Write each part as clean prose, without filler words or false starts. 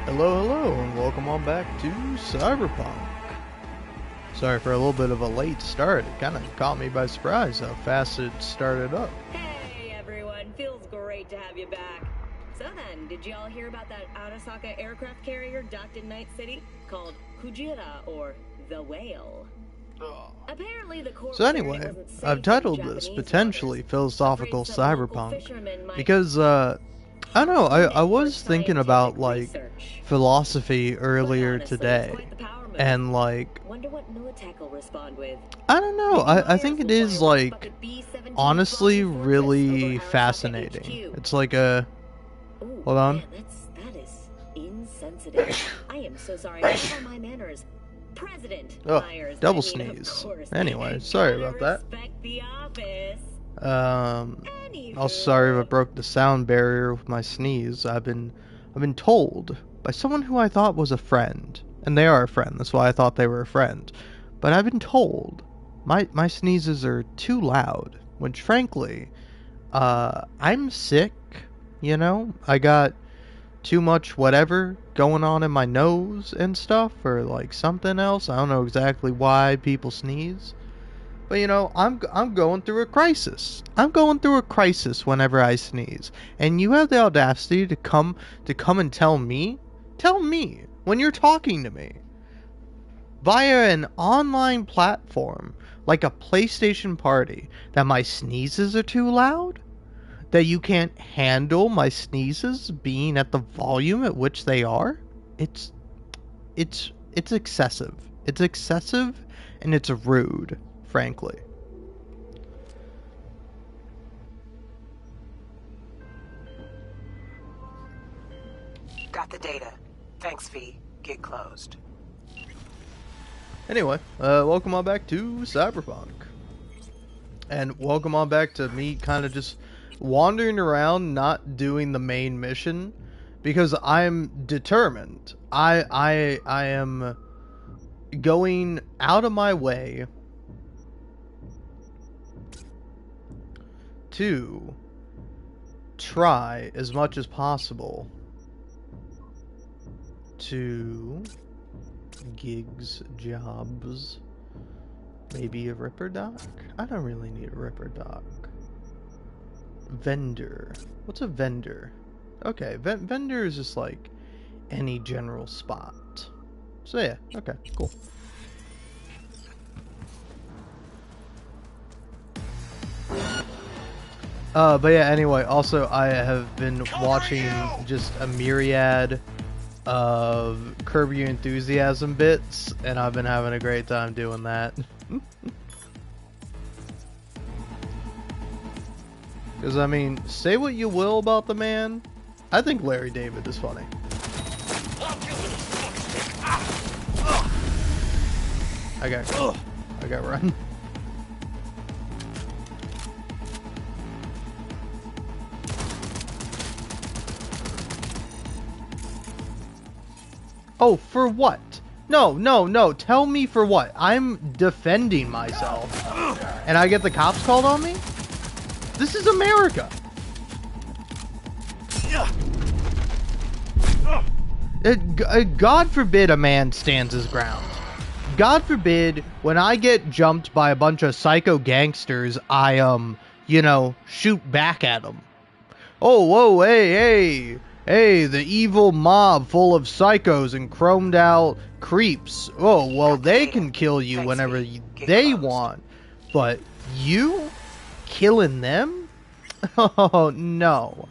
Hello, hello, and welcome on back to Cyberpunk. Sorry for a little bit of a late start. It kind of caught me by surprise how fast it started up. Hey everyone, feels great to have you back. So then, did y'all hear about that Arasaka aircraft carrier docked in Night City called Kujira, or the Whale? Apparently the So anyway, I've titled this potentially philosophical cyberpunk because I don't know, I was thinking about like philosophy earlier today, and like I don't know, I think it is like honestly really fascinating. It's like a hold on. That is insensitive. I am so sorry. I have all my manners. President Myers, double sneeze. Anyway, sorry about that. Also sorry if I broke the sound barrier with my sneeze. I've been told by someone who I thought was a friend, and they are a friend. That's why I thought they were a friend. But I've been told my sneezes are too loud, which frankly, I'm sick. You know, I got too much whatever going on in my nose and stuff, or like something else. I don't know exactly why people sneeze, but you know, I'm going through a crisis. I'm going through a crisis whenever I sneeze, and you have the audacity to come and tell me when you're talking to me via an online platform like a PlayStation Party that my sneezes are too loud? That you can't handle my sneezes being at the volume at which they are? It's excessive. It's excessive, and it's rude, frankly. Got the data. Thanks, V. Get closed. Anyway, welcome on back to Cyberpunk. And welcome on back to me kind of just wandering around, not doing the main mission, because I'm determined. I am going out of my way to try as much as possible to gigs, jobs, maybe a Ripper dock. I don't really need a Ripper dock. Vendor. What's a vendor? Okay, vendor is just like any general spot. So yeah, okay, cool. But yeah, anyway, also I have been watching just a myriad of Curb Your Enthusiasm bits, and I've been having a great time doing that. Because, I mean, say what you will about the man, I think Larry David is funny. I got run. Oh, for what? No, tell me for what? I'm defending myself, and I get the cops called on me? This is America. God forbid a man stands his ground. God forbid when I get jumped by a bunch of psycho gangsters, I, you know, shoot back at them. Oh, whoa, hey, the evil mob full of psychos and chromed out creeps. Oh, well, they can kill you whenever they want. But you? Killing them? Oh, no.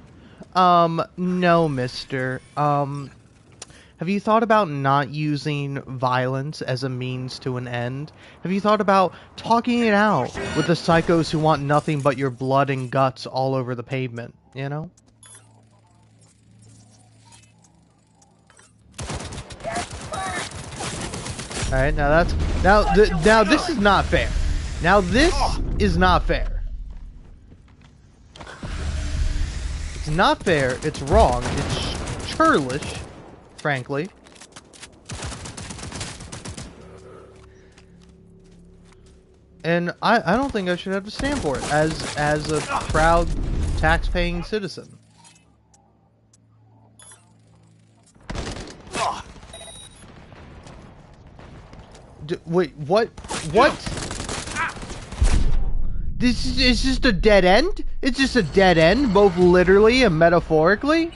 No, mister. Have you thought about not using violence as a means to an end? Have you thought about talking it out with the psychos who want nothing but your blood and guts all over the pavement, you know? Alright, now that's... Now this is not fair. Now this is not fair. It's not fair, it's wrong, it's churlish, frankly. And I don't think I should have to stand for it as a proud tax-paying citizen. Wait, what? What? This is it's just a dead end? It's just a dead end, both literally and metaphorically?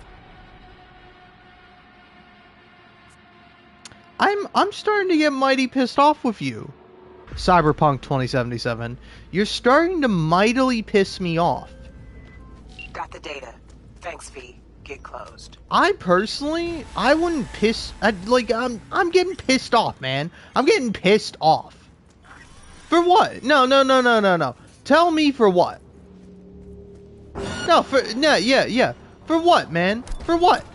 I'm starting to get mighty pissed off with you. Cyberpunk 2077. You're starting to mightily piss me off. Got the data. Thanks, V. Get closed. I personally, I wouldn't piss. I'm getting pissed off, man. I'm getting pissed off. For what? No. Tell me for what? Yeah. For what, man? For what?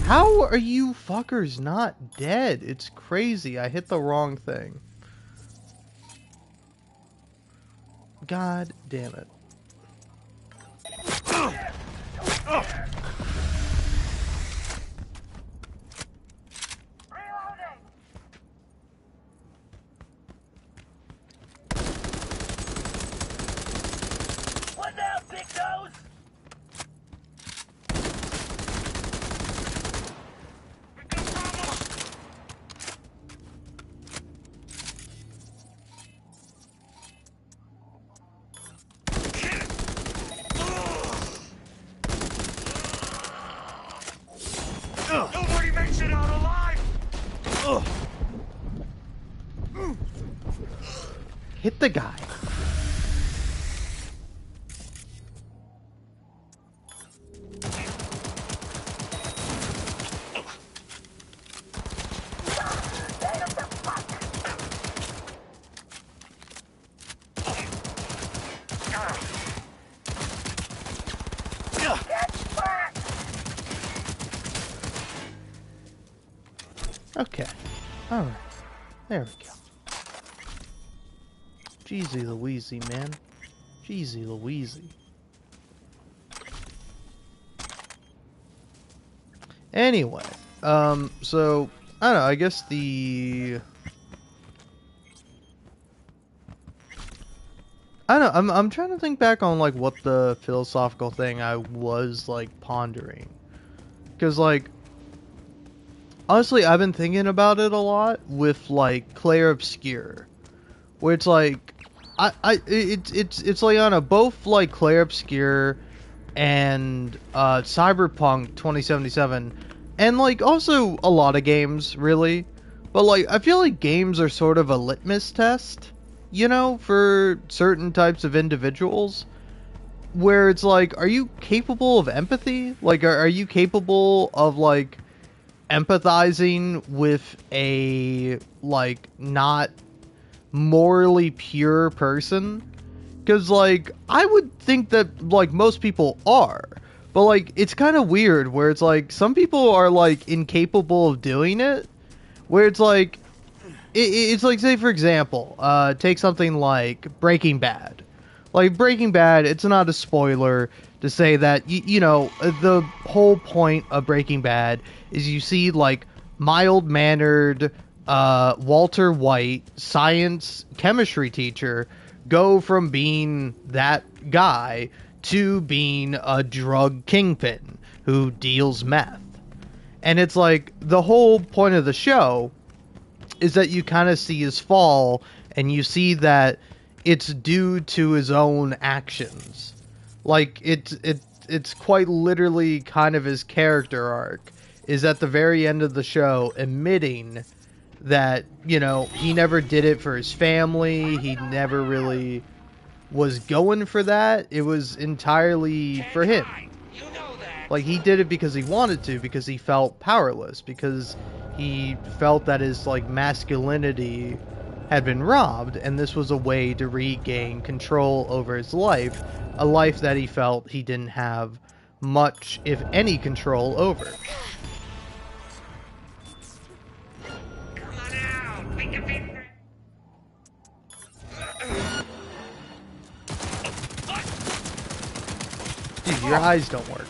How are you fuckers not dead? It's crazy. I hit the wrong thing. God damn it. What now, big nose? Nobody makes it out alive! Hit the guy. Okay. Alright. There we go. Jeezy Louise, man. Jeezy Louise. Anyway, so I don't know, I guess I don't know, I'm trying to think back on like what the philosophical thing I was like pondering. Cause like honestly I've been thinking about it a lot with like Claire Obscure. Where it's like it's like on a both like Claire Obscure and Cyberpunk 2077 and like also a lot of games really, but like I feel like games are sort of a litmus test, you know, for certain types of individuals, where it's like, are you capable of empathy? Like are you capable of like empathizing with a like not morally pure person? Because like I would think that like most people are, but like it's kind of weird where it's like some people are like incapable of doing it, where it's like it's like, say for example, take something like Breaking Bad. Like Breaking Bad, it's not a spoiler to say that you know the whole point of Breaking Bad is you see like mild-mannered Walter White, science chemistry teacher, go from being that guy to being a drug kingpin who deals meth. And it's like the whole point of the show is that you kind of see his fall and you see that it's due to his own actions. Like it's quite literally kind of his character arc is at the very end of the show admitting that, you know, he never did it for his family. He never really was going for that. It was entirely for him. Like, he did it because he wanted to, because he felt powerless, because he felt that his, like, masculinity had been robbed, and this was a way to regain control over his life, a life that he felt he didn't have much, if any, control over. Dude, your eyes don't work.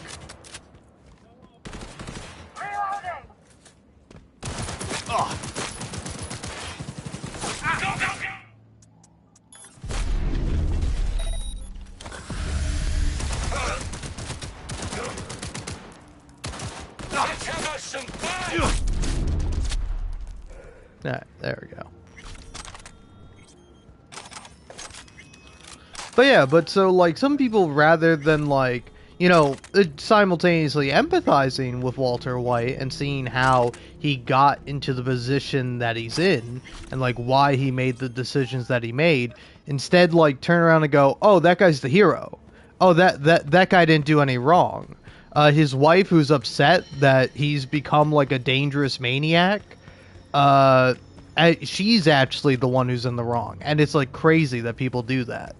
But yeah, but so like some people, rather than like, you know, simultaneously empathizing with Walter White and seeing how he got into the position that he's in and like why he made the decisions that he made, instead like turn around and go, "Oh, that guy's the hero. Oh, that guy didn't do any wrong." His wife, who's upset that he's become like a dangerous maniac, uh, she's actually the one who's in the wrong, and it's like crazy that people do that.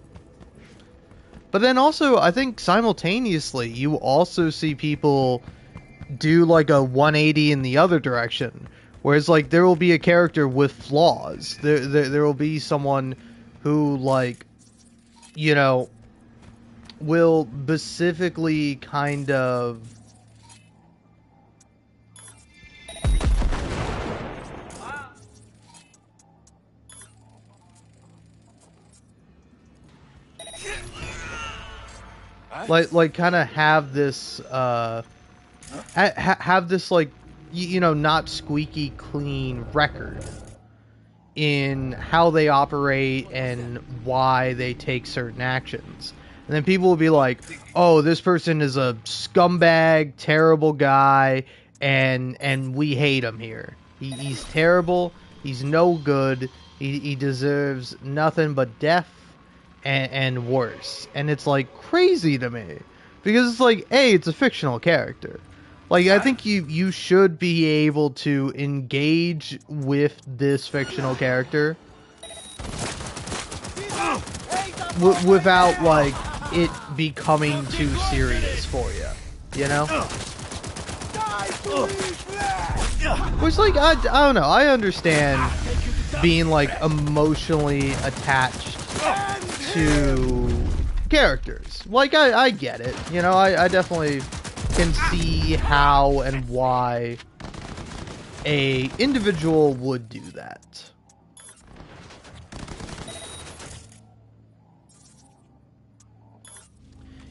But then also, I think simultaneously, you also see people do like a 180 in the other direction, whereas like there will be a character with flaws. There will be someone who like, you know, will specifically kind of like kind of have this have this like you know, not squeaky clean record in how they operate and why they take certain actions. And then people will be like, "Oh, this person is a scumbag, terrible guy, and we hate him here. He's terrible. He's no good. He deserves nothing but death and worse." And it's like crazy to me because it's like, hey, it's a fictional character. Like, I think you should be able to engage with this fictional character without like it becoming too serious for you, you know? Which, like, I don't know, I understand being like emotionally attached to characters. Like, I get it, you know, I definitely can see how and why a individual would do that.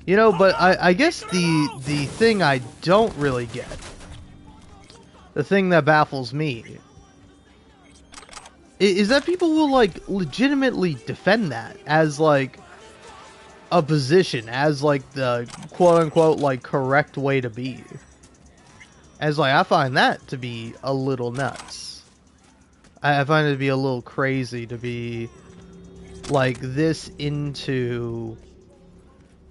You know, but I guess the thing I don't really get, the thing that baffles me, is that people will like legitimately defend that as like a position, as like the quote-unquote like correct way to be. As like, I find that to be a little nuts. I find it to be a little crazy to be like this into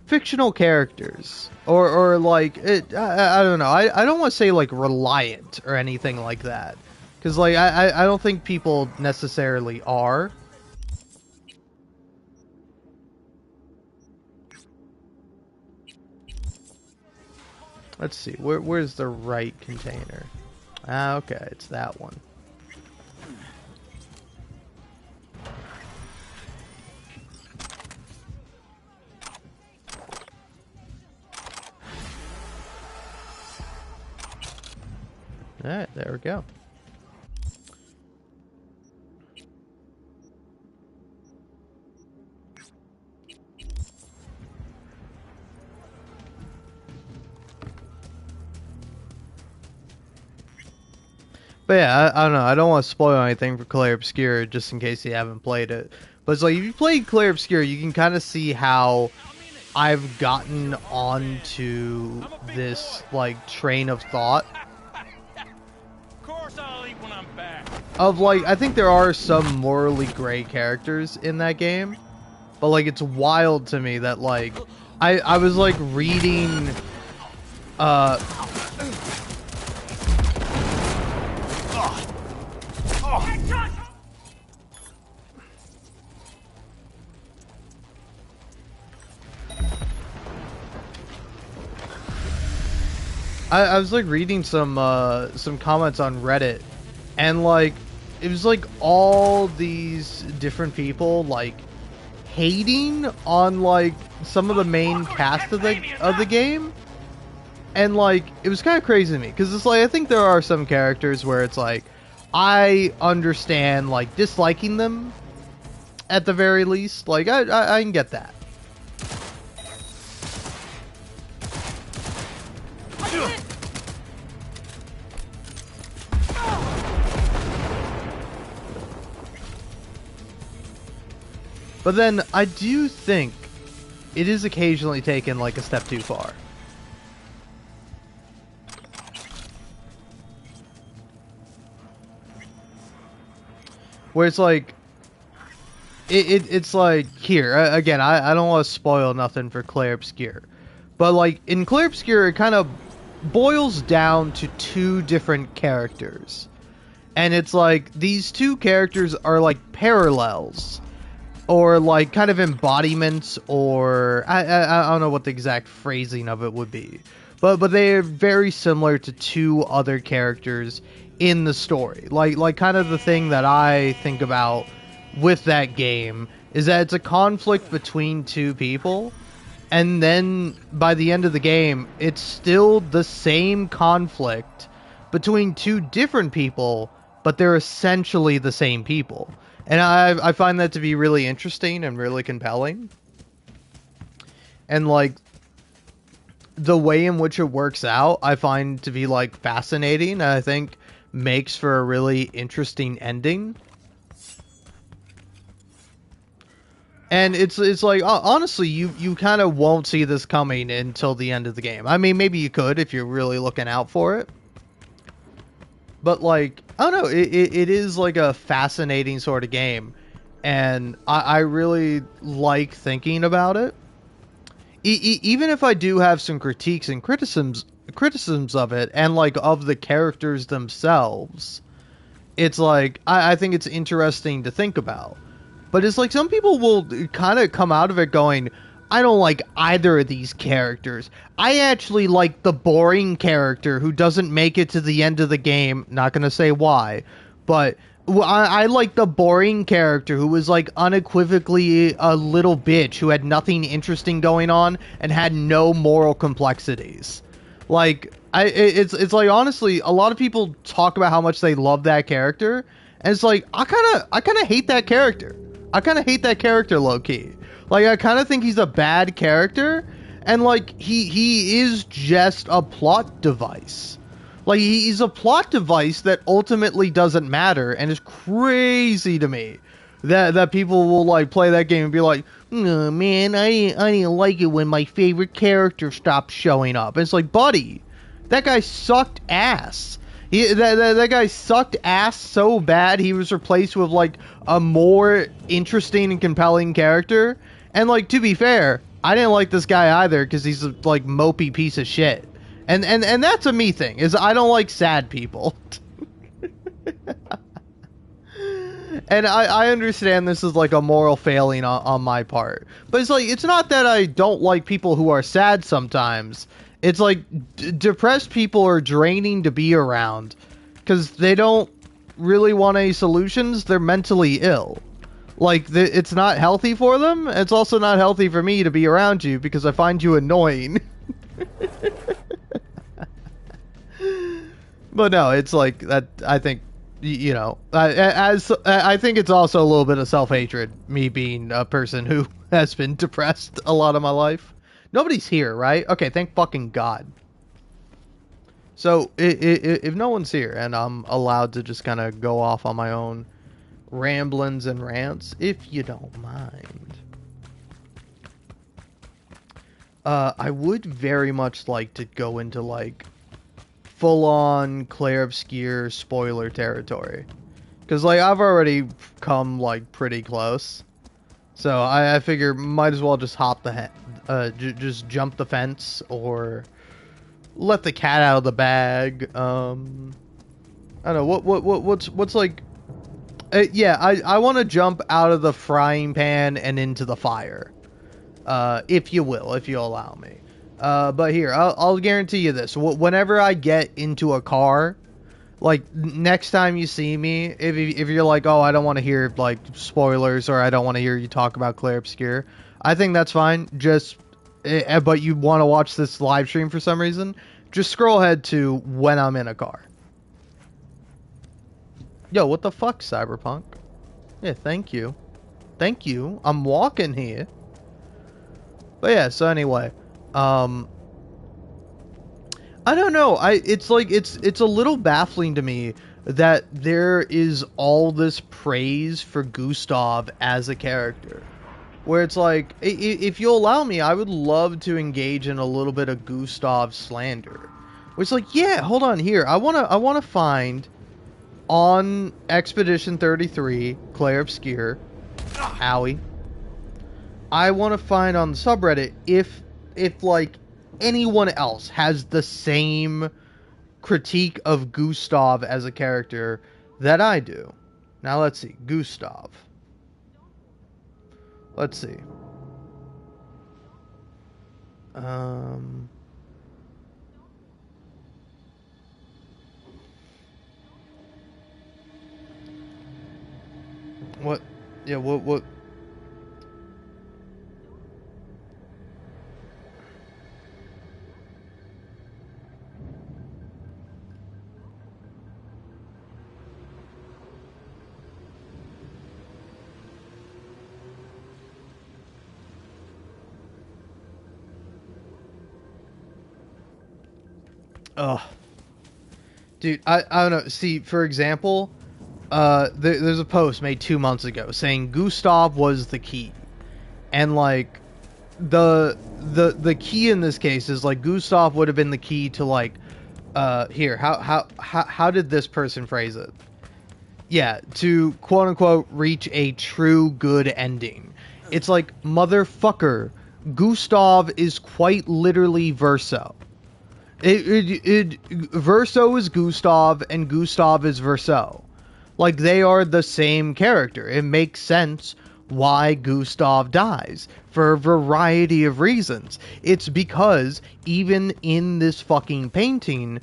fictional characters, or like it, I don't know, I don't want to say like reliant or anything like that, because like I don't think people necessarily are. Let's see, where's the right container? Ah, okay, it's that one. Alright, there we go. But yeah, I don't know. I don't want to spoil anything for Clair Obscur just in case you haven't played it. But it's like, if you played Clair Obscur, you can kind of see how I've gotten onto this like train of thought. Of course I'll eat when I'm back. Of like, I think there are some morally gray characters in that game, but like it's wild to me that like I was like reading I was like reading some comments on Reddit, and like it was like all these different people like hating on like some of the main cast of the game, and like it was kind of crazy to me because it's like I think there are some characters where it's like I understand like disliking them at the very least. Like I can get that. But then I do think it is occasionally taken like a step too far. Where it's like, it's like, here, again, I don't want to spoil nothing for Clair Obscur. But, like, in Clair Obscur, it kind of boils down to two different characters. And it's like, these two characters are, like, parallels. Or, like, kind of embodiments, or, I don't know what the exact phrasing of it would be. But they're very similar to two other characters in the story. Like kind of the thing that I think about with that game is that it's a conflict between two people, and then by the end of the game, it's still the same conflict between two different people, but they're essentially the same people. And I find that to be really interesting and really compelling. And, like, the way in which it works out, I find to be, like, fascinating, and I think makes for a really interesting ending. And it's like, honestly, you kind of won't see this coming until the end of the game. I mean, maybe you could if you're really looking out for it. But, like, I don't know, it is, like, a fascinating sort of game. And I really like thinking about it. Even if I do have some critiques and criticisms of it, and, like, of the characters themselves, it's like, I think it's interesting to think about. But it's like, some people will kind of come out of it going, I don't like either of these characters. I actually like the boring character who doesn't make it to the end of the game. Not gonna say why, but I like the boring character who was, like, unequivocally a little bitch who had nothing interesting going on and had no moral complexities. Like, it's like, honestly, a lot of people talk about how much they love that character, and it's like, I kind of hate that character. I kind of hate that character low-key. Like, I kind of think he's a bad character, and, like, he is just a plot device. Like, he's a plot device that ultimately doesn't matter, and it's crazy to me that people will, like, play that game and be like, oh, man, I didn't like it when my favorite character stopped showing up. And it's like, buddy, that guy sucked ass. That guy sucked ass so bad he was replaced with, like, a more interesting and compelling character. And, like, to be fair, I didn't like this guy either because he's a, like, mopey piece of shit. And that's a me thing, is I don't like sad people. And I understand this is, like, a moral failing on my part. But it's like, it's not that I don't like people who are sad sometimes. It's like, depressed people are draining to be around because they don't really want any solutions. They're mentally ill. Like, it's not healthy for them. It's also not healthy for me to be around you because I find you annoying. But no, it's like that. I think, you know, I think it's also a little bit of self-hatred, me being a person who has been depressed a lot of my life. Nobody's here, right? Okay, thank fucking God. So, if no one's here, and I'm allowed to just kind of go off on my own ramblings and rants, if you don't mind, I would very much like to go into, like, full-on Clair Obscur spoiler territory. Because, like, I've already come, like, pretty close. So, I figure might as well just hop the just jump the fence, or let the cat out of the bag. I don't know, what's like... yeah, I want to jump out of the frying pan and into the fire. If you will, if you'll allow me. But here, I'll guarantee you this. Whenever I get into a car, like, next time you see me, if you're like, oh, I don't want to hear, like, spoilers, or I don't want to hear you talk about Clair Obscur, I think that's fine. Just, but you want to watch this live stream for some reason, just scroll ahead to when I'm in a car. Yo, what the fuck, Cyberpunk? Yeah, thank you. Thank you. I'm walking here. But yeah, so anyway, I don't know. It's like, it's a little baffling to me that there is all this praise for Gustav as a character. where it's like, if you'll allow me, I would love to engage in a little bit of Gustav slander. Where it's like, yeah, hold on here. I wanna find on Expedition 33, Claire Obscure, owie. I want to find on the subreddit if like anyone else has the same critique of Gustav as a character that I do. Now let's see, Gustav. Let's see. What? Yeah, what? Ugh. Dude, I don't know. See, for example, there's a post made 2 months ago saying Gustav was the key. And, like, the key in this case is, like, Gustav would have been the key to, like, here, how did this person phrase it? Yeah, to, quote-unquote, reach a true good ending. It's like, motherfucker, Gustav is quite literally Verso. Verso is Gustav, and Gustav is Verso. Like, they are the same character. It makes sense why Gustav dies, for a variety of reasons. It's because, even in this fucking painting,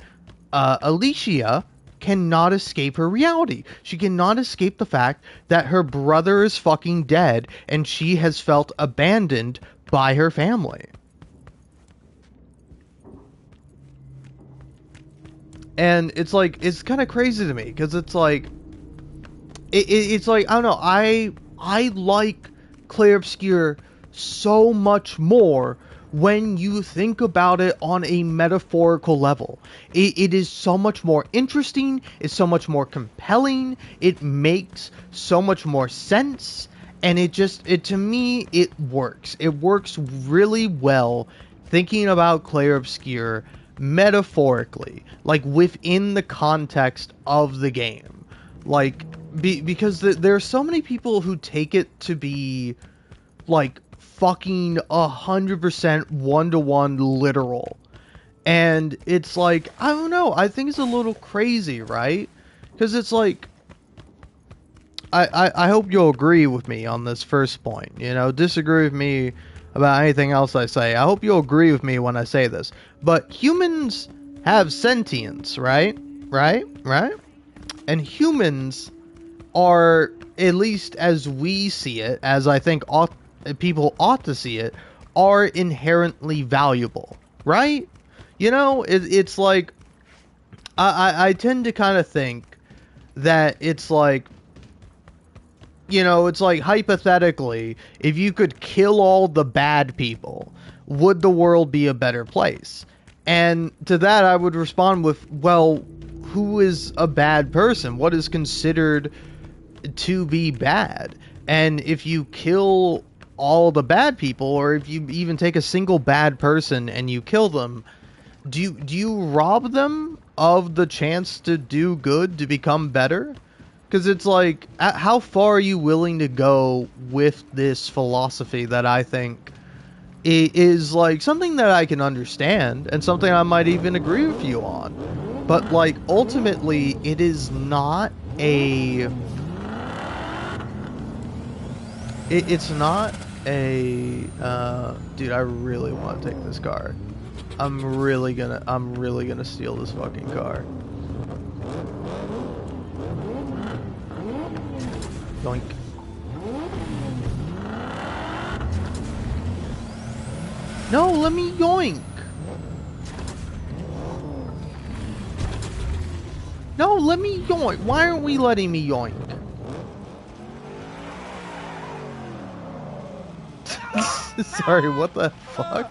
Alicia cannot escape her reality. She cannot escape the fact that her brother is fucking dead, and she has felt abandoned by her family. And it's like, it's kind of crazy to me, because it's like, it's like, I don't know, I like Clair Obscur so much more when you think about it on a metaphorical level. It is so much more interesting, it's so much more compelling, it makes so much more sense, and to me, it works. It works really well thinking about Clair Obscur metaphorically, like within the context of the game, like because there are so many people who take it to be like fucking 100% one-to-one literal, and it's like, I don't know, I think it's a little crazy, right? Because it's like, I hope you'll agree with me on this first point, you know, disagree with me about anything else I say. I hope you'll agree with me when I say this. But humans have sentience, right? Right? And humans are, at least as we see it, as I think people ought to see it, are inherently valuable, right? You know, it's like, I tend to kind of think that it's like, you know, it's like, hypothetically, if you could kill all the bad people, would the world be a better place? And to that, I would respond with, well, who is a bad person? What is considered to be bad? And if you kill all the bad people, or if you even take a single bad person and you kill them, do you rob them of the chance to do good, to become better? Because it's like, how far are you willing to go with this philosophy that I think is like something that I can understand, and something I might even agree with you on. But like, ultimately, it is not a... It's not a... dude, I really want to take this car. I'm really gonna steal this fucking car. Yoink. No, let me yoink. No, let me yoink. Why aren't we letting me yoink? Sorry, what the fuck?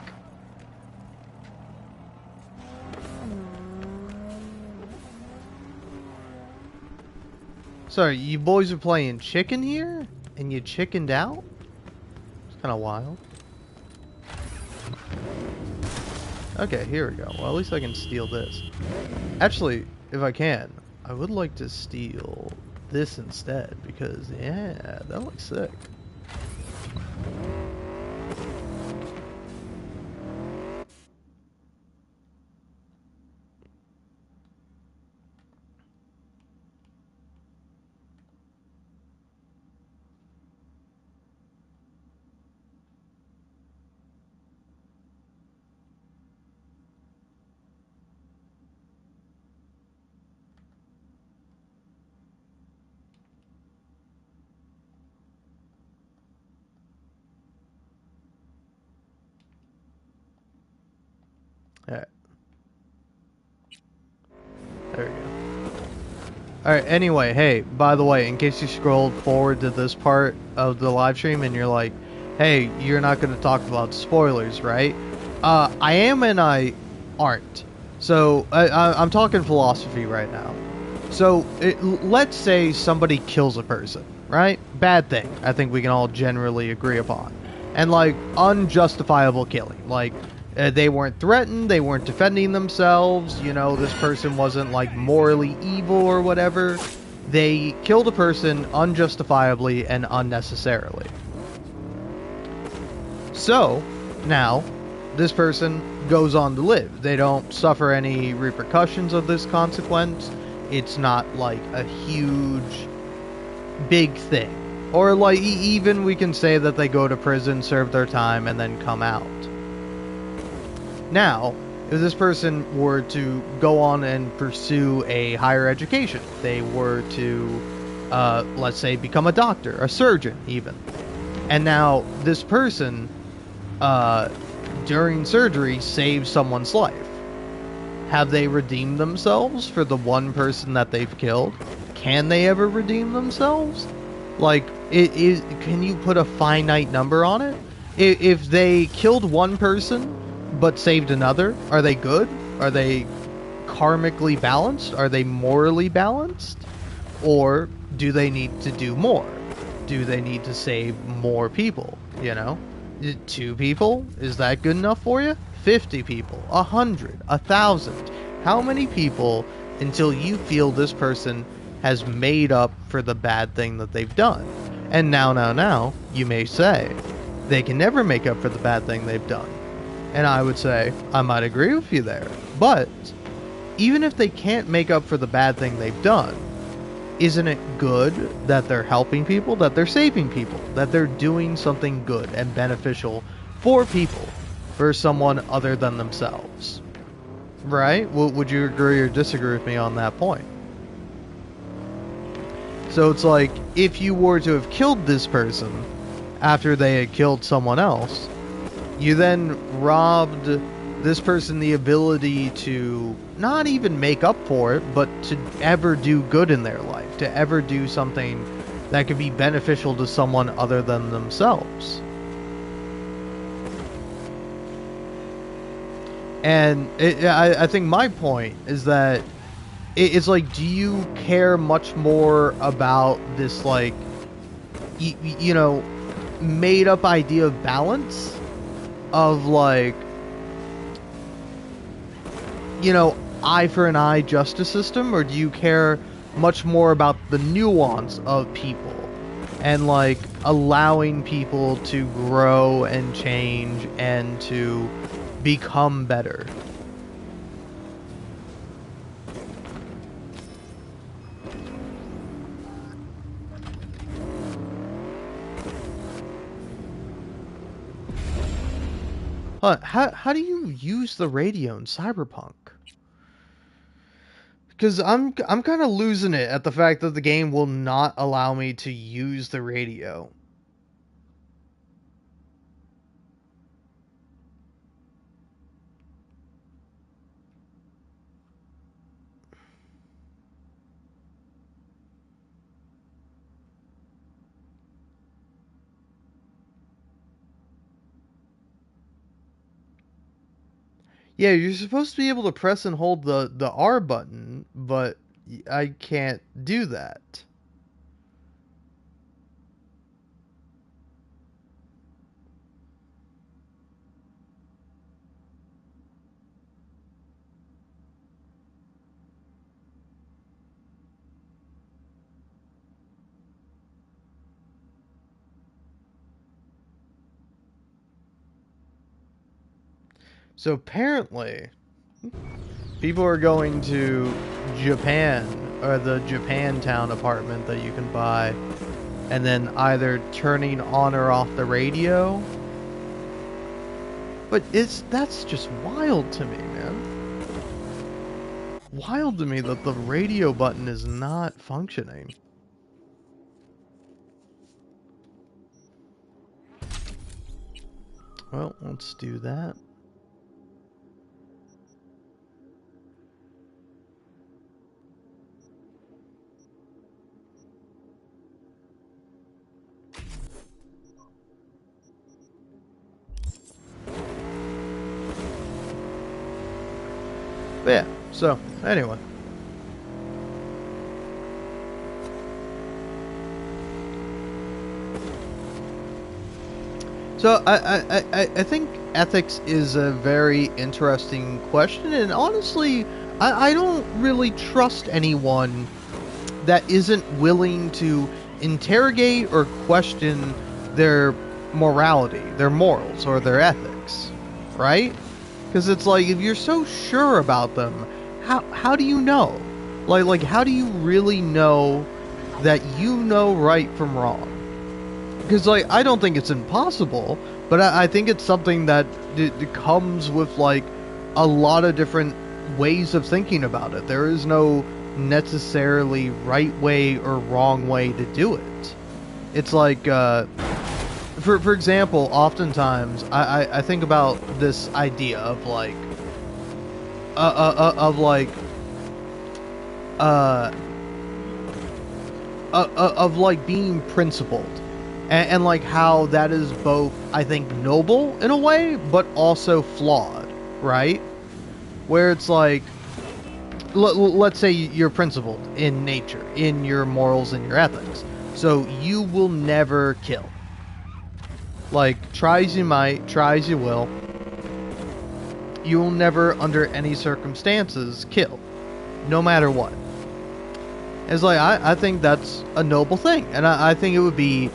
Sorry, you boys are playing chicken here? And you chickened out? Kind of wild. Okay, here we go. Well, at least I can steal this. Actually, if I can, I would like to steal this instead, because, yeah, that looks sick. Alright. There we go. Alright, anyway, hey, by the way, in case you scrolled forward to this part of the live stream and you're like, hey, you're not going to talk about spoilers, right? I am and I aren't. So, I'm talking philosophy right now. So, let's say somebody kills a person, right? Bad thing. I think we can all generally agree upon. And, like, unjustifiable killing. Like, they weren't threatened, they weren't defending themselves, you know, this person wasn't, like, morally evil or whatever. They killed a person unjustifiably and unnecessarily. So, now, this person goes on to live. They don't suffer any repercussions of this consequence. It's not like a huge, big thing. Or like, even we can say that they go to prison, serve their time, and then come out. Now, if this person were to go on and pursue a higher education, they were to, let's say, become a doctor, a surgeon even. And now, this person, during surgery, saves someone's life. Have they redeemed themselves for the one person that they've killed? Can they ever redeem themselves? Like, can you put a finite number on it? If they killed one person but saved another, are they good? Are they karmically balanced? Are they morally balanced? Or do they need to do more? Do they need to save more people, you know? 2 people? Is that good enough for you? 50 people? 100? 1,000? How many people until you feel this person has made up for the bad thing that they've done? And now, you may say, they can never make up for the bad thing they've done. And I would say, I might agree with you there. But, even if they can't make up for the bad thing they've done, isn't it good that they're helping people, that they're saving people, that they're doing something good and beneficial for people, for someone other than themselves? Right? Would you agree or disagree with me on that point? So it's like, if you were to have killed this person after they had killed someone else, you then robbed this person the ability to not even make up for it, but to ever do good in their life, to ever do something that could be beneficial to someone other than themselves. And I think my point is that it's like, do you care much more about this, like, you know, made up idea of balance? Of, like, you know, eye for an eye justice system? Or do you care much more about the nuance of people and, like, allowing people to grow and change and to become better? How do you use the radio in Cyberpunk? Because I'm kind of losing it at the fact that the game will not allow me to use the radio. Yeah, you're supposed to be able to press and hold the R button, but I can't do that. So apparently, people are going to Japan, or the Japantown apartment that you can buy, and then either turning on or off the radio. But that's just wild to me, man. Wild to me that the radio button is not functioning. Well, let's do that. But yeah, so, anyway. So, I think ethics is a very interesting question, and honestly, I don't really trust anyone that isn't willing to interrogate or question their morality, their morals, or their ethics, right? Because it's like, if you're so sure about them, how do you know? Like how do you really know that you know right from wrong? Because like, I don't think it's impossible, but I think it's something that it comes with like a lot of different ways of thinking about it. There is no necessarily right way or wrong way to do it. It's like, for example, oftentimes I think about this idea of like, of like being principled, and like how that is both, I think, noble in a way, but also flawed, right? Where it's like, let's say you're principled in nature, in your morals and your ethics, so you will never kill. Like, try as you might, try as you will, you will never, under any circumstances, kill, no matter what. It's like, I think that's a noble thing, and I think it would be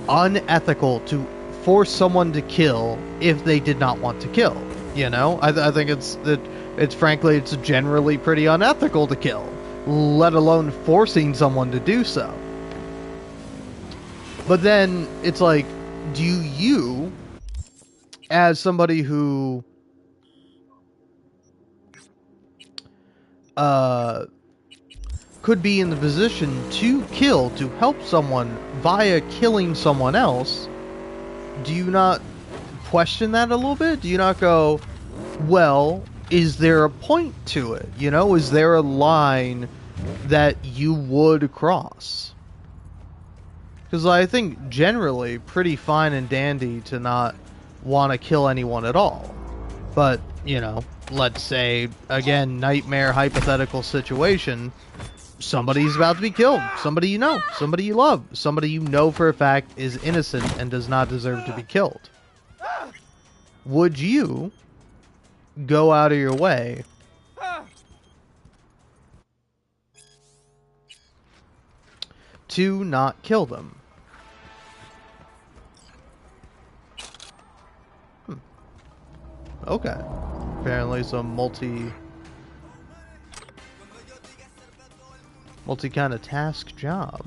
unethical to force someone to kill if they did not want to kill. You know, I think it's frankly, it's generally pretty unethical to kill, let alone forcing someone to do so. But then it's like, do you, as somebody who could be in the position to kill, to help someone via killing someone else, do you not question that a little bit? Do you not go, well, is there a point to it? You know, is there a line that you would cross? Because I think generally pretty fine and dandy to not want to kill anyone at all. But, you know, let's say, again, nightmare hypothetical situation, somebody's about to be killed. Somebody you know, somebody you love, somebody you know for a fact is innocent and does not deserve to be killed. Would you go out of your way to not kill them? Okay. Apparently it's a multi kind of task job.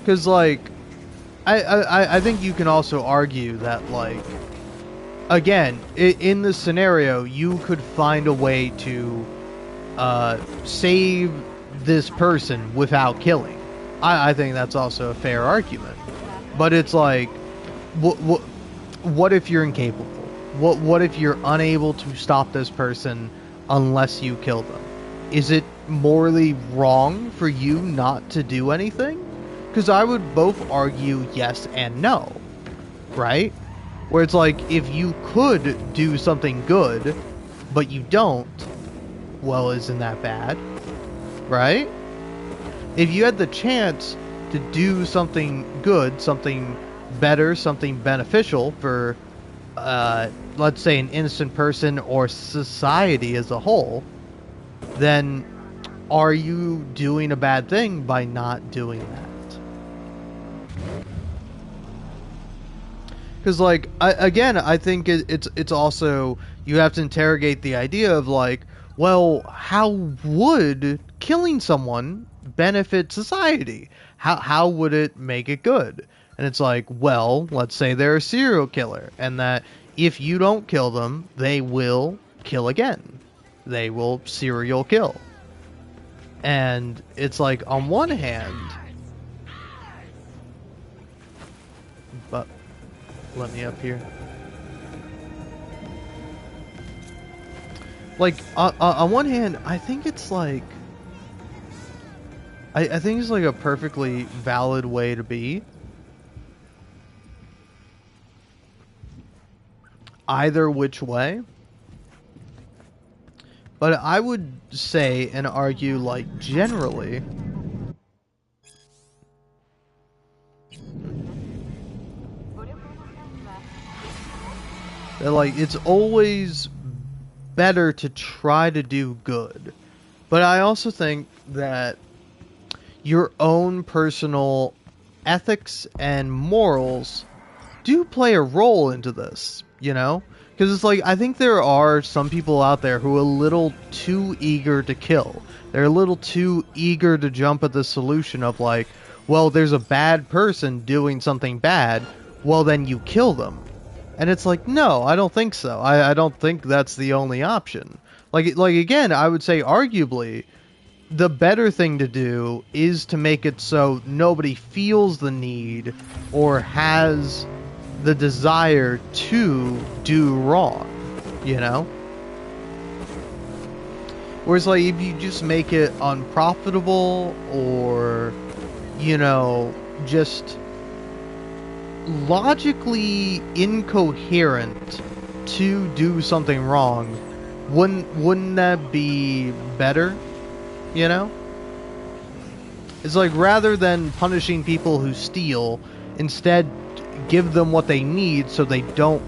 Because, like, I think you can also argue that, like, again, in this scenario, you could find a way to save this person without killing. I think that's also a fair argument. But it's like, what if you're incapable? What if you're unable to stop this person unless you kill them? Is it morally wrong for you not to do anything? Because I would both argue yes and no, right? Where it's like, if you could do something good, but you don't, well, isn't that bad? Right? If you had the chance to do something good, something better, something beneficial for, let's say, an innocent person or society as a whole, then are you doing a bad thing by not doing that? Because, like, I think it's also, you have to interrogate the idea of, like, well, how would killing someone benefit society? How would it make it good? And it's like, well, let's say they're a serial killer, and that if you don't kill them, they will kill again. They will serial kill. And it's like, on one hand, but let me up here. Like, on one hand, I think it's like, I think it's like a perfectly valid way to be. Either which way. But I would say and argue, like, generally, that, like, it's always better to try to do good. But I also think that your own personal ethics and morals do play a role into this, you know? Because it's like, I think there are some people out there who are a little too eager to kill. They're a little too eager to jump at the solution of, like, well, there's a bad person doing something bad, well, then you kill them. And it's like, no, I don't think so. I don't think that's the only option. Like again, I would say arguably, the better thing to do is to make it so nobody feels the need or has the desire to do wrong, you know? Whereas, like, if you just make it unprofitable or, you know, just logically incoherent to do something wrong, wouldn't that be better? You know? It's like, rather than punishing people who steal, instead give them what they need so they don't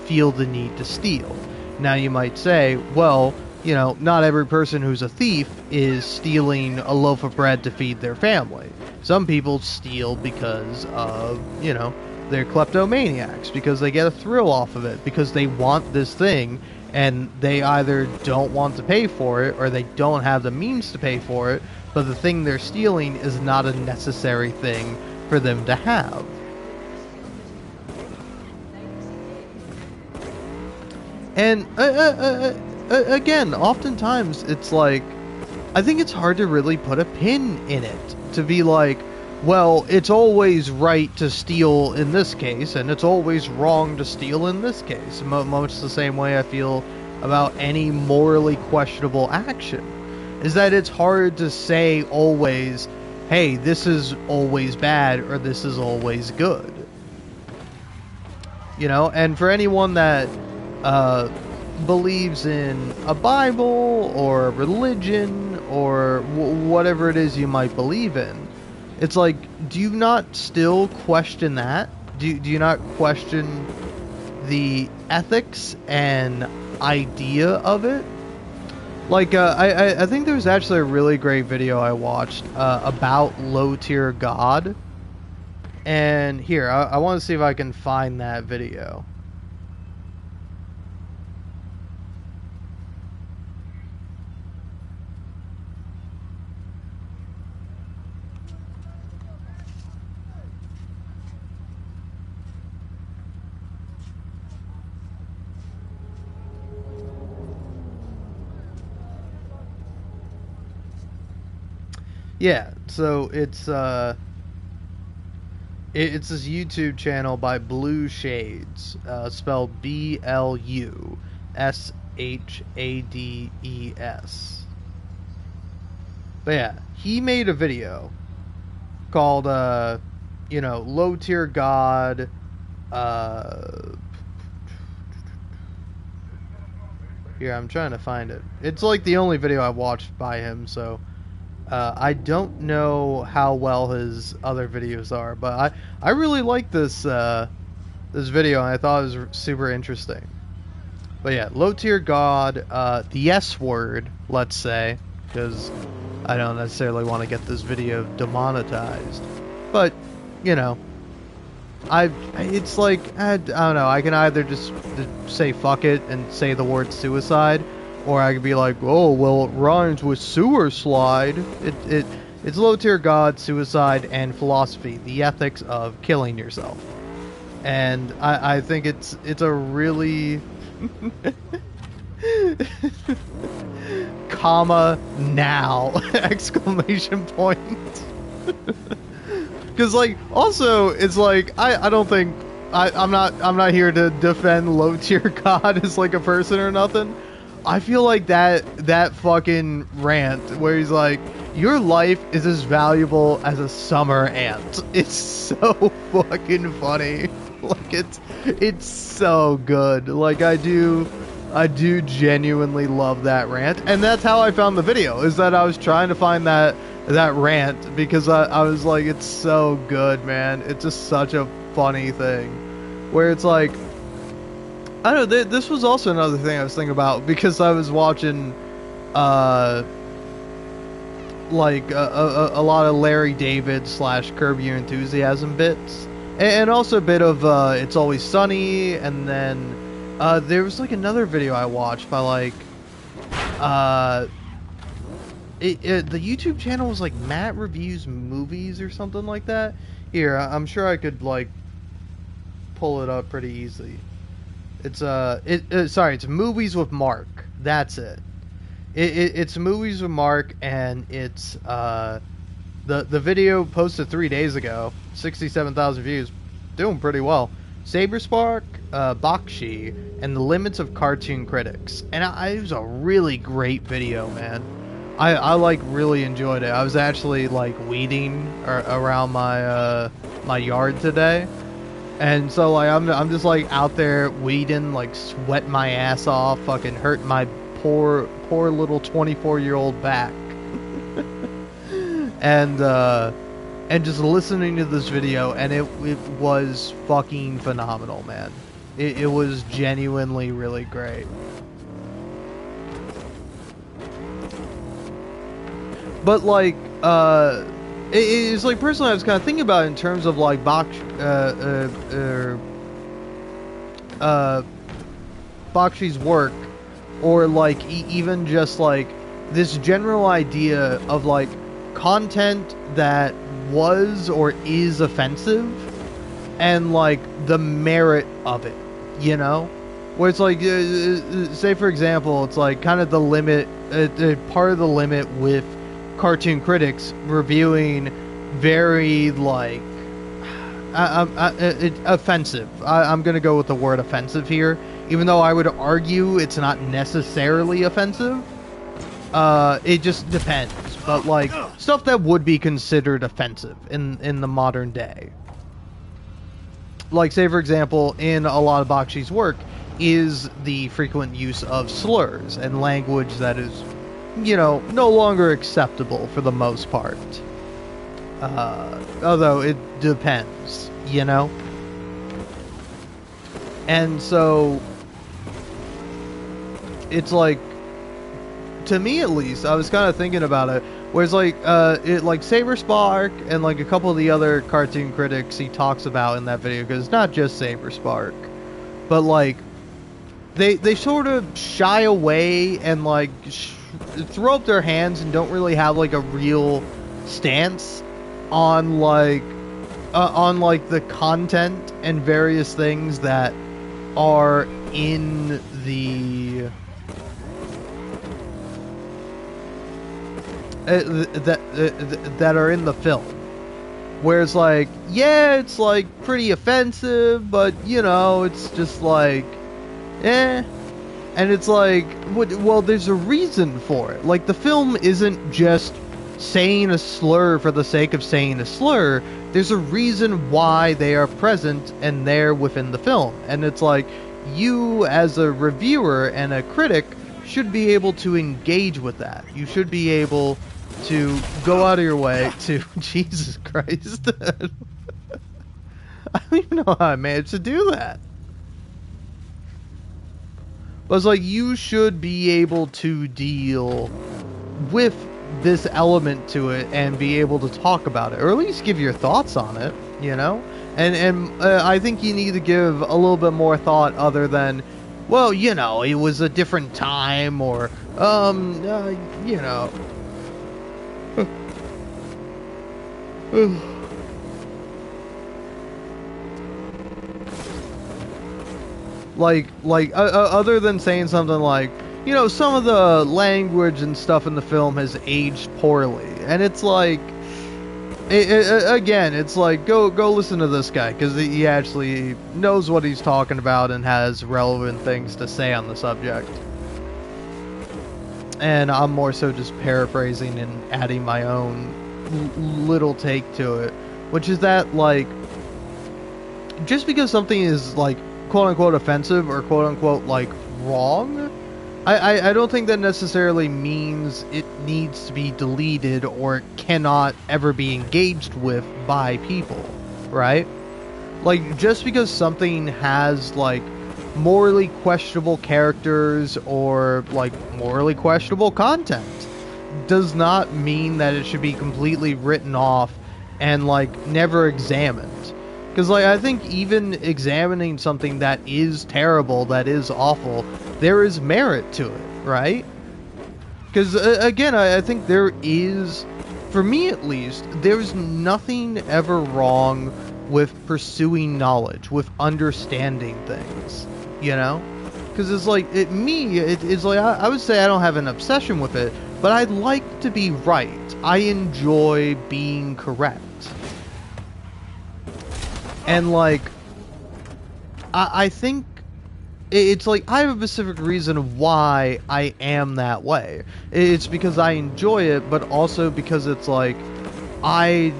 feel the need to steal. Now you might say, well, you know, not every person who's a thief is stealing a loaf of bread to feed their family. Some people steal because of, you know, they're kleptomaniacs, because they get a thrill off of it, because they want this thing, and they either don't want to pay for it, or they don't have the means to pay for it, but the thing they're stealing is not a necessary thing for them to have. And, again, oftentimes, it's like, I think it's hard to really put a pin in it, to be like, well, it's always right to steal in this case, and it's always wrong to steal in this case. Much the same way I feel about any morally questionable action. Is that it's hard to say always, hey, this is always bad, or this is always good. You know, and for anyone that believes in a Bible, or a religion, or whatever it is you might believe in, it's like, do you not still question that? Do you not question the ethics and idea of it? Like, I think there was actually a really great video I watched about low-tier God. And here, I want to see if I can find that video. Yeah, so it's this YouTube channel by Blue Shades, spelled BLUSHADES. But yeah, he made a video called, you know, Low Tier God, here, I'm trying to find it. It's like the only video I watched by him, so I don't know how well his other videos are, but I really like this this video, and I thought it was super interesting. But yeah, Low Tier God, the S word, let's say, because I don't necessarily want to get this video demonetized. But, you know, it's like, I don't know, I can either just say fuck it and say the word suicide, or I could be like, oh, well, it rhymes with sewer slide. It's low tier god, suicide, and philosophy, the ethics of killing yourself. And I think it's a really comma now exclamation point. Because like also it's like I don't think I'm not here to defend low tier god as like a person or nothing. I feel like that fucking rant where he's like, your life is as valuable as a summer ant. It's so fucking funny. Like it's so good. Like I do genuinely love that rant, and that's how I found the video. Is that I was trying to find that rant because I was like, it's so good, man. It's just such a funny thing, where it's like, I don't know. This was also another thing I was thinking about because I was watching, like a lot of Larry David / Curb Your Enthusiasm bits. And also a bit of It's Always Sunny, and then there was like another video I watched by like the YouTube channel was like Matt Reviews Movies or something like that. Here, I'm sure I could like pull it up pretty easily. It's it's Movies with Mark. That's it. It's Movies with Mark, and it's the video posted 3 days ago, 67,000 views, doing pretty well. Cyberpunk, Bakshi, and the Limits of Cartoon Critics, and it was a really great video, man. I like really enjoyed it. I was actually like weeding around my my yard today, and so like I'm just like out there weeding, like sweating my ass off, fucking hurting my poor little 24-year-old back. And just listening to this video, and it was fucking phenomenal, man. It was genuinely really great. But like, it's like personally, I was kind of thinking about it in terms of like Bakshi's work, or like even just like this general idea of like content that was or is offensive, and like the merit of it, you know, where it's like say for example, it's like kind of the limit, part of the limit with cartoon critics reviewing very like offensive. I'm gonna go with the word offensive here, even though I would argue it's not necessarily offensive. It just depends, but like stuff that would be considered offensive in the modern day. Like say for example, in a lot of Bakshi's work is the frequent use of slurs and language that is, you know, no longer acceptable for the most part. Although it depends, you know? And so it's like, to me at least, I was kind of thinking about it, where it's like, like Cyberpunk and like a couple of the other cartoon critics he talks about in that video, because it's not just Cyberpunk, but like, they sort of shy away and like throw up their hands and don't really have like a real stance on like the content and various things that are in the that are in the film, where it's like, yeah, it's like pretty offensive, but you know, it's just like, and it's like, well, there's a reason for it. Like, the film isn't just saying a slur for the sake of saying a slur. There's a reason why they are present and there within the film. And it's like, you as a reviewer and a critic should be able to engage with that. You should be able to go out of your way to... Jesus Christ. I don't even know how I managed to do that. But it's like, you should be able to deal with this element to it and be able to talk about it, or at least give your thoughts on it, you know? And I think you need to give a little bit more thought other than, well, you know, it was a different time, or, you know. Other than saying something like, you know, some of the language and stuff in the film has aged poorly, and it's like, again, it's like, go listen to this guy, because he actually knows what he's talking about and has relevant things to say on the subject. And I'm more so just paraphrasing and adding my own little take to it, which is that, like, just because something is, like, quote-unquote offensive or quote-unquote, like, wrong, I don't think that necessarily means it needs to be deleted or it cannot ever be engaged with by people, right? Like, just because something has, like, morally questionable characters or, like, morally questionable content does not mean that it should be completely written off and, like, never examined. Because, like, I think even examining something that is terrible, that is awful, there is merit to it, right? Because, again, I think there is, for me at least, there's nothing ever wrong with pursuing knowledge, with understanding things, you know? Because it's like, it's like, I would say I don't have an obsession with it, but I like to be right. I enjoy being correct. And, like, I think it's like, I have a specific reason why I am that way. It's because I enjoy it, but also because it's like, I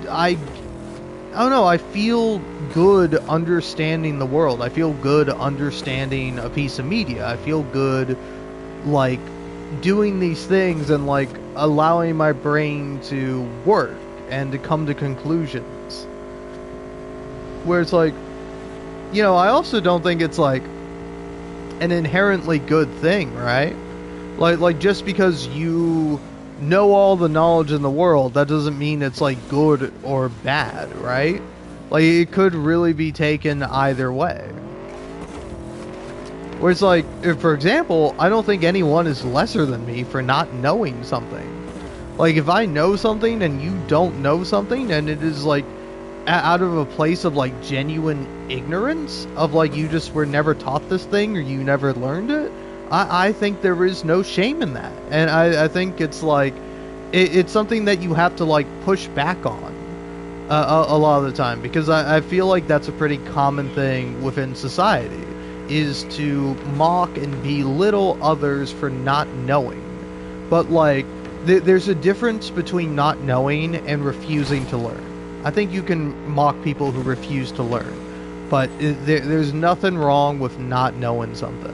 don't know, I feel good understanding the world. I feel good understanding a piece of media. I feel good, like, doing these things and, like, allowing my brain to work and to come to conclusions. Where it's like, you know, I also don't think it's, like, an inherently good thing, right? Like just because you know all the knowledge in the world, that doesn't mean it's, like, good or bad, right? Like, it could really be taken either way. Where it's like, for example, I don't think anyone is lesser than me for not knowing something. Like, if I know something and you don't know something, and it is, like, out of a place of, like, genuine ignorance, of, like, you just were never taught this thing or you never learned it, I think there is no shame in that. And I think it's, like, it's something that you have to, like, push back on a lot of the time, because I feel like that's a pretty common thing within society, is to mock and belittle others for not knowing. But, like, there's a difference between not knowing and refusing to learn. I think you can mock people who refuse to learn, but there's nothing wrong with not knowing something.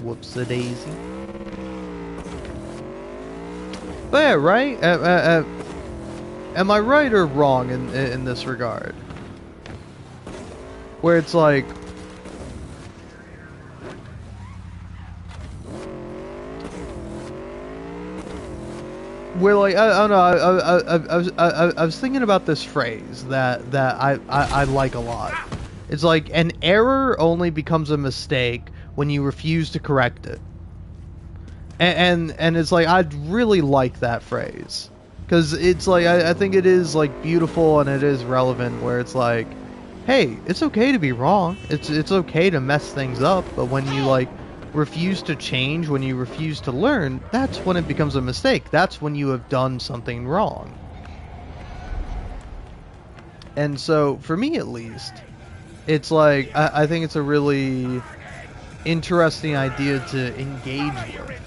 Whoops-a-daisy. But yeah, right? Am I right or wrong in this regard? Where it's like, where, like, I don't know, I was thinking about this phrase that I like a lot. It's like, an error only becomes a mistake when you refuse to correct it. And it's like, I'd really like that phrase. Because it's like, I think it is, like, beautiful and it is relevant, where it's like, hey, it's okay to be wrong. It's okay to mess things up, but when you, like, refuse to change, when you refuse to learn, that's when it becomes a mistake. That's when you have done something wrong. And so, for me at least, it's like, I think it's a really interesting idea to engage with.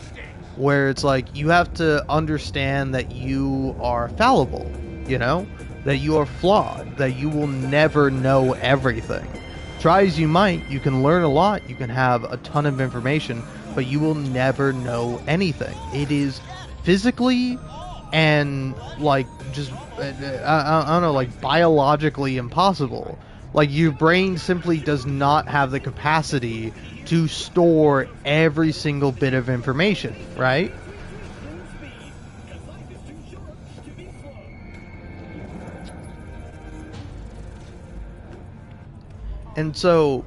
Where it's like, you have to understand that you are fallible, you know? That you are flawed, that you will never know everything. Try as you might, you can learn a lot, you can have a ton of information, but you will never know anything. It is physically and, like, just, I don't know, like, biologically impossible. Like, your brain simply does not have the capacity to store every single bit of information, right? And so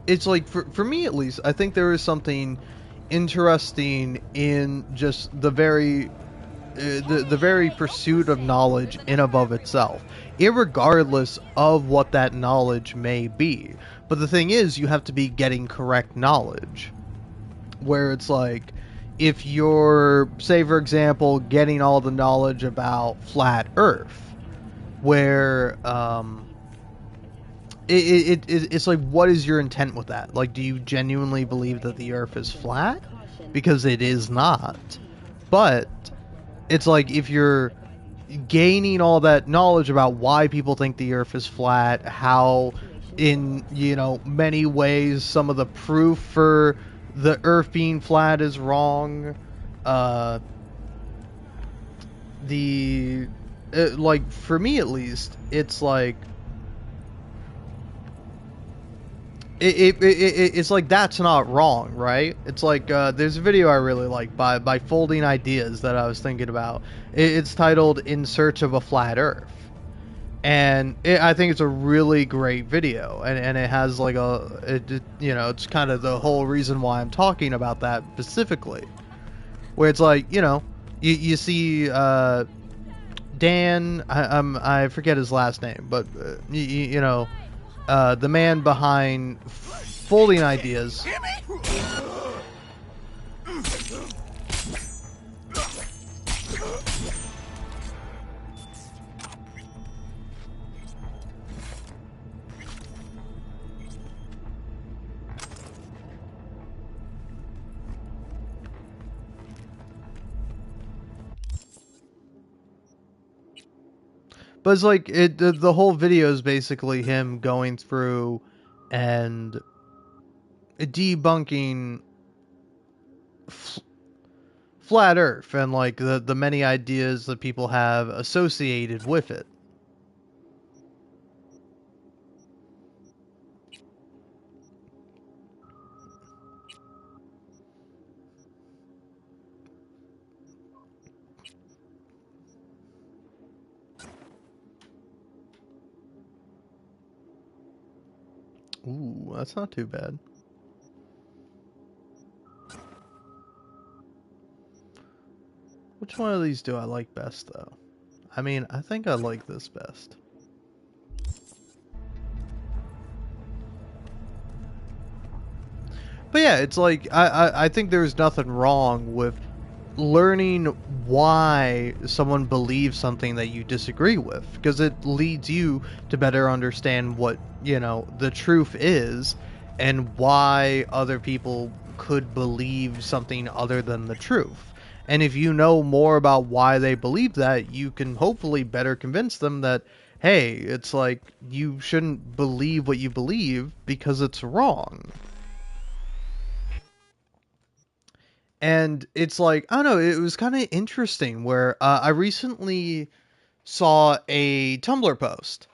it's like, for me at least, I think there is something interesting in just the very the very pursuit of knowledge in above itself, irregardless of what that knowledge may be. But the thing is, you have to be getting correct knowledge, where it's like, if you're, say for example, getting all the knowledge about flat Earth, where it's like, what is your intent with that? Like, do you genuinely believe that the Earth is flat? Because it is not. But it's like, if you're gaining all that knowledge about why people think the Earth is flat, how in, many ways some of the proof for the Earth being flat is wrong, like, for me at least, it's like, it's like, that's not wrong, right? It's like, there's a video I really like by Folding Ideas that I was thinking about. It's titled "In Search of a Flat Earth," and I think it's a really great video, and it has like it's kind of the whole reason why I'm talking about that specifically, where it's like, you see Dan, I forget his last name, but the man behind Folding Ideas. But it's like, the whole video is basically him going through and debunking flat Earth and like the many ideas that people have associated with it. Ooh, that's not too bad. Which one of these do I like best, though? I mean, I think I like this best. But yeah, it's like, I think there's nothing wrong with learning why someone believes something that you disagree with, because it leads you to better understand what, the truth is, and why other people could believe something other than the truth. And if you know more about why they believe that, you can hopefully better convince them that, hey, it's like, you shouldn't believe what you believe because it's wrong. And it's like, I don't know, it was kind of interesting where I recently saw a Tumblr post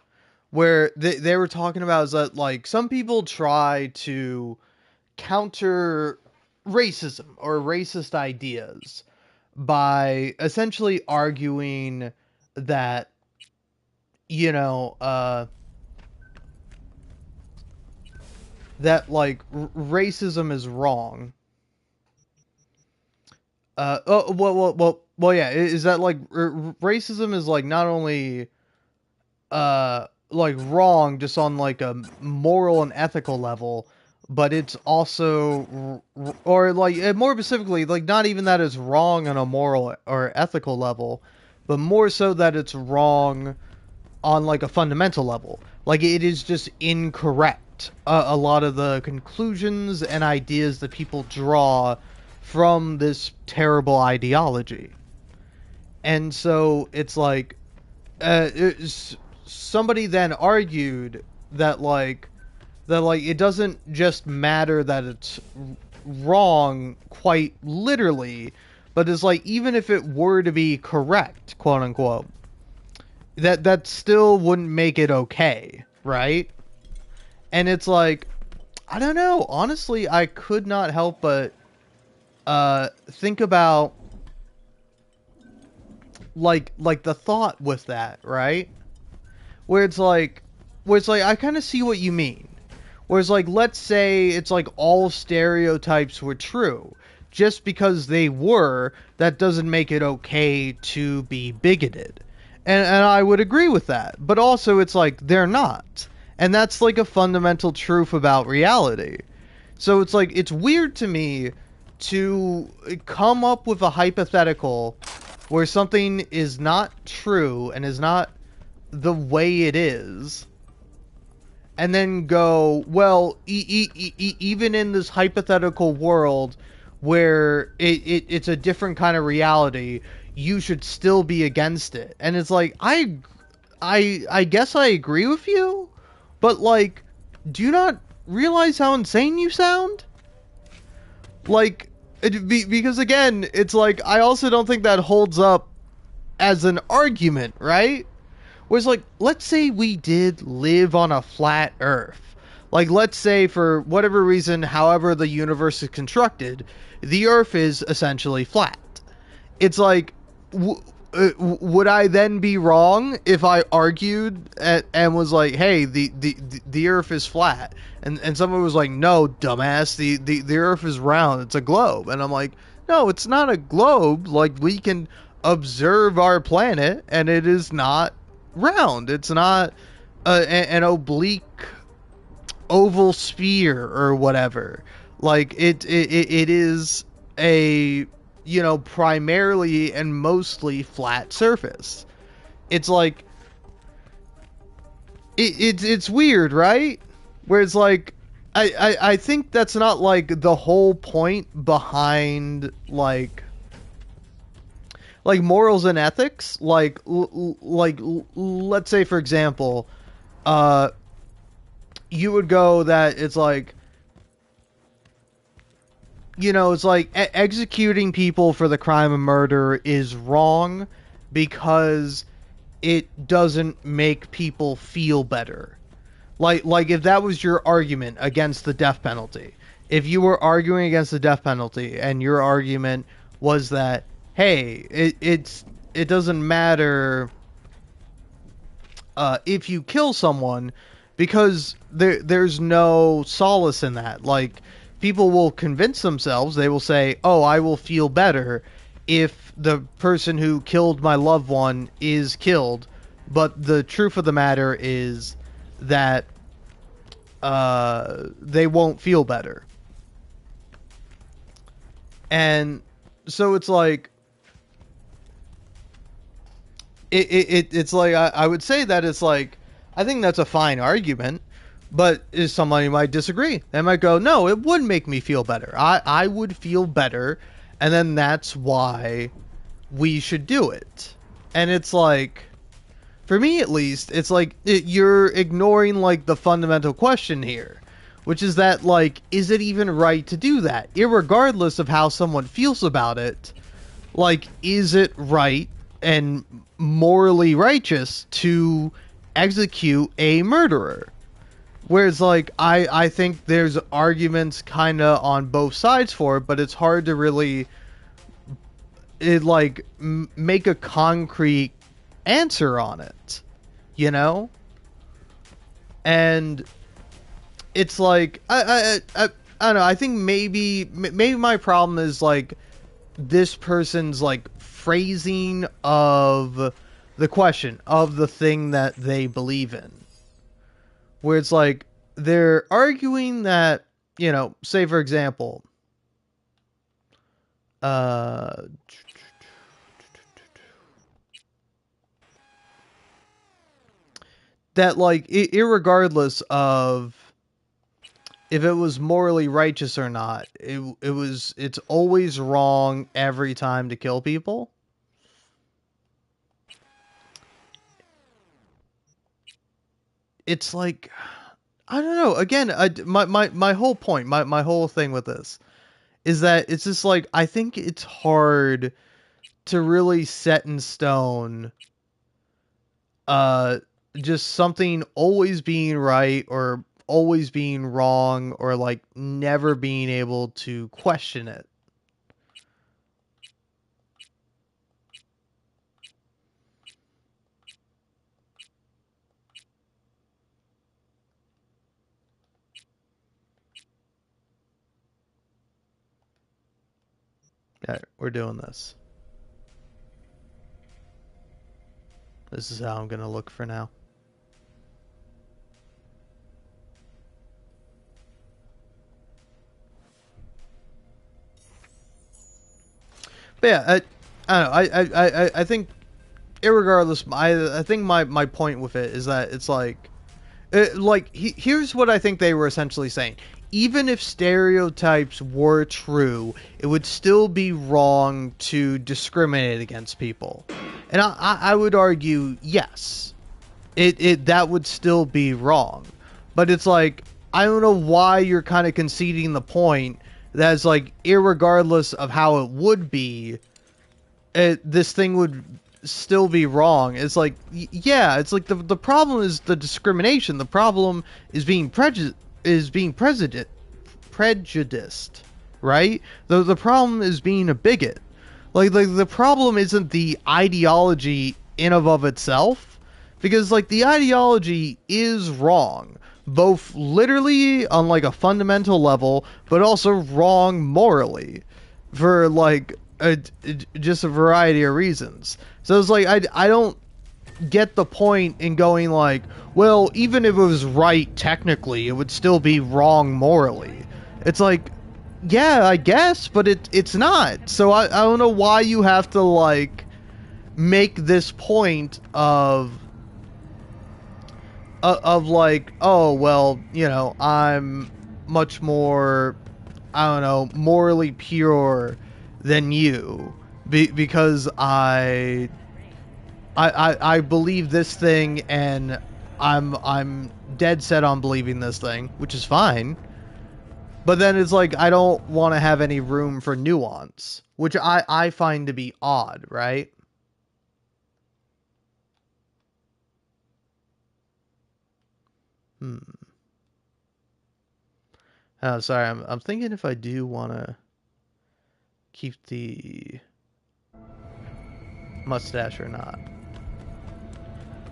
where they were talking about, is that, like, some people try to counter racism or racist ideas by essentially arguing that, that, like, racism is wrong. Yeah, is that, like, racism is, like, not only like, wrong just on, like, a moral and ethical level, but it's also, or like, more specifically, like, not even that it's wrong on a moral or ethical level, but more so that it's wrong on, like, a fundamental level. Like, it is just incorrect. A lot of the conclusions and ideas that people draw from this terrible ideology. And so it's like, somebody then argued that it doesn't just matter that it's wrong quite literally, but it's like, even if it were to be correct, quote unquote, that still wouldn't make it okay, right? And it's like, I don't know. Honestly, I could not help but think about like the thought with that, right? Where it's like I kind of see what you mean. Whereas like let's say it's like all stereotypes were true. Just because they were, that doesn't make it okay to be bigoted. And I would agree with that. But also it's like they're not. And that's like a fundamental truth about reality. So it's like it's weird to me to come up with a hypothetical where something is not true and is not the way it is, and then go, well, even in this hypothetical world where it's a different kind of reality, you should still be against it. And it's like, I guess I agree with you, but like, do you not realize how insane you sound? Like, because again, it's like, I also don't think that holds up as an argument, right? Was like, let's say we did live on a flat Earth. Like, let's say for whatever reason, however the universe is constructed, the Earth is essentially flat. It's like, would I then be wrong if I argued and was like, hey, the Earth is flat? And someone was like, no, dumbass, the Earth is round, it's a globe. And I'm like, no, it's not a globe. Like, we can observe our planet, and it is not round. It's not an oblique oval sphere or whatever. Like it is a, you know, primarily and mostly flat surface. It's like it's weird, right? Where it's like I think that's not like the whole point behind like morals and ethics. Like let's say for example, you would go that it's like, you know, it's like executing people for the crime of murder is wrong because it doesn't make people feel better. Like if that was your argument against the death penalty, if you were arguing against the death penalty and your argument was that, hey, it doesn't matter if you kill someone, because there's no solace in that. Like, people will convince themselves, they will say, oh, I will feel better if the person who killed my loved one is killed. But the truth of the matter is that they won't feel better. And so it's like, it's like, I would say that it's like, I think that's a fine argument, but is somebody might disagree. They might go, no, it would make me feel better. I would feel better, and then that's why we should do it. And it's like, for me at least, it's like you're ignoring like the fundamental question here, which is that, like, is it even right to do that? Irregardless of how someone feels about it, like, is it right and morally righteous to execute a murderer? Whereas, like, I think there's arguments kind of on both sides for it, but it's hard to really make a concrete answer on it, you know? And it's like, I don't know, I think maybe my problem is like this person's like phrasing of the question of the thing that they believe in, where it's like they're arguing that, you know, say for example, that like irregardless of if it was morally righteous or not, it's always wrong every time to kill people. It's like, I don't know. Again, my whole point, my whole thing with this is that it's just like, I think it's hard to really set in stone uh just something always being right or always being wrong or like never being able to question it. All right, we're doing this. This is how I'm gonna look for now. But yeah, I don't know. I think, irregardless, I think my point with it is that it's like here's what I think they were essentially saying. Even if stereotypes were true, it would still be wrong to discriminate against people. And I would argue, yes, it that would still be wrong. But it's like, I don't know why you're kind of conceding the point that's like, irregardless of how it would be, this thing would still be wrong. It's like, yeah, it's like the problem is the discrimination. The problem is being prejudiced, right? The problem is being a bigot. Like the problem isn't the ideology in of itself, because like the ideology is wrong, both literally on like a fundamental level, but also wrong morally for like just a variety of reasons. So it's like I don't get the point in going like, well, even if it was right technically, it would still be wrong morally. It's like, yeah, I guess, but it's not. So I don't know why you have to like make this point of like, oh well, you know, I'm much more, I don't know, morally pure than you because I believe this thing, and I'm dead set on believing this thing, which is fine. But then it's like, I don't want to have any room for nuance, which I find to be odd, right? Hmm. Oh, sorry, I'm thinking if I do want to keep the mustache or not.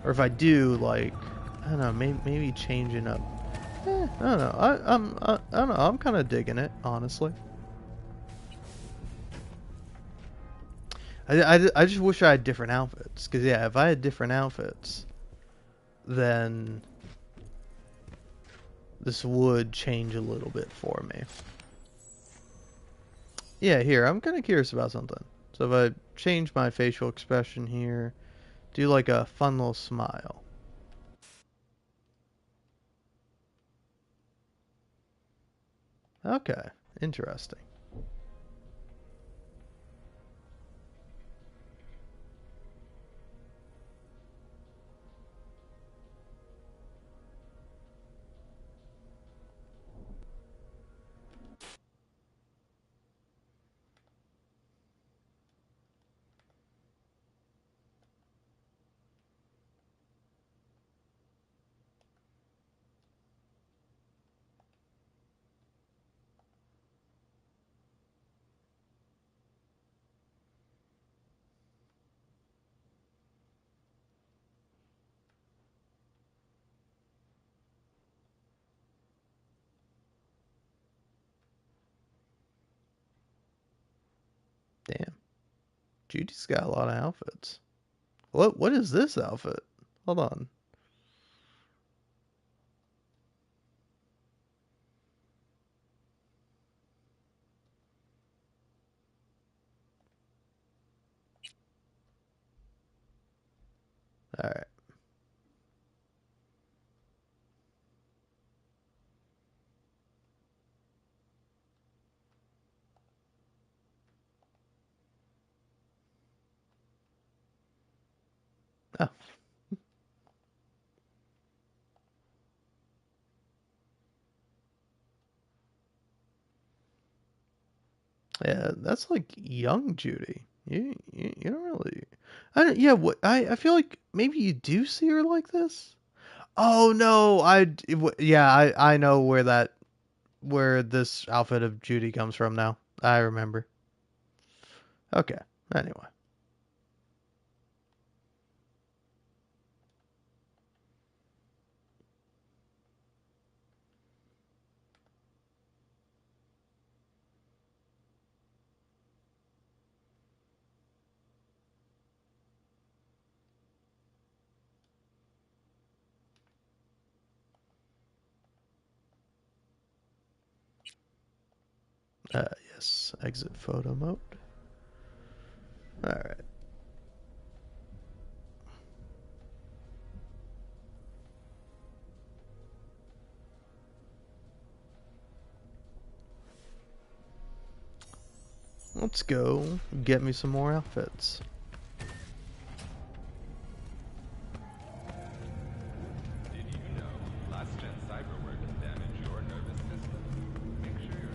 Or if I do, like, I don't know, maybe changing up. I don't know. I don't know. I'm kind of digging it, honestly. I just wish I had different outfits. Because, yeah, if I had different outfits, then this would change a little bit for me. Yeah, here, I'm kind of curious about something. So if I change my facial expression here, do like a fun little smile. Okay, interesting. Damn, Judy's got a lot of outfits. What is this outfit? Hold on. All right. Oh, yeah, that's like young Judy. You don't really. I don't, yeah. What I feel like maybe you do see her like this. Oh no, yeah. I know where this outfit of Judy comes from now. I remember. Okay. Anyway. Yes. Exit photo mode. All right. Let's go get me some more outfits. Did you know last-gen cyberware can damage your nervous system? Make sure you're...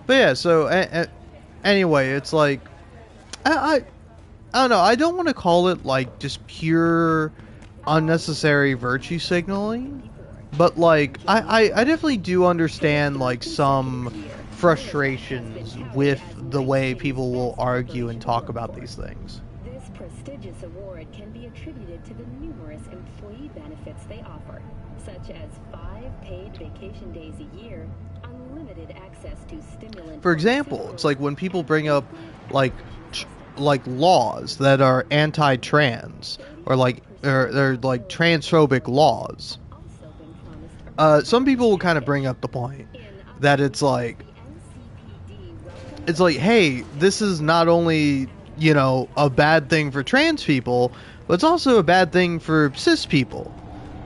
But yeah, so anyway, it's like I don't know. I don't want to call it like just pure unnecessary virtue signaling, but like I definitely do understand like some frustrations with the way people will argue and talk about these things. This prestigious award can be attributed to the numerous employee benefits they offer, such as 5 paid vacation days a year, unlimited access to stimulant. For example, it's like when people bring up like laws that are anti-trans or they're like transphobic laws. Some people will kind of bring up the point that it's like, hey, this is not only, you know, a bad thing for trans people, but it's also a bad thing for cis people,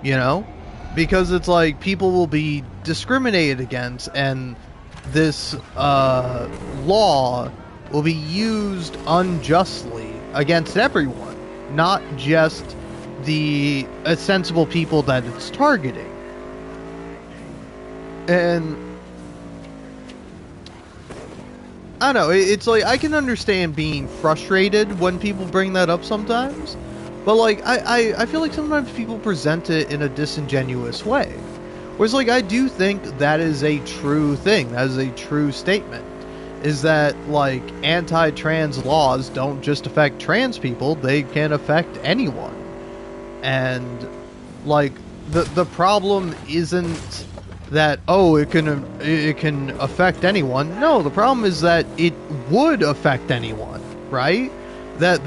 you know, because it's like people will be discriminated against, and this law will be used unjustly against everyone, not just the sensible people that it's targeting. And I don't know, it's like I can understand being frustrated when people bring that up sometimes, but like I feel like sometimes people present it in a disingenuous way. Whereas like I do think that is a true thing, that is a true statement. Is that like anti-trans laws don't just affect trans people, they can affect anyone. And like the problem isn't that it can affect anyone. No, the problem is that it would affect anyone, right? That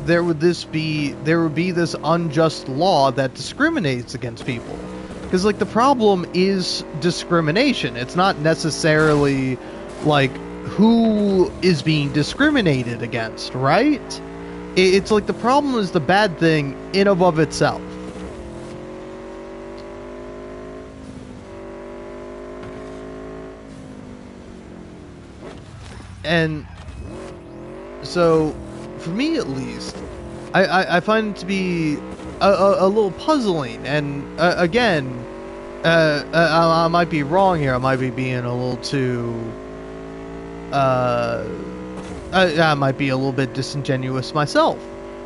there would be this unjust law that discriminates against people. Because like the problem is discrimination. It's not necessarily like who is being discriminated against, right? It's like the problem is the bad thing in and of itself. And so, for me at least, I find it to be a little puzzling. And again, I might be wrong here. I might be being a little too... I might be a little bit disingenuous myself.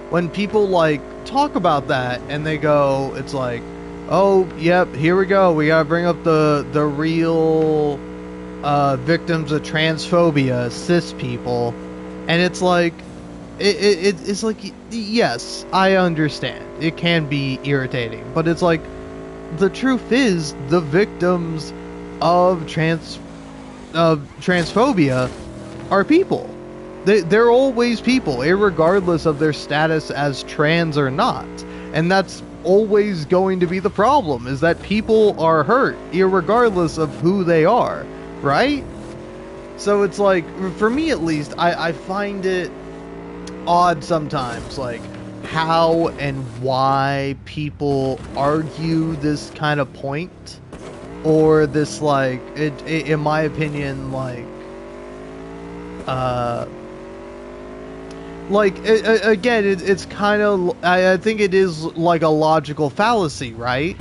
When people like talk about that and they go, it's like, oh, yep, here we go. We gotta bring up the real victims of transphobia, cis people. And it's like, it's like, yes, I understand. It can be irritating. But it's like, the truth is, the victims of transphobia are people. They're always people, irregardless of their status as trans or not. And that's always going to be the problem, is that people are hurt, irregardless of who they are, right? So it's like, for me at least, I find it odd sometimes, like, how and why people argue this kind of point, or this, like, in my opinion, again, it's kind of, I think it is like a logical fallacy, right?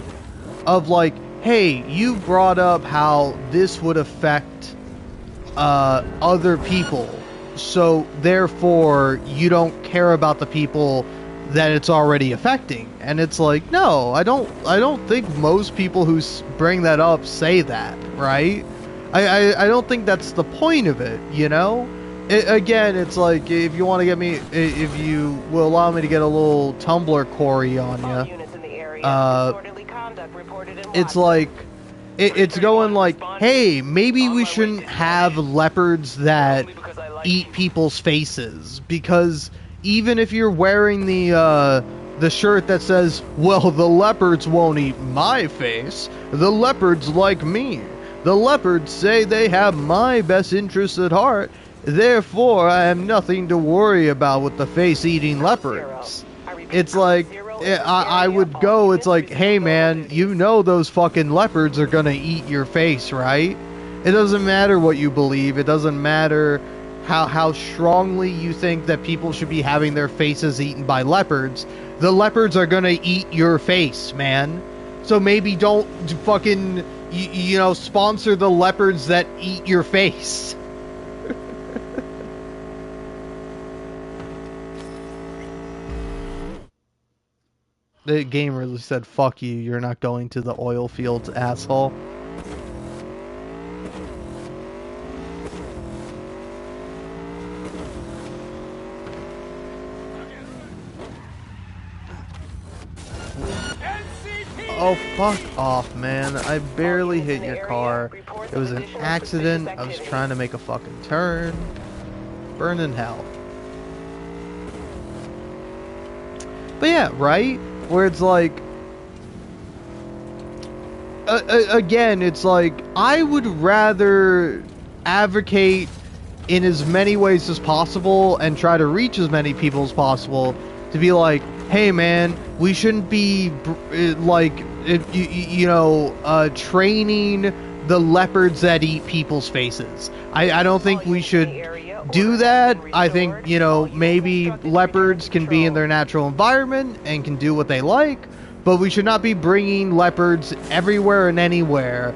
Of like, hey, you brought up how this would affect other people, so therefore you don't care about the people that it's already affecting. And it's like, no, I don't think most people who bring that up say that, right? I don't think that's the point of it, you know? Again, it's like, if you want to get me, if you will allow me to get a little Tumblr Corey on All you, units in the area. uh, Disorderly conduct reported in it's Watson. like, it's going like, hey, maybe we shouldn't have leopards that eat people's faces, because even if you're wearing the shirt that says, well, the leopards won't eat my face, the leopards like me, the leopards say they have my best interests at heart, therefore I have nothing to worry about with the face-eating leopards. It's like, I would go, it's like, hey man, you know those fucking leopards are gonna eat your face, right? It doesn't matter what you believe, it doesn't matter how strongly you think that people should be having their faces eaten by leopards. The leopards are gonna eat your face, man. So maybe don't fucking, you know, sponsor the leopards that eat your face. The game really said, fuck you, you're not going to the oil fields, asshole. Oh, fuck off, man. I barely hit your car. It was an accident. I was trying to make a fucking turn. Burn in hell. But yeah, right? Where it's like, again, it's like, I would rather advocate in as many ways as possible and try to reach as many people as possible to be like, hey man, we shouldn't be like, training the leopards that eat people's faces. I don't think we should do that. I think, maybe leopards can be in their natural environment and can do what they like, but we should not be bringing leopards everywhere and anywhere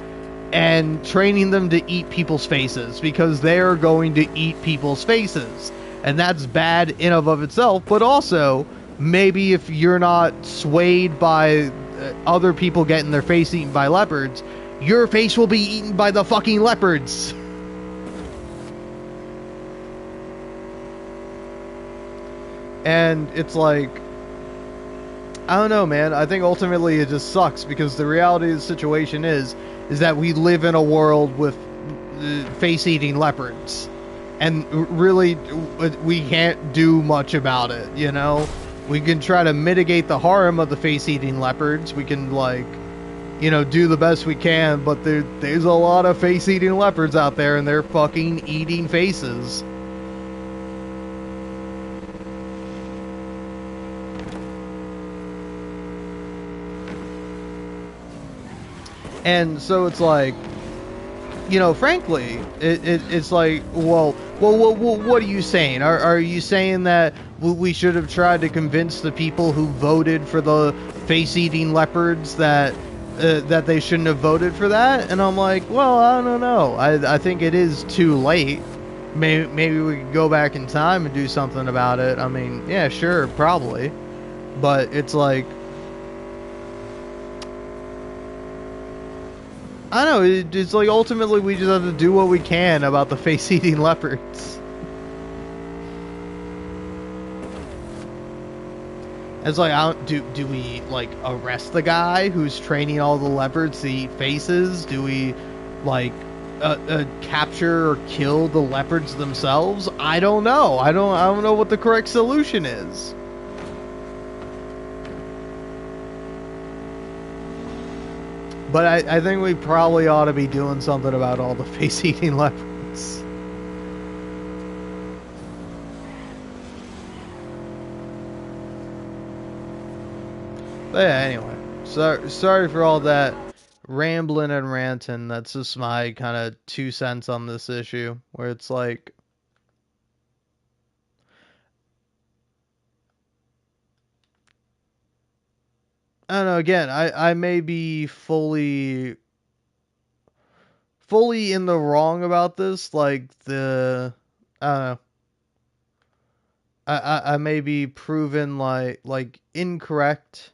and training them to eat people's faces, because they're going to eat people's faces. And that's bad in of itself, but also, maybe if you're not swayed by other people getting their face eaten by leopards, your face will be eaten by the fucking leopards. And it's like, I don't know, man. I think ultimately it just sucks, because the reality of the situation is that we live in a world with face-eating leopards. And really, we can't do much about it, you know? We can try to mitigate the harm of the face-eating leopards. We can, do the best we can, but there's a lot of face-eating leopards out there, and they're fucking eating faces. And so it's like, frankly, it's like, well, what are you saying? Are you saying that we should have tried to convince the people who voted for the face-eating leopards that they shouldn't have voted for that? And I'm like, well, I don't know. I think it is too late. Maybe we could go back in time and do something about it. I mean, yeah, sure, probably. But it's like, I don't know, it's like, ultimately we just have to do what we can about the face-eating leopards. It's like, do we, like, arrest the guy who's training all the leopards to eat faces? Do we, like, capture or kill the leopards themselves? I don't know. I don't know what the correct solution is. But I think we probably ought to be doing something about all the face-eating leopards. But yeah, anyway. Sorry for all that rambling and ranting. That's just my kind of 2 cents on this issue. Where it's like, I don't know, again, I may be fully fully in the wrong about this. Like I don't know. I may be proven like incorrect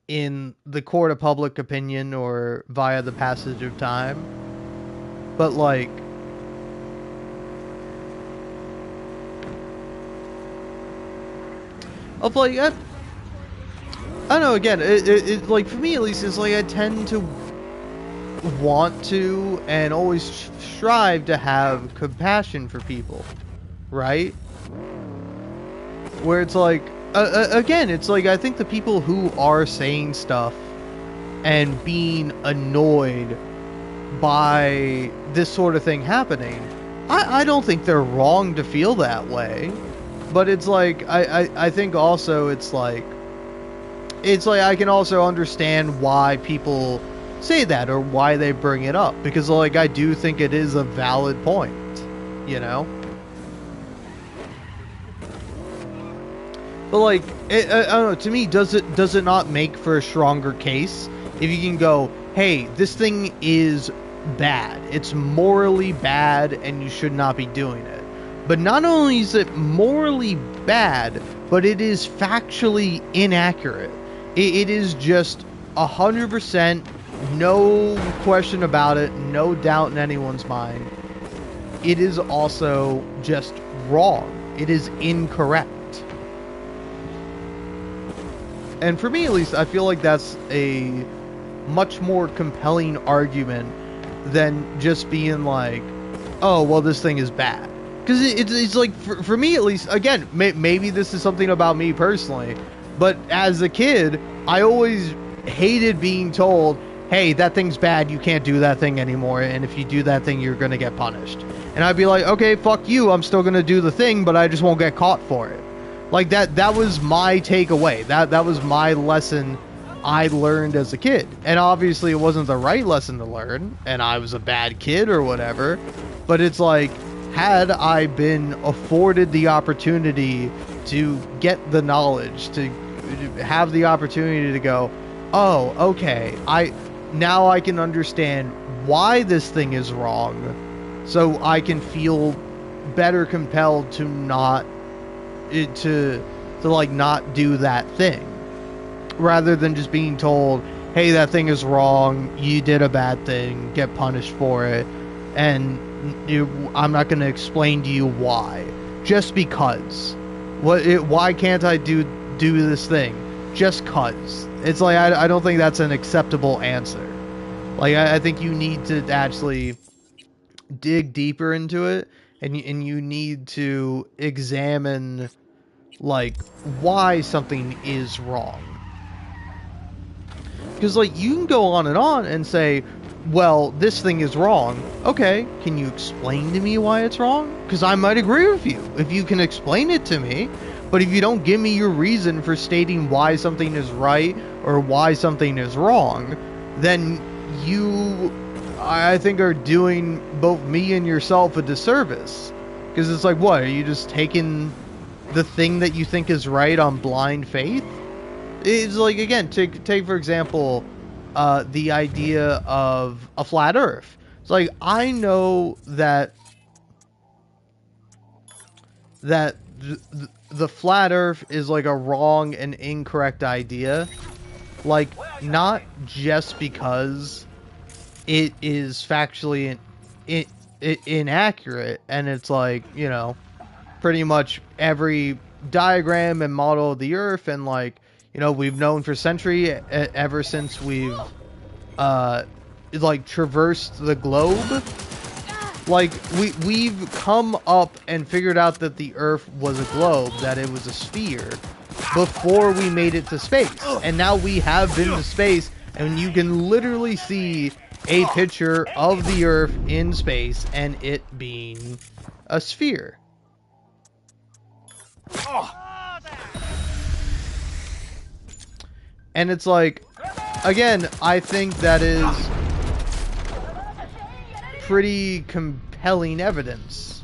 in the court of public opinion or via the passage of time, but like of like I don't know. Again, it like for me at least, it's like I tend to want to and always strive to have compassion for people, right? Where it's like, again, it's like I think the people who are saying stuff and being annoyed by this sort of thing happening, I don't think they're wrong to feel that way. But it's like, I think also it's like I can also understand why people say that or why they bring it up. Because like I do think it is a valid point, you know? But like, I don't know, to me, does it not make for a stronger case if you can go, hey, this thing is bad. It's morally bad and you should not be doing it. But not only is it morally bad, but it is factually inaccurate. It is just 100%, no question about it, no doubt in anyone's mind. It is also just wrong. It is incorrect. And for me, at least, I feel like that's a much more compelling argument than just being like, oh, well, this thing is bad. Because it's like, for me, at least, again, maybe this is something about me personally, but as a kid, I always hated being told, hey, that thing's bad, you can't do that thing anymore, and if you do that thing, you're going to get punished. And I'd be like, okay, fuck you, I'm still going to do the thing, but I just won't get caught for it. Like, that was my takeaway. That was my lesson I learned as a kid. And obviously it wasn't the right lesson to learn, and I was a bad kid or whatever. But it's like, had I been afforded the opportunity to get the knowledge, to have the opportunity to go, oh, okay, now I can understand why this thing is wrong, so I can feel better compelled to not like not do that thing, rather than just being told, hey, that thing is wrong, you did a bad thing, get punished for it, and I'm not going to explain to you why, just because. Why can't I do this thing? Just cause. It's like, I don't think that's an acceptable answer. Like, I think you need to actually dig deeper into it, and you need to examine like why something is wrong. Because like you can go on and say, well, this thing is wrong. Okay, can you explain to me why it's wrong? Because I might agree with you if you can explain it to me. But if you don't give me your reason for stating why something is right or why something is wrong, then you, I think, are doing both me and yourself a disservice. Because it's like, what, are you just taking the thing that you think is right on blind faith? It's like, again, take for example, the idea of a flat Earth. It's like, I know that the flat Earth is like a wrong and incorrect idea. Like, not just because it is factually inaccurate, and it's like, you know, pretty much every diagram and model of the Earth, and like, you know, we've known for centuries, ever since we've like traversed the globe, like we've come up and figured out that the Earth was a globe, that it was a sphere, before we made it to space. And now we have been to space, and you can literally see a picture of the Earth in space and it being a sphere. And it's like, again, I think that is pretty compelling evidence.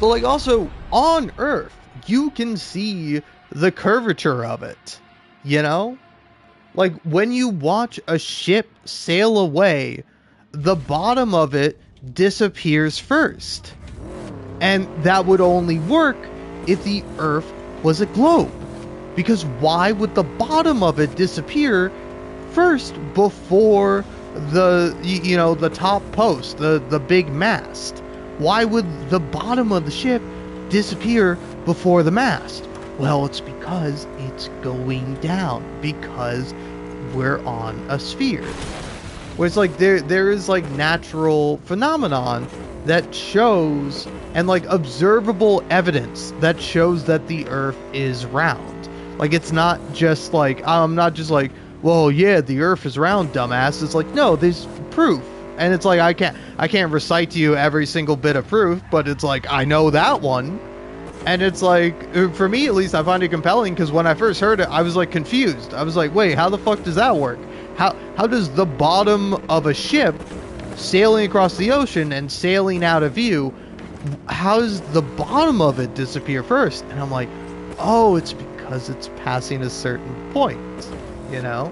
But like also on Earth, you can see the curvature of it. You know? Like when you watch a ship sail away, the bottom of it disappears first. And that would only work if the Earth was a globe. Because why would the bottom of it disappear first before the top post, the big mast? Why would the bottom of the ship disappear before the mast? Well, it's because it's going down, because we're on a sphere. Where it's like there is like natural phenomenon that shows, and like observable evidence that shows that the Earth is round. Like it's not just like, I'm not just like, well, yeah, the Earth is round, dumbass. It's like, no, there's proof. And it's like, I can't recite to you every single bit of proof, but it's like, I know that one. And it's like, for me at least, I find it compelling because when I first heard it, I was like confused. I was like, wait, how the fuck does that work? How does the bottom of a ship sailing across the ocean and sailing out of view, how does the bottom of it disappear first? And I'm like, oh, it's because it's passing a certain point, you know?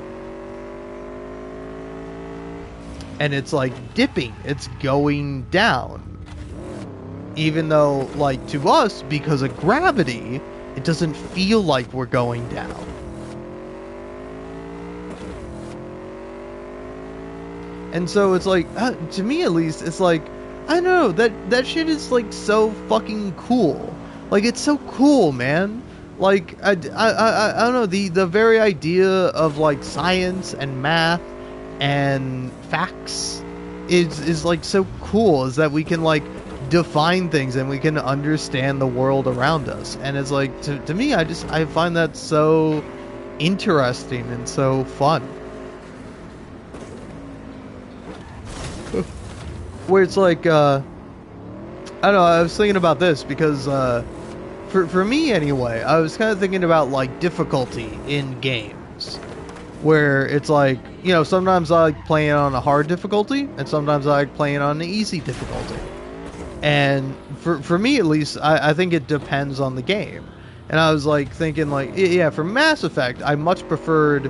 And it's like dipping, it's going down. Even though, like, to us, because of gravity, it doesn't feel like we're going down. And so it's like, to me at least, it's like, I don't know, that shit is like so fucking cool. Like, it's so cool, man. Like, I don't know, the very idea of like science and math and facts is like so cool, is that we can like define things and we can understand the world around us. And it's like, to me, I find that so interesting and so fun. Where it's like, I don't know, I was thinking about this because, for me anyway, I was kind of thinking about like difficulty in games. Where it's like, you know, sometimes I like playing on a hard difficulty, and sometimes I like playing on an easy difficulty. And for me at least, I think it depends on the game. And I was like thinking like, yeah, for Mass Effect, I much preferred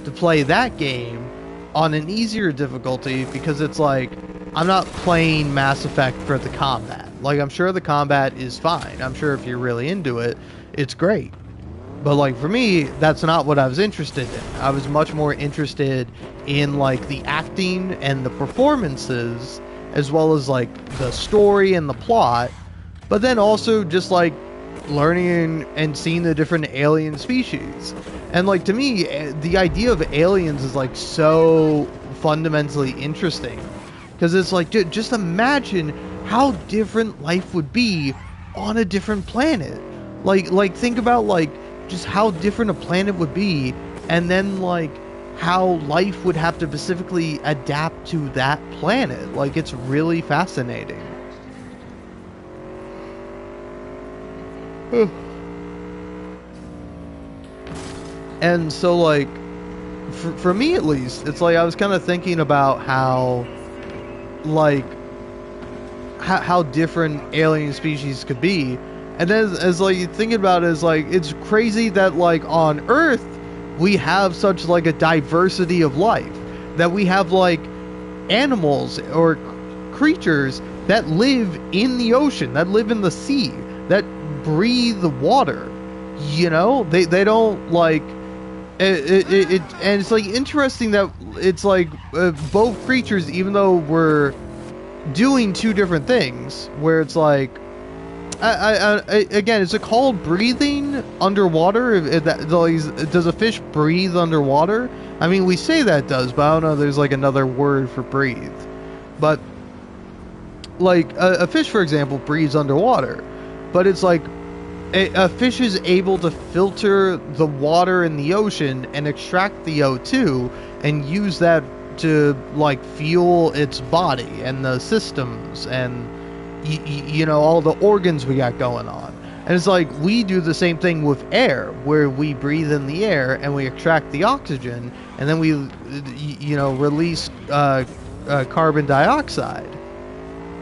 to play that game on an easier difficulty because it's like, I'm not playing Mass Effect for the combat. Like, I'm sure the combat is fine. I'm sure if you're really into it, it's great. But like for me, that's not what I was interested in. I was much more interested in like the acting and the performances, as well as like the story and the plot, but then also just like learning and seeing the different alien species. And like to me, the idea of aliens is like so fundamentally interesting, because it's like, just imagine how different life would be on a different planet. Like think about like just how different a planet would be, and then like how life would have to specifically adapt to that planet. Like, it's really fascinating. And so like for me at least, it's like I was kind of thinking about how like how different alien species could be. And then as like thinking about it, is like, it's crazy that like on Earth we have such like a diversity of life, that we have like animals or creatures that live in the ocean, that live in the sea, that breathe water. You know, they don't like it and it's like interesting that it's like both creatures, even though we're doing two different things, where it's like, again, is it called breathing underwater? Does a fish breathe underwater? I mean, we say that it does, but I don't know, there's like another word for breathe. But like a fish, for example, breathes underwater, but it's like a fish is able to filter the water in the ocean and extract the O2 and use that to like fuel its body and the systems and you know, all the organs we got going on. And it's like, we do the same thing with air, where we breathe in the air and we extract the oxygen, and then we, you know, release carbon dioxide.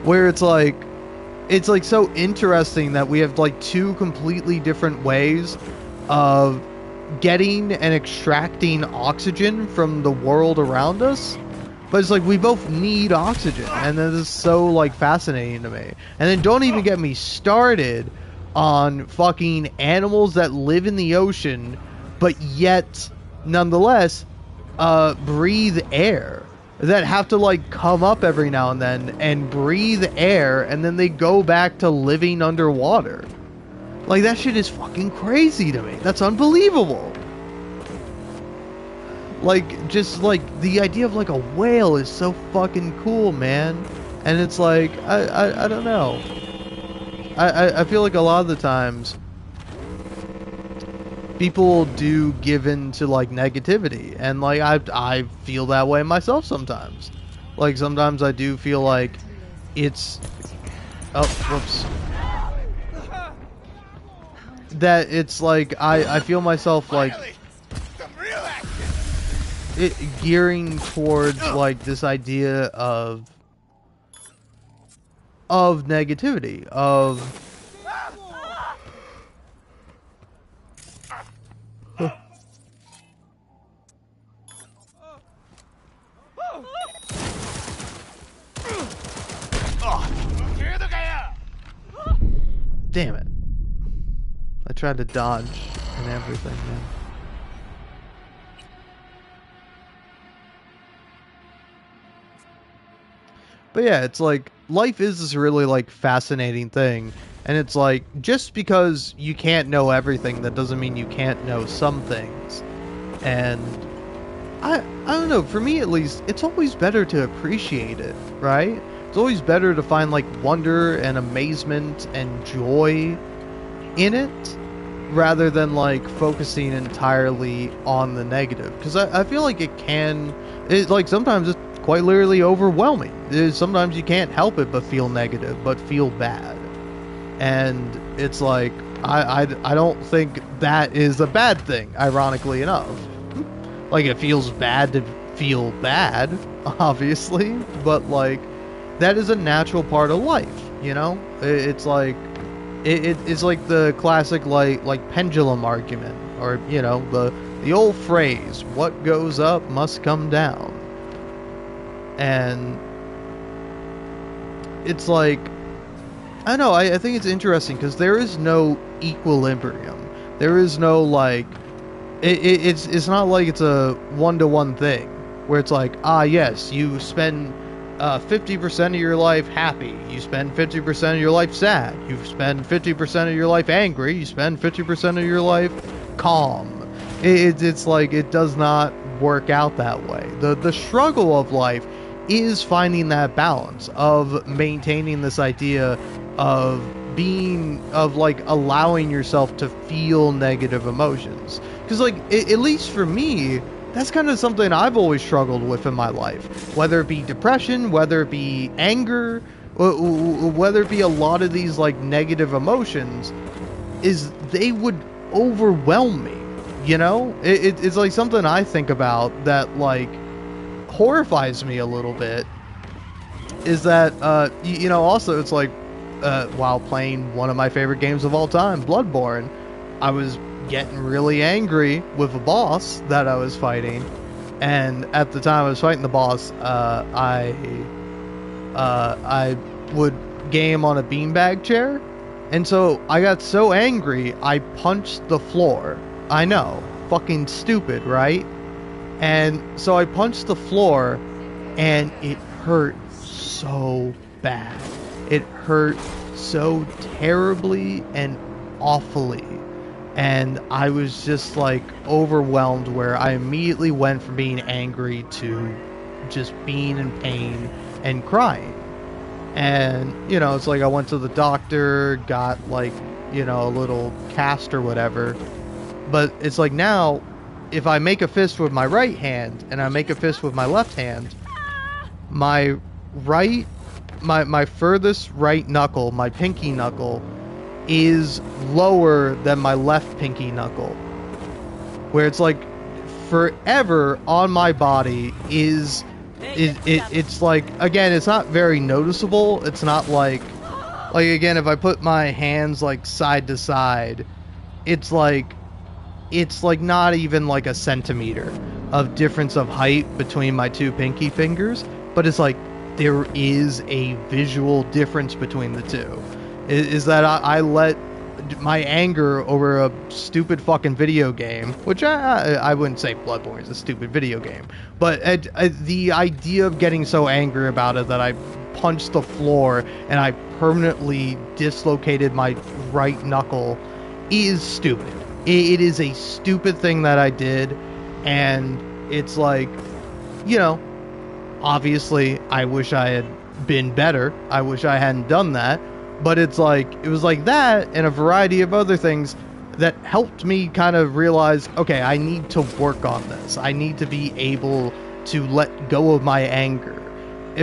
Where it's like, it's like so interesting that we have like two completely different ways of getting and extracting oxygen from the world around us. But it's like we both need oxygen, and that is so like fascinating to me. And then don't even get me started on fucking animals that live in the ocean, but yet nonetheless breathe air, that have to like come up every now and then and breathe air, and then they go back to living underwater. Like, that shit is fucking crazy to me. That's unbelievable. Like, just like the idea of like a whale is so fucking cool, man. And it's like, I don't know. I feel like a lot of the times people do give in to like negativity, and like I feel that way myself sometimes. Like, sometimes I do feel like it's that it's like I feel myself like it gearing towards like this idea of negativity, of damn it. I tried to dodge and everything, man. But yeah, it's like, life is this really like fascinating thing. And it's like, just because you can't know everything, that doesn't mean you can't know some things. And I don't know, for me at least, it's always better to appreciate it, right? It's always better to find like wonder and amazement and joy in it, rather than like focusing entirely on the negative. Because I feel like it like sometimes it's quite literally overwhelming. Sometimes you can't help it but feel negative, but feel bad. And it's like, I don't think that is a bad thing, ironically enough. Like, it feels bad to feel bad, obviously, but like, that is a natural part of life, you know? It's like, it's like the classic like pendulum argument, or you know, the old phrase, what goes up must come down. And it's like, I don't know, I think it's interesting because there is no equilibrium. There is no like, it's not like it's a one-to-one thing where it's like, yes, you spend 50% of your life happy, you spend 50% of your life sad, you spend 50% of your life angry, you spend 50% of your life calm. It's like, it does not work out that way. The struggle of life is finding that balance of maintaining this idea of like allowing yourself to feel negative emotions. Because like, at least for me, that's kind of something I've always struggled with in my life. Whether it be depression, whether it be anger, whether it be a lot of these like negative emotions, is they would overwhelm me, you know? It's like something I think about that like horrifies me a little bit, is that, you know, also it's like, while playing one of my favorite games of all time, Bloodborne, I was getting really angry with a boss that I was fighting, and at the time I was fighting the boss, I would game on a beanbag chair, and so I got so angry I punched the floor. I know, fucking stupid, right? And so I punched the floor, and it hurt so bad. It hurt so terribly and awfully. And I was just like overwhelmed, where I immediately went from being angry to just being in pain and crying. And, you know, it's like I went to the doctor, got like, you know, a little cast or whatever. But it's like now, if I make a fist with my right hand and I make a fist with my left hand, my furthest right knuckle, my pinky knuckle, is lower than my left pinky knuckle. Where it's like, forever on my body it's like, again, it's not very noticeable. It's not like Like, again, if I put my hands, like, side to side, it's like not even like a centimeter of difference of height between my two pinky fingers, but it's like there is a visual difference between the two. Is that I let my anger over a stupid fucking video game, which I wouldn't say Bloodborne is a stupid video game, but the idea of getting so angry about it that I punched the floor and I permanently dislocated my right knuckle is stupid. It is a stupid thing that I did, and it's like, you know, obviously I wish I had been better. I wish I hadn't done that. But it's like, it was like that and a variety of other things that helped me kind of realize, okay, I need to work on this. I need to be able to let go of my anger.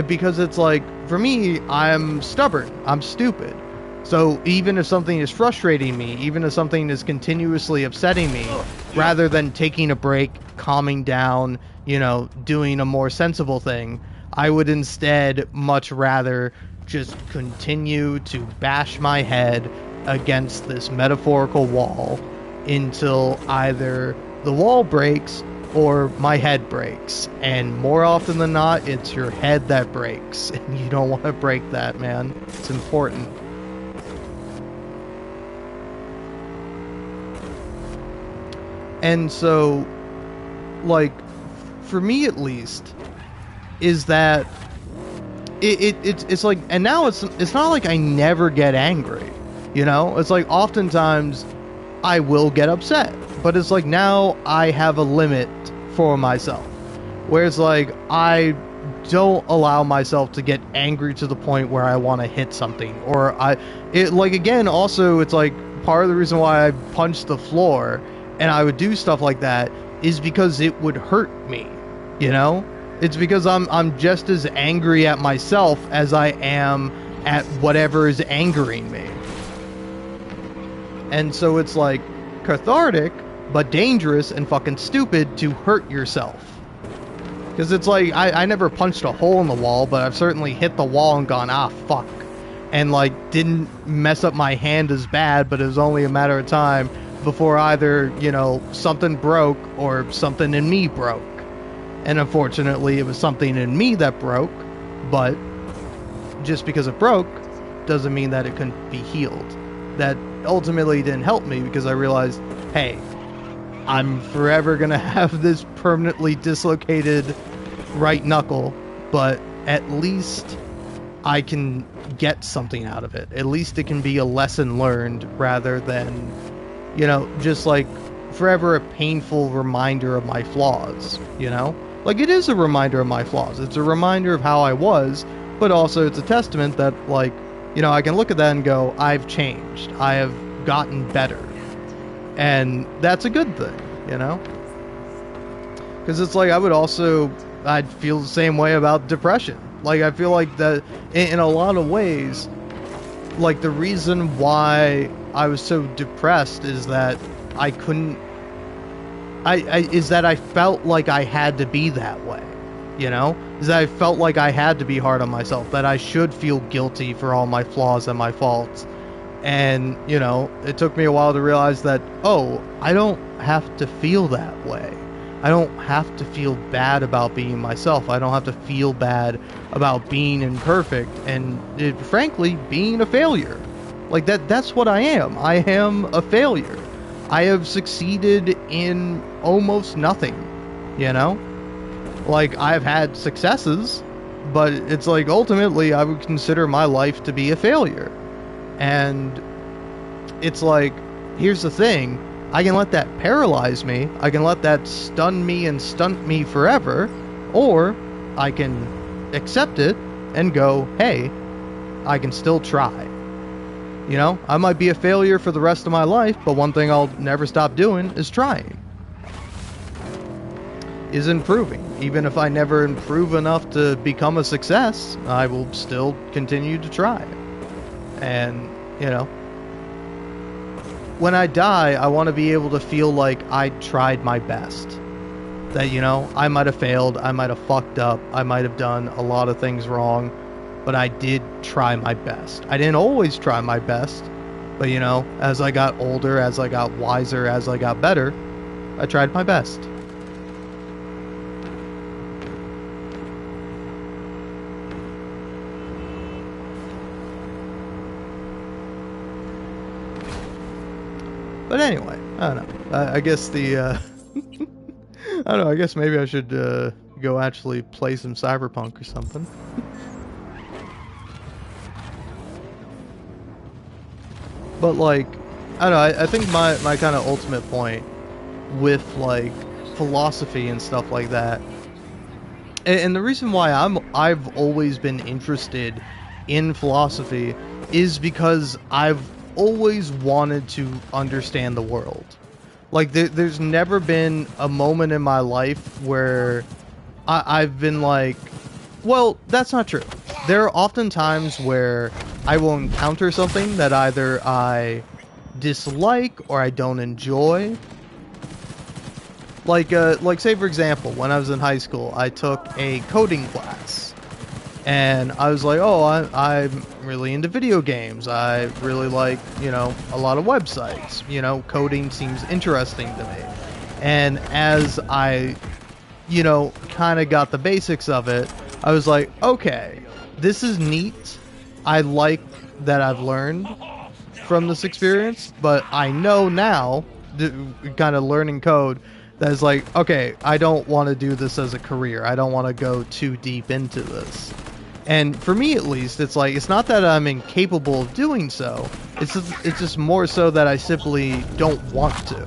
Because it's like, for me, I'm stubborn. I'm stupid. So even if something is frustrating me, even if something is continuously upsetting me, rather than taking a break, calming down, you know, doing a more sensible thing, I would instead much rather just continue to bash my head against this metaphorical wall until either the wall breaks or my head breaks. And more often than not, it's your head that breaks. And you don't want to break that, man. It's important. And so, like, for me at least, is that it's like, and now it's not like I never get angry, you know? It's like oftentimes I will get upset, but it's like now I have a limit for myself, whereas like I don't allow myself to get angry to the point where I want to hit something, or like, again, also it's like part of the reason why I punched the floor and I would do stuff like that is because it would hurt me, you know? It's because I'm just as angry at myself as I am at whatever is angering me. And so it's like cathartic, but dangerous and fucking stupid to hurt yourself. Because it's like, I never punched a hole in the wall, but I've certainly hit the wall and gone, ah, fuck. And like, didn't mess up my hand as bad, but it was only a matter of time before either, you know, something broke or something in me broke. And unfortunately, it was something in me that broke, but just because it broke doesn't mean that it couldn't be healed. That ultimately didn't help me because I realized, hey, I'm forever going to have this permanently dislocated right knuckle, but at least I can get something out of it. At least it can be a lesson learned rather than, you know, just like forever a painful reminder of my flaws, you know? Like, it is a reminder of my flaws. It's a reminder of how I was, but also it's a testament that, like, you know, I can look at that and go, I've changed. I have gotten better. And that's a good thing, you know? Because it's like, I'd feel the same way about depression. Like, I feel like that in a lot of ways, like, the reason why I was so depressed is that I couldn't, is that I felt like I had to be that way, you know? Is that I felt like I had to be hard on myself, that I should feel guilty for all my flaws and my faults. And, you know, it took me a while to realize that, oh, I don't have to feel that way. I don't have to feel bad about being myself. I don't have to feel bad about being imperfect and, frankly, being a failure. Like, that's what I am. I am a failure. I have succeeded in almost nothing, you know? Like, I've had successes, but it's like, ultimately, I would consider my life to be a failure. And it's like, here's the thing, I can let that paralyze me, I can let that stun me and stunt me forever, or I can accept it and go, hey, I can still try. You know, I might be a failure for the rest of my life, but one thing I'll never stop doing is trying. Is improving. Even if I never improve enough to become a success, I will still continue to try. And, you know, when I die, I want to be able to feel like I tried my best. That, you know, I might have failed, I might have fucked up, I might have done a lot of things wrong, but I did try my best. I didn't always try my best, but you know, as I got older, as I got wiser, as I got better, I tried my best. But anyway, I don't know. I guess the, I don't know, I guess maybe I should go actually play some Cyberpunk or something. But like, I don't know, I think my kind of ultimate point with like philosophy and stuff like that, and the reason why I've always been interested in philosophy is because I've always wanted to understand the world. Like there's never been a moment in my life where I've been like, well, that's not true. There are often times where I will encounter something that either I dislike or I don't enjoy. Like say for example, when I was in high school, I took a coding class. And I was like, oh, I'm really into video games. I really like, you know, a lot of websites. You know, coding seems interesting to me. And as I, you know, kind of got the basics of it, I was like, okay, this is neat. I like that I've learned from this experience, but I know now, kind of learning code, that is like, okay, I don't want to do this as a career. I don't want to go too deep into this. And for me, at least, it's like, it's not that I'm incapable of doing so. It's just more so that I simply don't want to.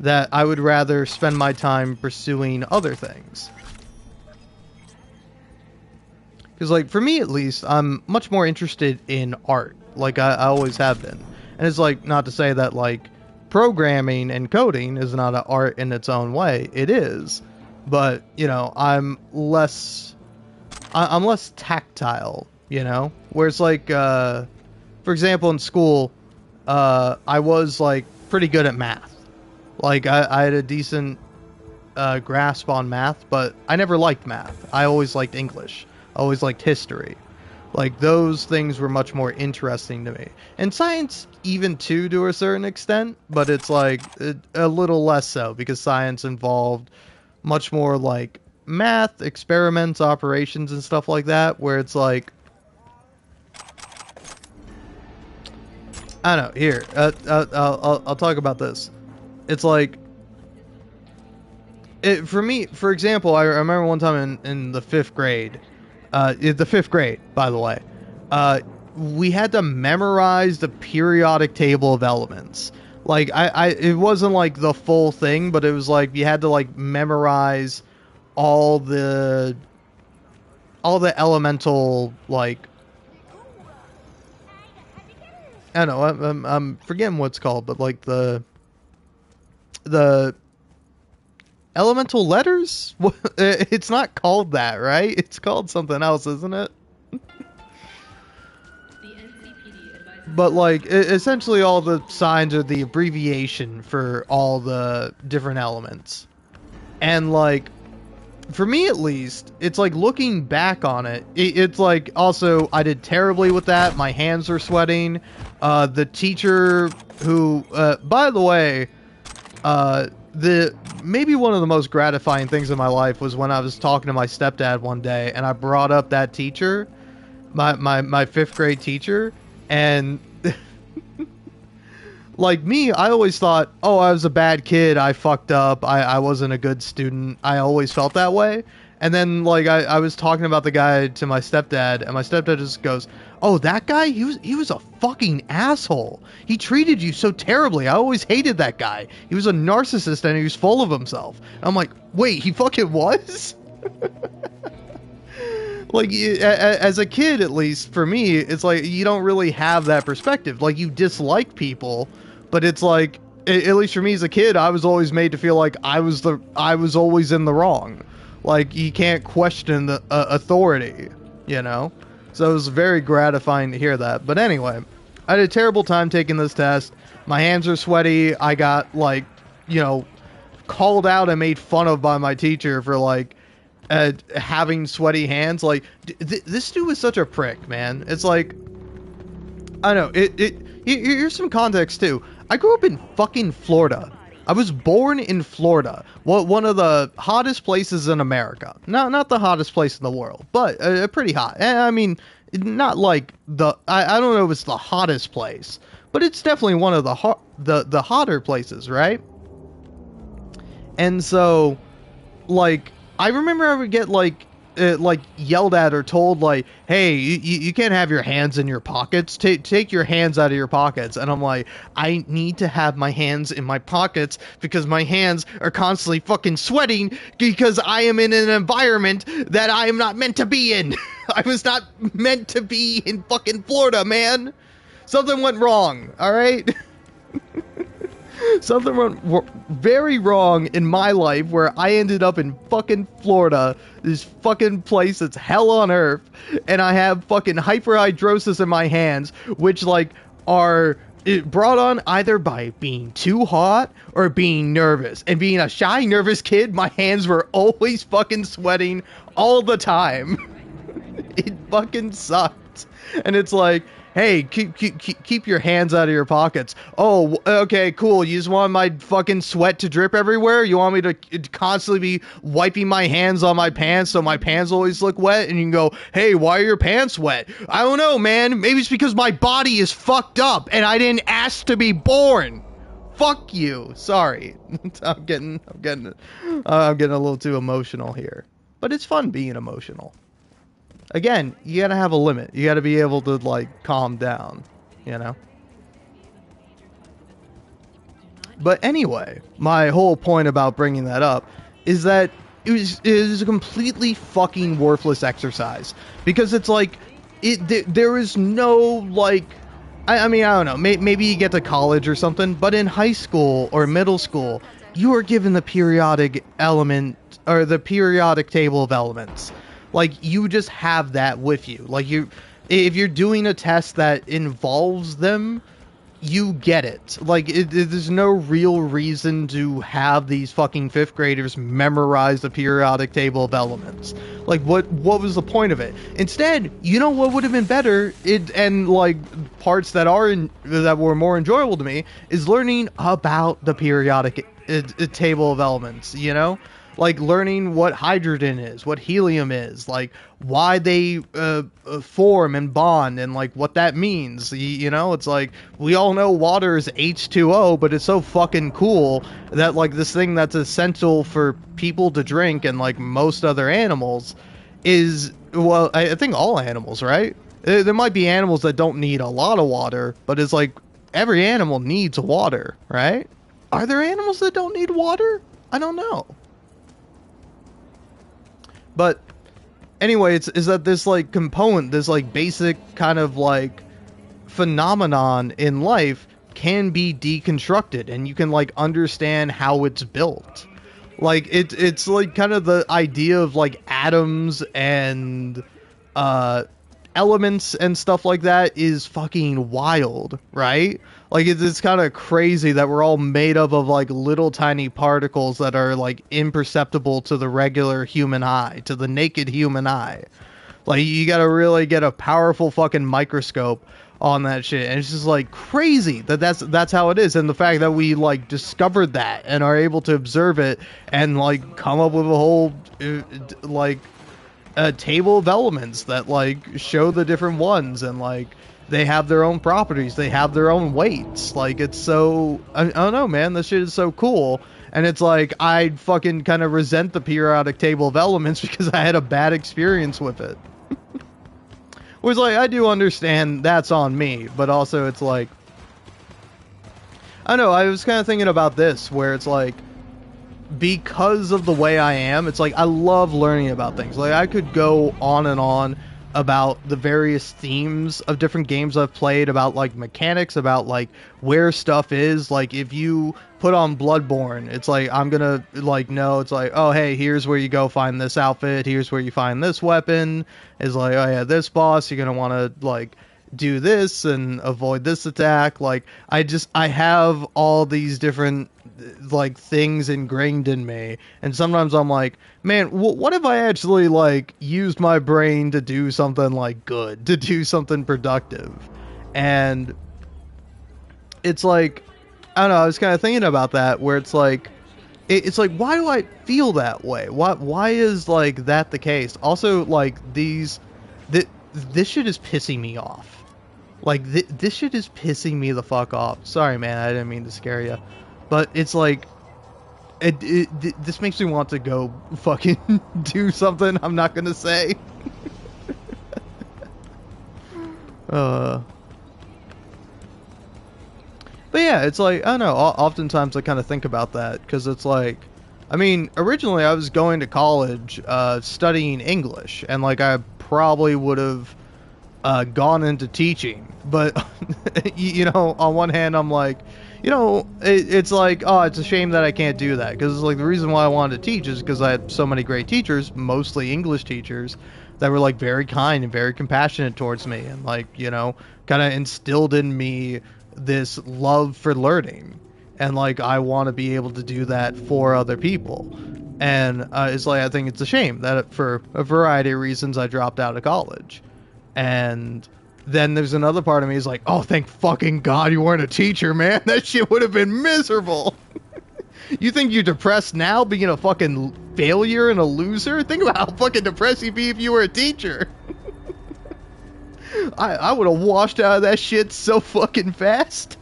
That I would rather spend my time pursuing other things. Because, like, for me, at least, I'm much more interested in art. Like, I always have been. And it's, like, not to say that, like, programming and coding is not an art in its own way. It is. But, you know, I'm less tactile, you know? Whereas, like, for example, in school, I was, like, pretty good at math. Like, I had a decent grasp on math, but I never liked math. I always liked English. I always liked history. Like, those things were much more interesting to me. And science, even too, to a certain extent, but it's, like, a little less so, because science involved much more, like, math, experiments, operations, and stuff like that, where it's like, I don't know, here, I'll talk about this. It's like, for me, for example, I remember one time in the 5th grade, the 5th grade, by the way, we had to memorize the periodic table of elements. Like, it wasn't like the full thing, but it was like, you had to like memorize all the elemental, like, I don't know, I'm forgetting what it's called, but like the elemental letters? It's not called that, right? It's called something else, isn't it? But like, essentially all the signs are the abbreviation for all the different elements. And like, for me at least, it's like, looking back on it, it's like, also, I did terribly with that. My hands were sweating. The teacher who, by the way, maybe one of the most gratifying things in my life was when I was talking to my stepdad one day, and I brought up that teacher, my 5th grade teacher, and like me, I always thought, oh, I was a bad kid, I fucked up, I wasn't a good student. I always felt that way. And then, like, I was talking about the guy to my stepdad, and my stepdad just goes, oh, that guy? He was a fucking asshole. He treated you so terribly. I always hated that guy. He was a narcissist, and he was full of himself. And I'm like, wait, he fucking was? Like, as a kid, at least, for me, it's like, you don't really have that perspective. Like, you dislike people, but it's like, at least for me as a kid, I was always made to feel like I was always in the wrong. Like, you can't question the authority, you know? So it was very gratifying to hear that. But anyway, I had a terrible time taking this test. My hands are sweaty. I got, like, you know, called out and made fun of by my teacher for, like, having sweaty hands. Like, this dude is such a prick, man. It's like, I don't know. Here's some context too. I grew up in fucking Florida. I was born in Florida, one of the hottest places in America. Not the hottest place in the world, but pretty hot. I mean, not like I don't know if it's the hottest place, but it's definitely one of the hotter places, right? And so, like, I remember I would get like yelled at or told like, hey, you can't have your hands in your pockets. Take your hands out of your pockets. And I'm like, I need to have my hands in my pockets because my hands are constantly fucking sweating because I am in an environment that I am not meant to be in. I was not meant to be in fucking Florida, man. Something went wrong, all right? Something went very wrong in my life where I ended up in fucking Florida, this fucking place that's hell on earth, and I have fucking hyperhidrosis in my hands, which like are brought on either by being too hot or being nervous. And being a shy, nervous kid, my hands were always fucking sweating all the time. It fucking sucked. And it's like, hey, keep your hands out of your pockets. Oh, okay, cool. You just want my fucking sweat to drip everywhere? You want me to constantly be wiping my hands on my pants so my pants always look wet? And you can go, hey, why are your pants wet? I don't know, man. Maybe it's because my body is fucked up and I didn't ask to be born. Fuck you. Sorry. I'm getting a little too emotional here. But it's fun being emotional. Again, you gotta have a limit. You gotta be able to, like, calm down, you know? But anyway, my whole point about bringing that up is that it is a completely fucking worthless exercise. Because it's like, there is no, like, I mean, I don't know, maybe you get to college or something, but in high school or middle school, you are given the periodic element, or the periodic table of elements. Like, you just have that with you. Like, if you're doing a test that involves them, you get it. Like, there's no real reason to have these fucking 5th graders memorize the periodic table of elements. Like, what was the point of it? Instead, you know what would have been better, and like parts that were more enjoyable to me, is learning about the periodic table of elements, you know? Like, learning what hydrogen is, what helium is, like, why they form and bond, and, like, what that means, you know? It's like, we all know water is H2O, but it's so fucking cool that, like, this thing that's essential for people to drink and, like, most other animals is, well, I think all animals, right? There might be animals that don't need a lot of water, but it's like, every animal needs water, right? Are there animals that don't need water? I don't know. But anyway, is that this like component, this like basic kind of like phenomenon in life can be deconstructed, and you can like understand how it's built. Like it's like kind of the idea of like atoms and elements and stuff like that is fucking wild, right? Like, it's kind of crazy that we're all made up of, like, little tiny particles that are, like, imperceptible to the regular human eye, to the naked human eye. Like, you gotta really get a powerful fucking microscope on that shit. And it's just, like, crazy that's how it is. And the fact that we, like, discovered that and are able to observe it and, like, come up with a whole, like, a table of elements that, like, show the different ones and, like, they have their own properties. They have their own weights. Like, it's so... I don't know, man. This shit is so cool. And it's like, I fucking kind of resent the periodic table of elements because I had a bad experience with it. Whereas, like, I do understand that's on me. But also, it's like... I don't know. I was kind of thinking about this, where it's like... Because of the way I am, it's like, I love learning about things. Like, I could go on and on about the various themes of different games I've played, about like mechanics, about like where stuff is. Like, if you put on Bloodborne, it's like, I'm gonna like know, it's like, oh hey, here's where you go find this outfit, here's where you find this weapon. It's like, oh yeah, this boss, you're gonna want to like do this and avoid this attack. Like, I have all these different like things ingrained in me, and sometimes I'm like, man, what if I actually like used my brain to do something like good, to do something productive? And it's like, I don't know, I was kind of thinking about that, where it's like, it's like, why do I feel that way? Why is like that the case? Also, like this shit is pissing me off. Like, this shit is pissing me the fuck off. Sorry, man, I didn't mean to scare you. But it's like, this makes me want to go fucking do something I'm not gonna say. But yeah, it's like, I don't know, oftentimes I kind of think about that, because it's like, I mean, originally I was going to college, studying English, and like, I probably would have gone into teaching, but you know, on one hand I'm like, you know, it's like, oh, it's a shame that I can't do that, because it's like, the reason why I wanted to teach is because I had so many great teachers, mostly English teachers, that were like very kind and very compassionate towards me, and like, you know, kind of instilled in me this love for learning, and like, I want to be able to do that for other people. And it's like, I think it's a shame that for a variety of reasons I dropped out of college. And then there's another part of me is like, oh, thank fucking God you weren't a teacher, man. That shit would have been miserable. You think you're depressed now being a fucking failure and a loser? Think about how fucking depressed you'd be if you were a teacher. I would have washed out of that shit so fucking fast.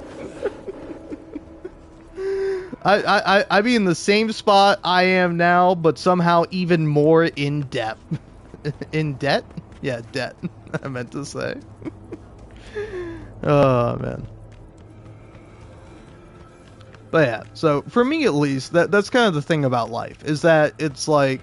I'd be in the same spot I am now, but somehow even more in depth. In debt? Yeah, debt. I meant to say. Oh, man. But yeah, so for me at least, that's kind of the thing about life, is that it's like,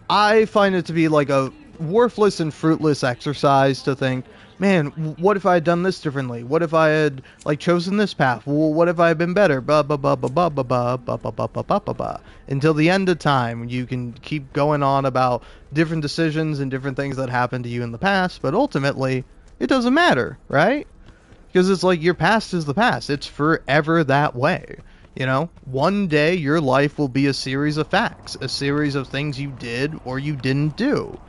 I find it to be like a worthless and fruitless exercise to think, man, what if I had done this differently? What if I had like chosen this path? Well, what if I had been better? Blah blah blah blah blah blah blah blah blah blah blah blah blah. Until the end of time, you can keep going on about different decisions and different things that happened to you in the past, but ultimately, it doesn't matter, right? Because it's like, your past is the past. It's forever that way. You know, one day your life will be a series of facts, a series of things you did or you didn't do.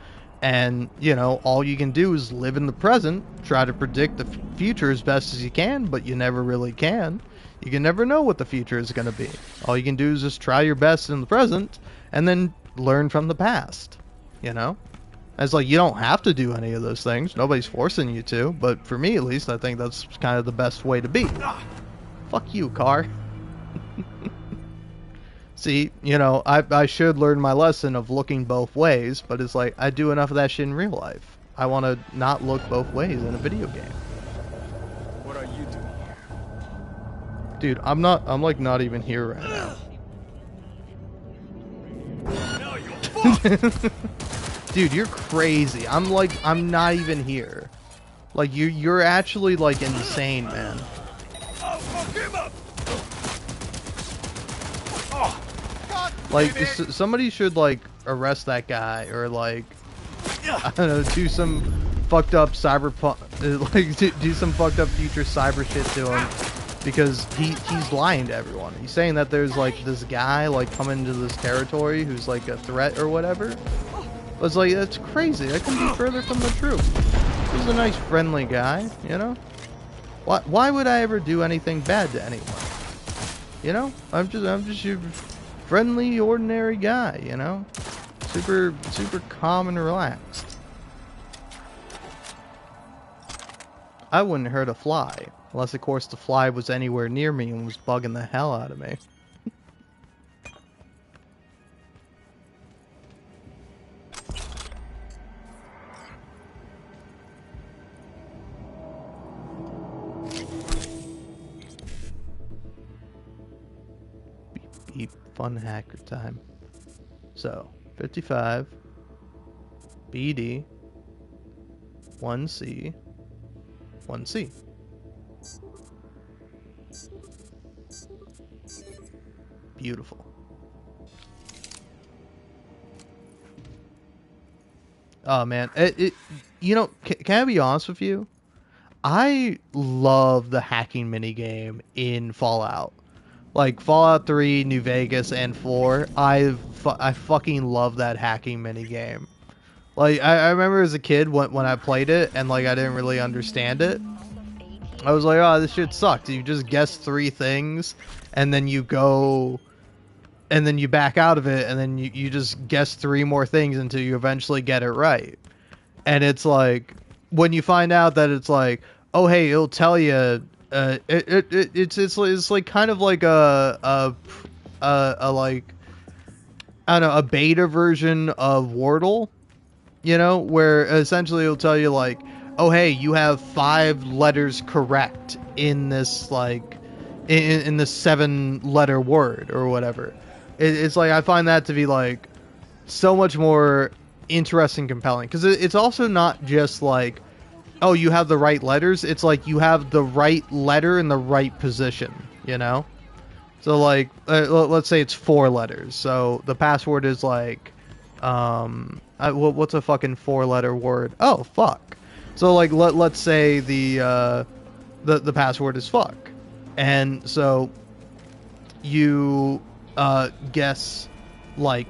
And, you know, all you can do is live in the present, try to predict the future as best as you can, but you never really can. You can never know what the future is going to be. All you can do is just try your best in the present and then learn from the past, you know? It's like, you don't have to do any of those things. Nobody's forcing you to, but for me at least, I think that's kind of the best way to be. Fuck you, car. See, you know, I should learn my lesson of looking both ways, but it's like, I do enough of that shit in real life. I want to not look both ways in a video game. What are you doing here? Dude, I'm like not even here right now. No, you fuck! Dude, you're crazy. I'm not even here. Like, you're actually like insane, man. Oh, fuck him up! Oh, God, Like, somebody should like arrest that guy, or like, I don't know, do some fucked up cyberpunk, like do some fucked up future cyber shit to him, because he's lying to everyone. He's saying that there's like this guy like coming into this territory who's like a threat or whatever. I was like, that's crazy. That couldn't be further from the truth. He's a nice, friendly guy, you know? Why would I ever do anything bad to anyone? You know? I'm just your friendly, ordinary guy, you know? Super calm and relaxed. I wouldn't hurt a fly. Unless, of course, the fly was anywhere near me and was bugging the hell out of me. Beep, fun hacker time. So, 55, BD, 1C, 1C. Beautiful. Oh man, you know, can I be honest with you? I love the hacking minigame in Fallout. Like Fallout 3, New Vegas, and 4. I fucking love that hacking mini game. Like I remember as a kid when I played it and like I didn't really understand it. I was like, oh, this shit sucks. You just guess 3 things and then you go and then you back out of it and then you just guess 3 more things until you eventually get it right. And it's like when you find out that it's like, oh hey, it'll tell you it's like kind of like a like I don't know, a beta version of Wordle, you know, where essentially it'll tell you like, oh hey, you have 5 letters correct in this like in this 7-letter word or whatever. It's like I find that to be like so much more interesting, compelling, because it's also not just like, oh, you have the right letters. It's like you have the right letter in the right position, you know. So like let's say it's 4 letters, so the password is like what's a fucking 4-letter word? Oh fuck. So like let's say the password is fuck, and so you guess like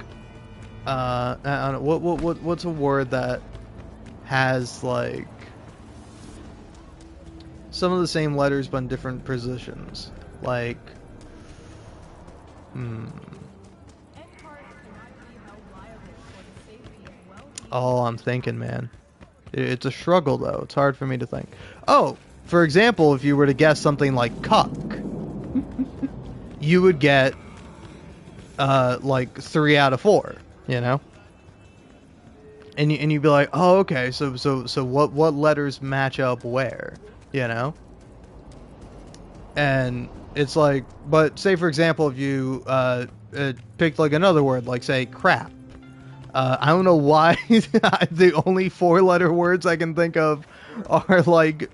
I don't know what's a word that has like some of the same letters but in different positions, like oh, I'm thinking, man. It's a struggle, though. It's hard for me to think. Oh, for example, if you were to guess something like cuck, you would get, like 3 out of 4, you know? And you'd be like, oh, okay, so what letters match up where, you know? And it's like, but say, for example, if you, picked, like, another word, like, say, crap. I don't know why the only 4-letter words I can think of are like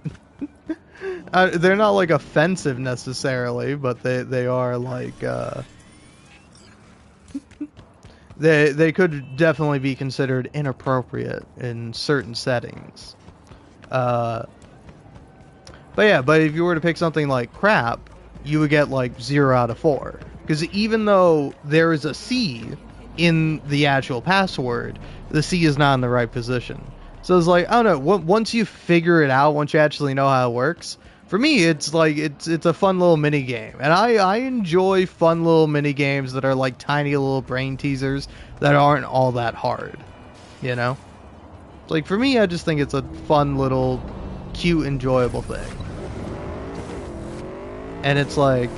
they're not like offensive necessarily, but they are like they could definitely be considered inappropriate in certain settings. But yeah, but if you were to pick something like crap, you would get like 0 out of 4, because even though there is a C in the actual password, the C is not in the right position. So it's like, I don't know, once you figure it out, once you actually know how it works, for me it's like it's a fun little mini game, and I enjoy fun little mini games that are like tiny little brain teasers that aren't all that hard, you know. Like for me, I just think it's a fun little cute enjoyable thing. And it's like,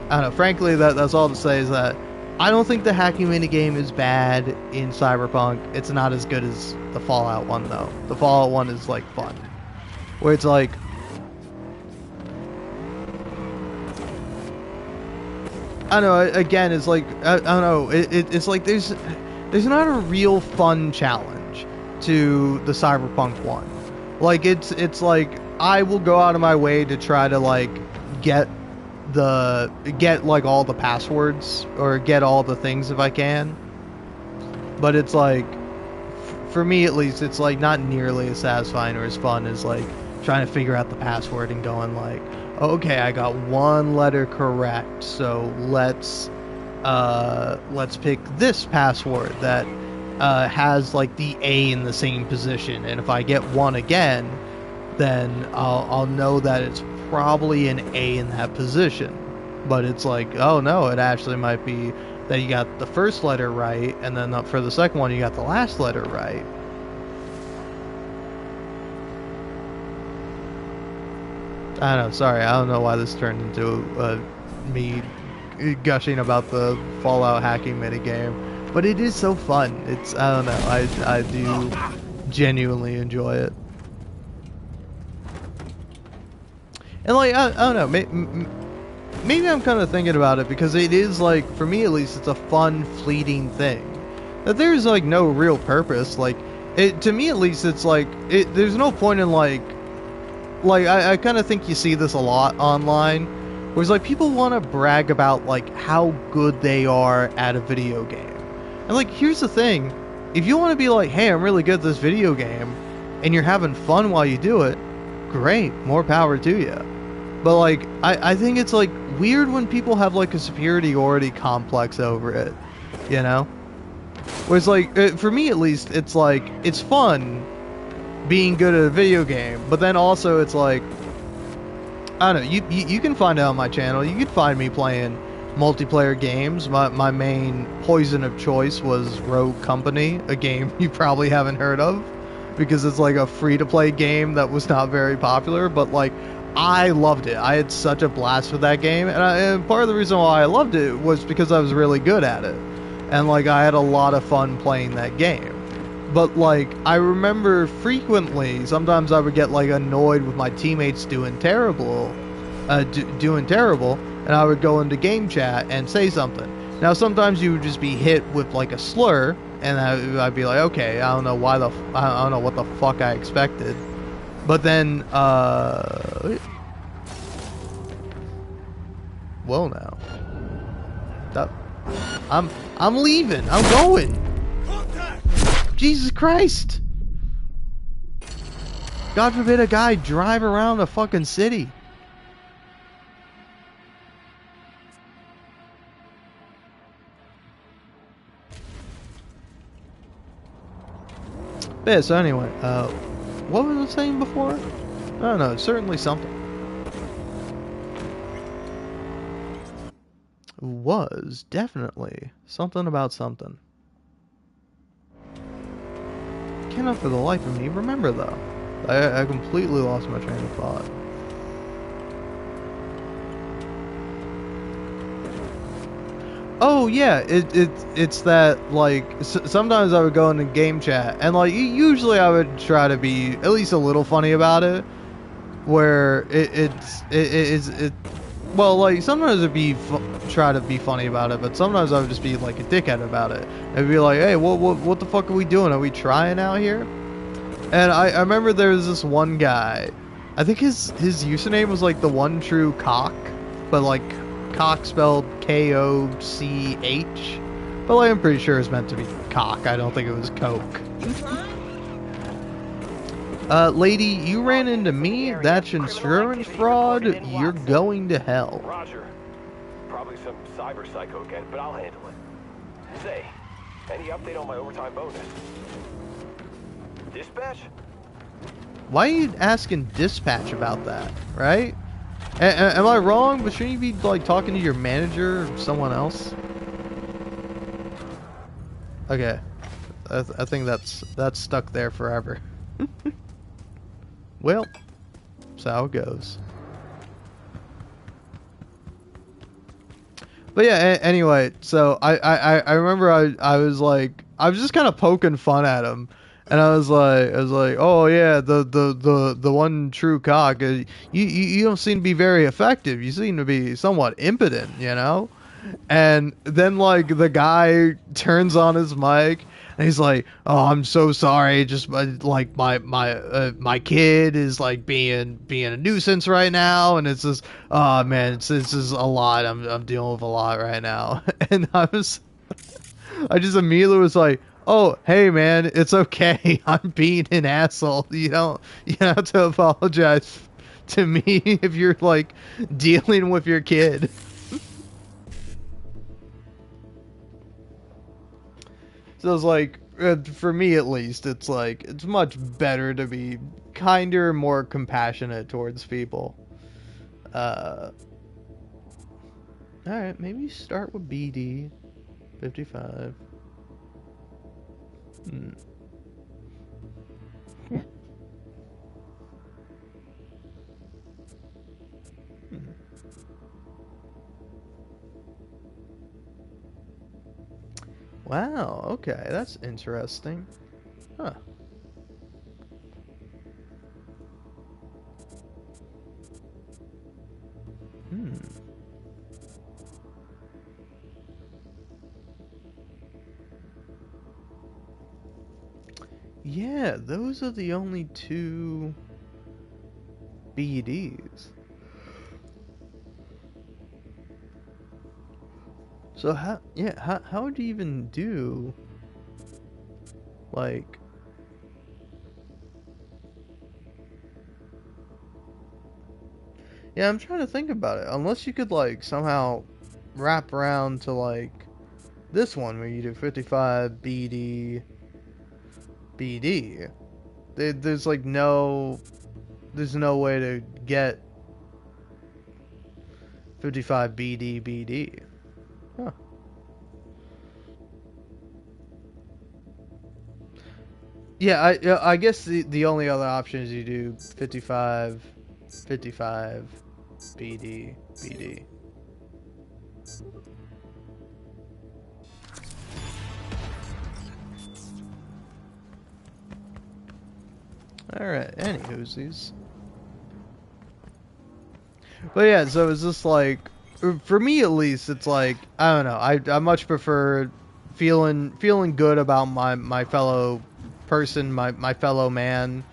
I don't know, frankly that's all to say is that I don't think the hacking minigame is bad in Cyberpunk. It's not as good as the Fallout one, though. The Fallout one is, like, fun. Where it's like... I don't know, again, it's like... I don't know, it's like there's not a real fun challenge to the Cyberpunk one. Like, it's like, I will go out of my way to try to, like, get like all the passwords or get all the things if I can, but it's like for me at least it's like not nearly as satisfying or as fun as like trying to figure out the password and going like, okay, I got 1 letter correct, so let's pick this password that has like the A in the same position, and if I get 1 again, then I'll know that it's probably an A in that position. But it's like, oh no, it actually might be that you got the first letter right, and then for the second one you got the last letter right. I don't know, sorry, I don't know why this turned into me gushing about the Fallout hacking minigame, but it is so fun. It's, I don't know, I do genuinely enjoy it. And like, I don't know, maybe I'm kind of thinking about it because it is like, for me at least, it's a fun, fleeting thing. That there's like no real purpose. Like, to me at least, it's like, there's no point in like I kind of think you see this a lot online, where it's like people want to brag about like how good they are at a video game. And like, here's the thing, if you want to be like, hey, I'm really good at this video game, and you're having fun while you do it, great, more power to you. But like, I think it's like weird when people have like a superiority complex over it, you know? Where it's like, for me at least, it's like, it's fun being good at a video game, but then also it's like, I don't know, you can find it on my channel. You can find me playing multiplayer games. My main poison of choice was Rogue Company, a game you probably haven't heard of, because it's like a free-to-play game that was not very popular, but like, I loved it. I had such a blast with that game, and part of the reason why I loved it was because I was really good at it. And like, I had a lot of fun playing that game. But like, I remember frequently, sometimes I would get like annoyed with my teammates doing terrible, and I would go into game chat and say something. Now sometimes you would just be hit with like a slur, and I'd be like, okay, I don't know I don't know what the fuck I expected. But then, well now, that, I'm leaving. I'm going. Jesus Christ! God forbid a guy drive around a fucking city. But yeah, so anyway, what was I saying before? I don't know, it's certainly something. Was definitely something about something. Cannot for the life of me remember though. I completely lost my train of thought. Oh yeah, it's that like sometimes I would go into game chat and like usually I would try to be at least a little funny about it, where it well, like sometimes it'd be try to be funny about it, but sometimes I would just be like a dickhead about it. I'd be like, hey, what the fuck are we doing? Are we trying out here? And I remember there was this one guy. I think his username was like the one true cock, but like cock spelled Koch. But like I'm pretty sure it's meant to be cock. I don't think it was coke. Lady, you ran into me. That's insurance fraud. You're going to hell. Roger. Probably some cyber psycho again, but I'll handle it. Say, any update on my overtime bonus? Dispatch? Why are you asking dispatch about that, right? Am I wrong? But shouldn't you be like talking to your manager or someone else? Okay, I think that's stuck there forever. Well, that's how it goes. But yeah, anyway, so I remember I was like, I was just kind of poking fun at him, and I was like, oh yeah, the one true cock, you don't seem to be very effective. You seem to be somewhat impotent, you know. And then like the guy turns on his mic and he's like, "Oh, I'm so sorry. Just like my kid is like being a nuisance right now, and it's just, oh man, it's just a lot. I'm dealing with a lot right now." And I just immediately was like, "Oh, hey man, it's okay. I'm being an asshole. You don't have to apologize to me if you're like dealing with your kid." So it's like, for me at least, it's like, it's much better to be kinder, more compassionate towards people. Alright, maybe start with BD 55. Hmm. Wow, okay, that's interesting. Huh. Hmm. Yeah, those are the only two BDs. So how would you even do, like, Yeah, I'm trying to think about it. Unless you could like somehow wrap around to like this one where you do 55 BD BD. There's like there's no way to get 55 BD BD. Huh. Yeah, I guess the only other option is you do 55 BD BD. Alright, anywhoosies. But yeah, so it's just like, for me at least, it's like, I don't know, I much prefer feeling good about my fellow person, my fellow man,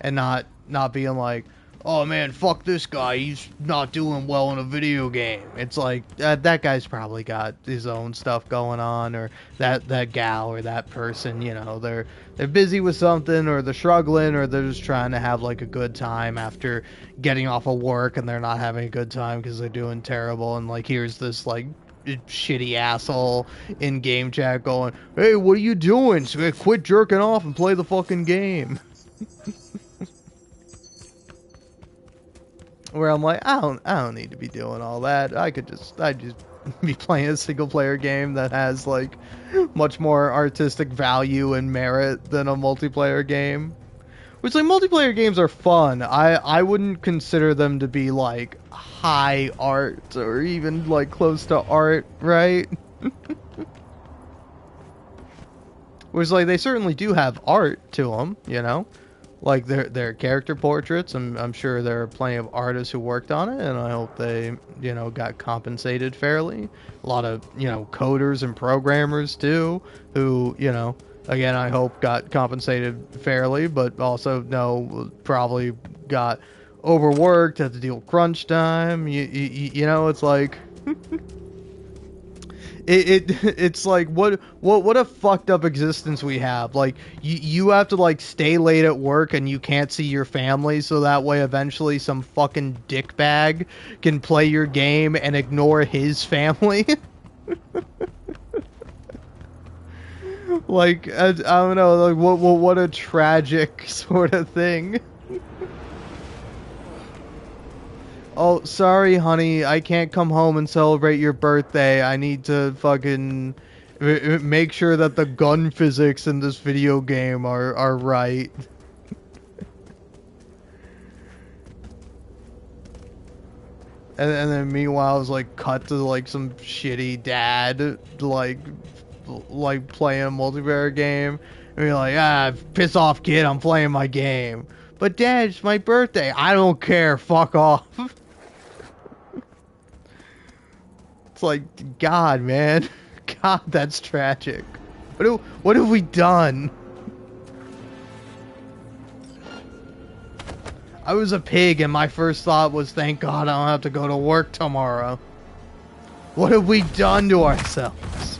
and not being like, oh man, fuck this guy, he's not doing well in a video game. It's like that guy's probably got his own stuff going on, or that gal or that person, you know, they're busy with something, or they're struggling, or they're just trying to have like a good time after getting off of work, and they're not having a good time because they're doing terrible, and like here's this like shitty asshole in game chat going, hey, what are you doing? So quit jerking off and play the fucking game. Where I'm like, I don't need to be doing all that. I just be playing a single player game that has like much more artistic value and merit than a multiplayer game. Which, like, multiplayer games are fun. I wouldn't consider them to be like high art or even like close to art, right? Which, like, they certainly do have art to them, you know? Like their character portraits. I'm sure there are plenty of artists who worked on it, and I hope they, you know, got compensated fairly. A lot of, you know, coders and programmers too, who, you know, again, I hope got compensated fairly, but also no, probably got overworked, had to deal with crunch time. You know, it's like it's like what a fucked up existence we have. Like you have to like stay late at work and you can't see your family, so that way eventually some fucking dickbag can play your game and ignore his family. Like I don't know, like what a tragic sort of thing. Oh, sorry, honey, I can't come home and celebrate your birthday. I need to fucking make sure that the gun physics in this video game are right. And then meanwhile, it's like cut to like some shitty dad like playing a multiplayer game. And you're like, piss off, kid, I'm playing my game. But dad, it's my birthday. I don't care. Fuck off. It's like, God, man. God, that's tragic. What have we done? I was a pig and my first thought was, thank God I don't have to go to work tomorrow. What have we done to ourselves?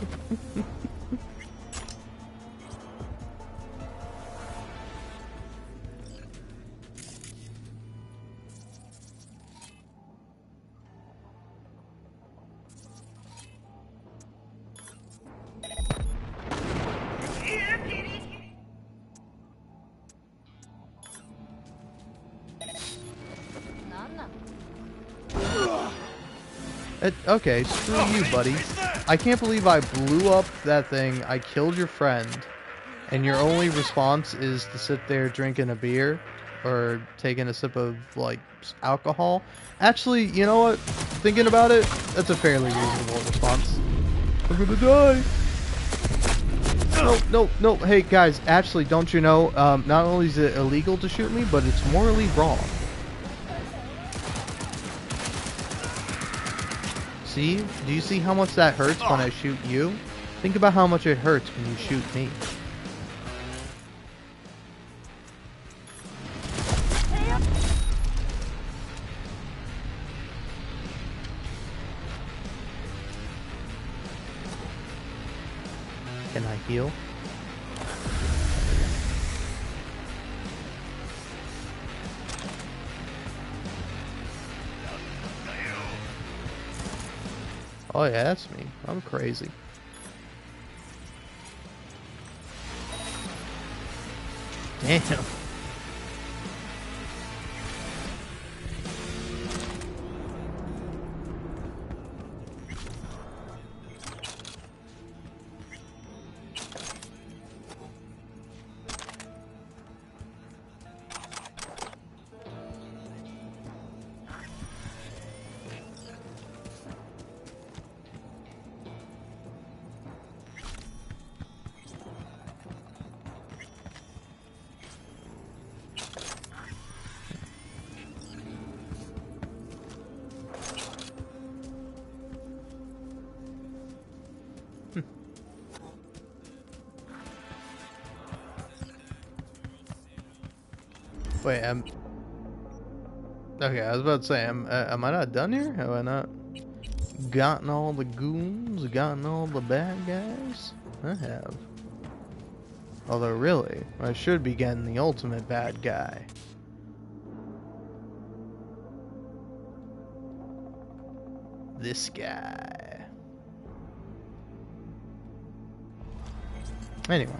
Okay, screw you, buddy. I can't believe I blew up that thing, I killed your friend, and your only response is to sit there drinking a beer or taking a sip of, like, alcohol. Actually, you know what? Thinking about it, that's a fairly reasonable response. I'm gonna die! No, hey guys, actually, don't you know, not only is it illegal to shoot me, but it's morally wrong. See? Do you see how much that hurts when I shoot you? Think about how much it hurts when you shoot me. Can I heal? Oh yeah, that's me. I'm crazy. Damn. Wait, okay, I was about to say, am I not done here? Have I not gotten all the goons? Gotten all the bad guys? I have. Although, really, I should be getting the ultimate bad guy. This guy. Anyway.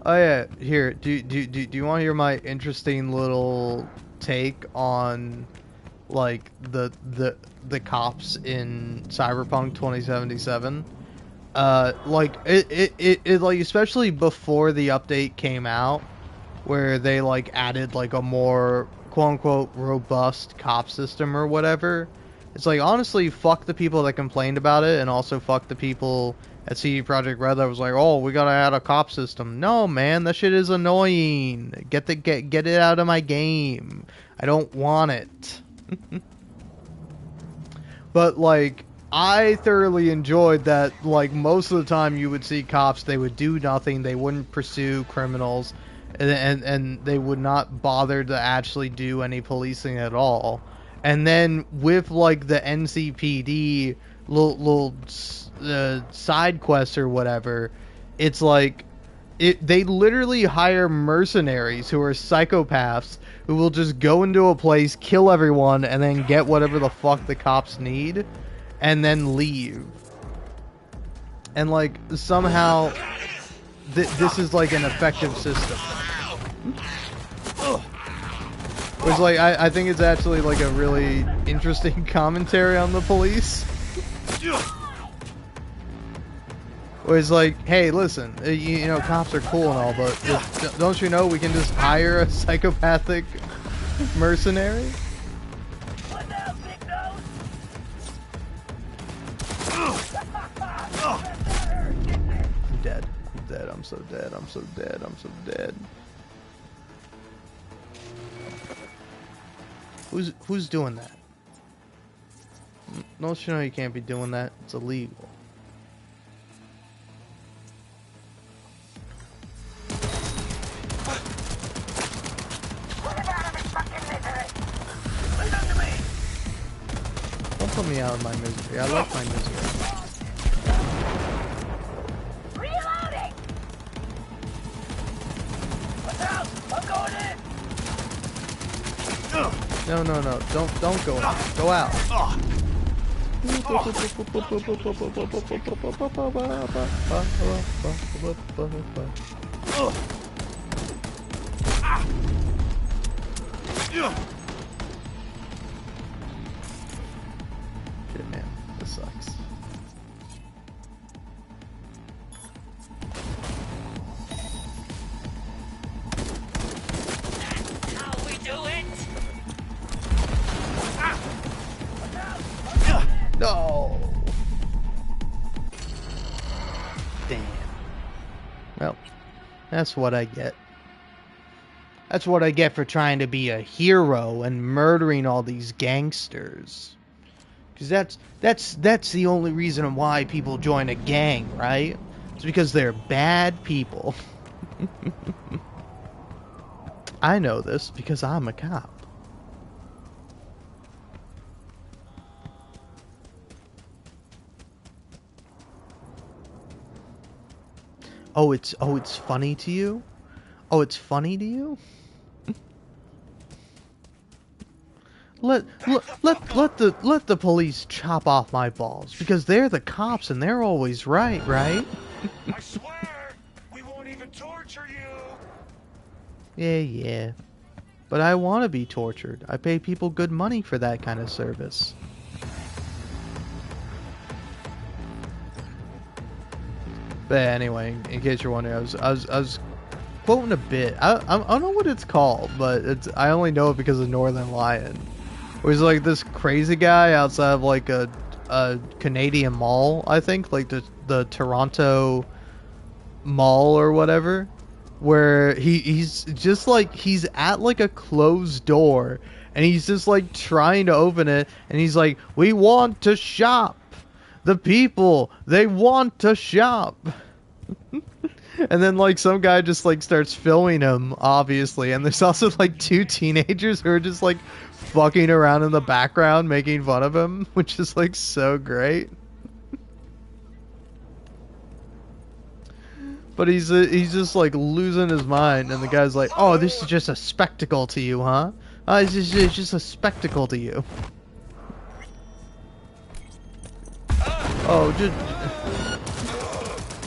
Oh yeah, here. Do you want to hear my interesting little take on like the cops in Cyberpunk 2077? Like it like especially before the update came out, where they like added like a more quote unquote robust cop system or whatever. It's like honestly fuck the people that complained about it, and also fuck the people at CD Projekt Red that was like, oh, we gotta add a cop system. No man, that shit is annoying. Get it out of my game. I don't want it. But like I thoroughly enjoyed that. Like most of the time you would see cops, they would do nothing, they wouldn't pursue criminals, and they would not bother to actually do any policing at all. And then with like the NCPD little side quests or whatever, it's like they literally hire mercenaries who are psychopaths who will just go into a place, kill everyone, and then get whatever the fuck the cops need, and then leave. And like somehow this is like an effective system. Which like I think it's actually like a really interesting commentary on the police. Where it's like, hey, listen, you know, cops are cool and all, but don't you know we can just hire a psychopathic mercenary? I'm dead. I'm dead. I'm so dead. I'm so dead. I'm so dead. Who's doing that? Don't you know you can't be doing that? It's illegal. Don't put me out of my misery. I like my misery. Reloading! What's out? I'm going in! No, don't go out. Go out. Shit, man, this sucks. How we do it? No. Damn. Well, that's what I get. That's what I get for trying to be a hero and murdering all these gangsters. Because that's the only reason why people join a gang, right? It's because they're bad people. I know this because I'm a cop. it's funny to you? Oh, it's funny to you? Let the police chop off my balls because they're the cops and they're always right, right? I swear, we won't even torture you. Yeah. But I want to be tortured. I pay people good money for that kind of service. But anyway, in case you're wondering, I was quoting a bit. I don't know what it's called, but I only know it because of Northern Lion. Where he's like this crazy guy outside of like a Canadian mall, I think, like the Toronto mall or whatever, where he's just like he's at like a closed door and he's just like trying to open it and he's like, we want to shop. The people, they want to shop. And then like some guy just like starts filming him, obviously, and there's also like two teenagers who are just like fucking around in the background making fun of him, which is like so great. But he's just like losing his mind, and the guy's like, oh, this is just a spectacle to you, huh? It's just a spectacle to you. Oh, just...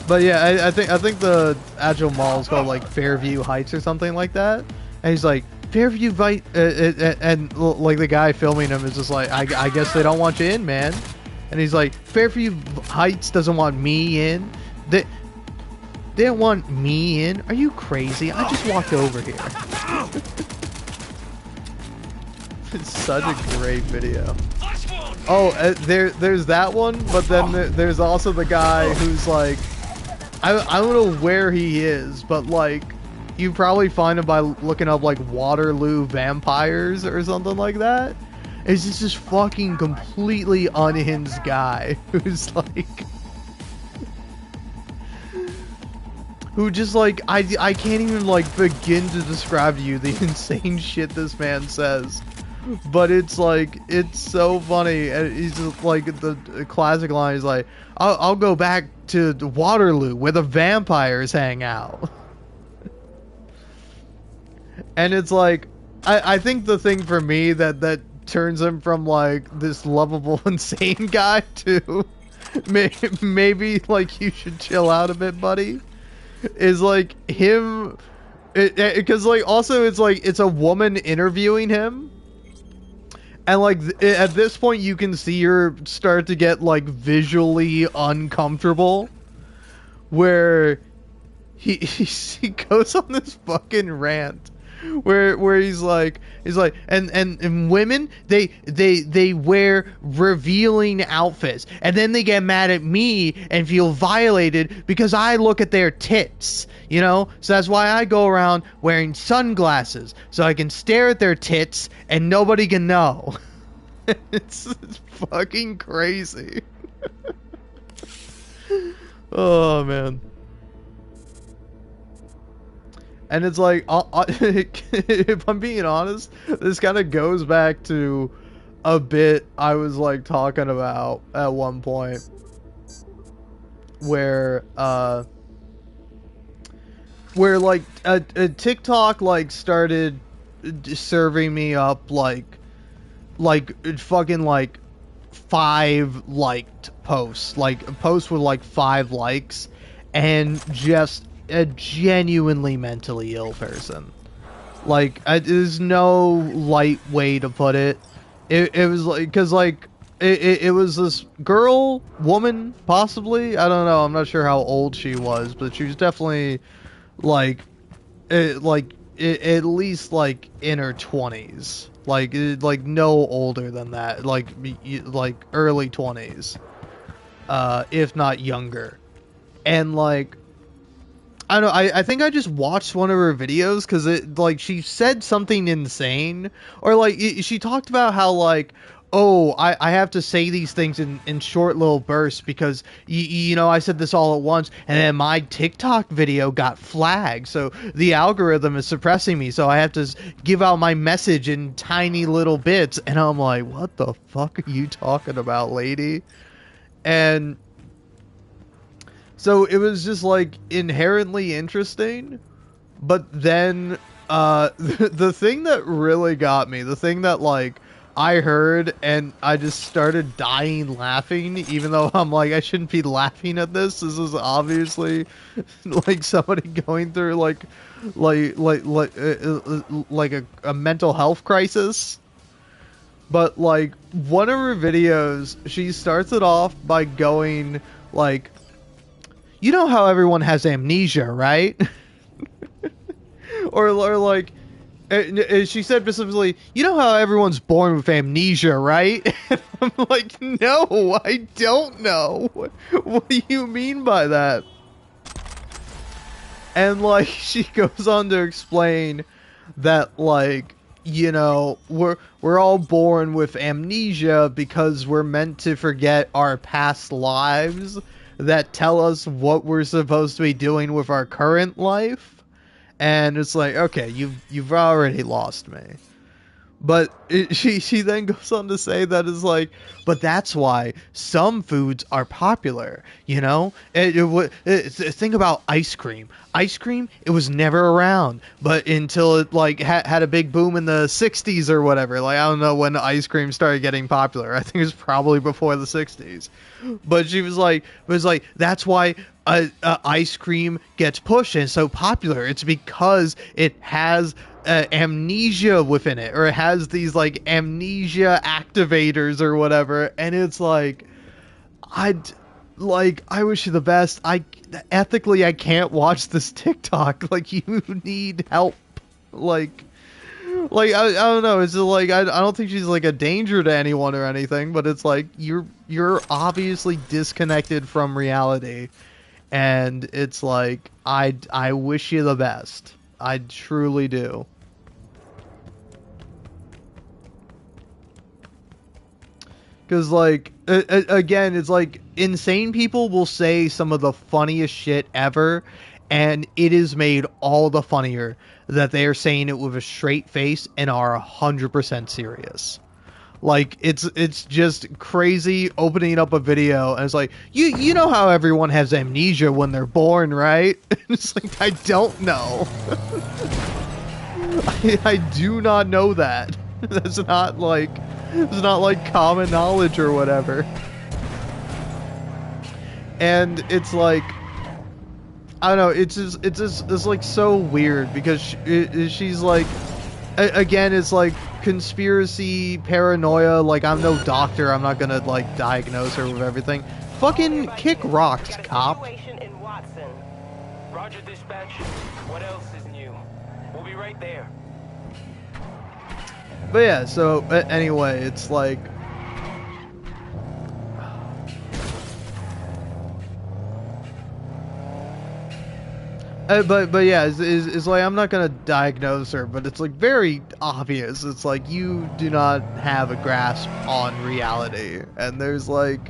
But yeah, I think the actual mall is called like Fairview Heights or something like that. And he's like, Fairview Heights, and like the guy filming him is just like, I guess they don't want you in, man. And he's like, Fairview Heights doesn't want me in. They don't want me in. Are you crazy? I just walked over here. It's such a great video. Oh, there's that one, but then there's also the guy who's like, I don't know where he is, but like, you probably find him by looking up like Waterloo vampires or something like that. It's just this fucking completely unhinged guy who's like, who just like, I can't even like begin to describe to you the insane shit this man says. But it's like, it's so funny, and he's just like, the classic line is like, I'll go back to Waterloo where the vampires hang out. And it's like, I think the thing for me that turns him from like this lovable insane guy to maybe like you should chill out a bit, buddy, is like him, because like also it's like it's a woman interviewing him. And like at this point you can see her start to get like visually uncomfortable, where he goes on this fucking rant where he's like and women they wear revealing outfits and then they get mad at me and feel violated because I look at their tits, you know, so that's why I go around wearing sunglasses so I can stare at their tits and nobody can know. It's fucking crazy. Oh man. And it's like, if I'm being honest, this kind of goes back to a bit I was like talking about at one point, where like a TikTok like started serving me up like fucking like 5 liked posts, like a post with like 5 likes, and just a genuinely mentally ill person. Like, there's no light way to put it. It was like, because like it was this woman, possibly, I don't know, I'm not sure how old she was, but she was definitely like at least like in her 20s, like no older than that, like early 20s, if not younger. And like, I don't know, I think I just watched one of her videos because it, like, she said something insane, or like she talked about how like, oh, I have to say these things in short little bursts because you know, I said this all at once and then my TikTok video got flagged, so the algorithm is suppressing me, so I have to give out my message in tiny little bits. And I'm like, what the fuck are you talking about, lady? And So it was just like inherently interesting, but then the thing that really got me, the thing that like I heard and I just started dying laughing, even though I'm like I shouldn't be laughing at this. This is obviously like somebody going through like a mental health crisis. But like one of her videos, she starts it off by going like, you know how everyone has amnesia, right? or like, she said specifically, you know how everyone's born with amnesia, right? And I'm like, no, I don't know. What do you mean by that? And like, she goes on to explain that like, you know, we're all born with amnesia because we're meant to forget our past lives that tell us what we're supposed to be doing with our current life. And it's like, okay, you've already lost me. But she then goes on to say that is like, but that's why some foods are popular, you know? Think about ice cream. Ice cream, it was never around, but until it like had a big boom in the 60s or whatever. Like, I don't know when ice cream started getting popular. I think it was probably before the 60s. But she was like, that's why ice cream gets pushed and it's so popular. It's because it has amnesia within it, or it has these like amnesia activators or whatever. And it's like, I wish you the best. Ethically, I can't watch this TikTok. Like, you need help. Like I don't know. It's just like I don't think she's like a danger to anyone or anything, but it's like you're obviously disconnected from reality, and it's like I wish you the best. I truly do. Because like again, it's like insane people will say some of the funniest shit ever, and it is made all the funnier that they are saying it with a straight face and are 100% serious. Like it's just crazy opening up a video and it's like, you know how everyone has amnesia when they're born, right? It's like, I don't know. I do not know that. That's not like common knowledge or whatever. And it's like, I don't know, it's like so weird because she's like, again, it's like conspiracy paranoia. Like, I'm no doctor, I'm not gonna like diagnose her with everything. Fucking kick rocks, cop. Roger, dispatch. What else is new? We'll be right there. But yeah, so anyway, it's like, but yeah, it's like, I'm not gonna diagnose her, but it's like very obvious. It's like you do not have a grasp on reality, and there's like,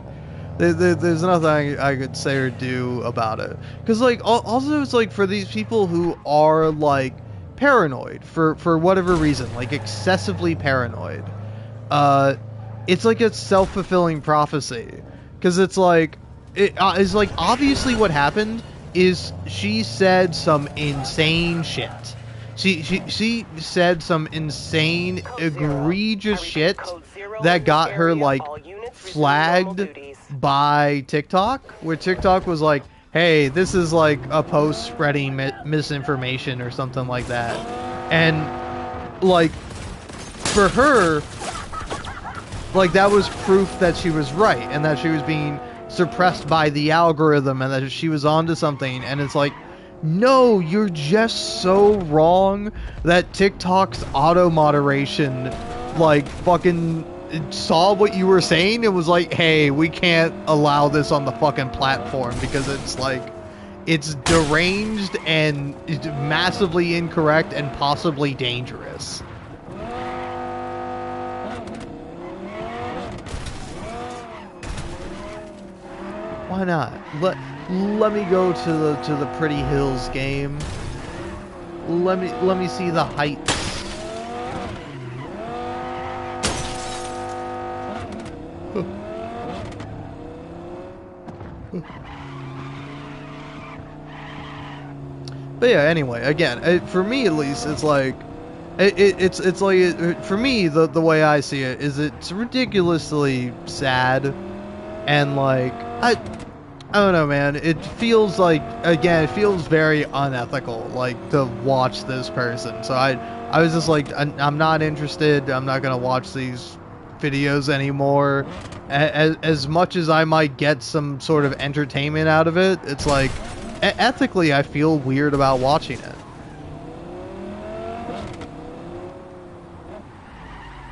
there's nothing I could say or do about it. Because like, also it's like for these people who are like paranoid for whatever reason, like excessively paranoid, it's like a self-fulfilling prophecy. Because it's like, it's like obviously what happened is she said some insane shit. She said some insane, egregious shit that got her like flagged by TikTok, where TikTok was like, hey, this is like a post spreading misinformation or something like that. And like, for her, like, that was proof that she was right and that she was being suppressed by the algorithm and that she was onto something. And it's like, no, you're just so wrong that TikTok's auto moderation like fucking saw what you were saying. It was like, hey, we can't allow this on the fucking platform because it's like, it's deranged and massively incorrect and possibly dangerous. Why not? Let me go to the Pretty Hills game. Let me see the heights. But yeah, anyway, again, for me at least, it's like, it's like, for me, the way I see it is it's ridiculously sad, and like, I don't know, man. It feels like, again, it feels very unethical, like, to watch this person. So I was just like, I'm not interested. I'm not gonna watch these videos anymore. As much as I might get some sort of entertainment out of it, it's like, ethically, I feel weird about watching it.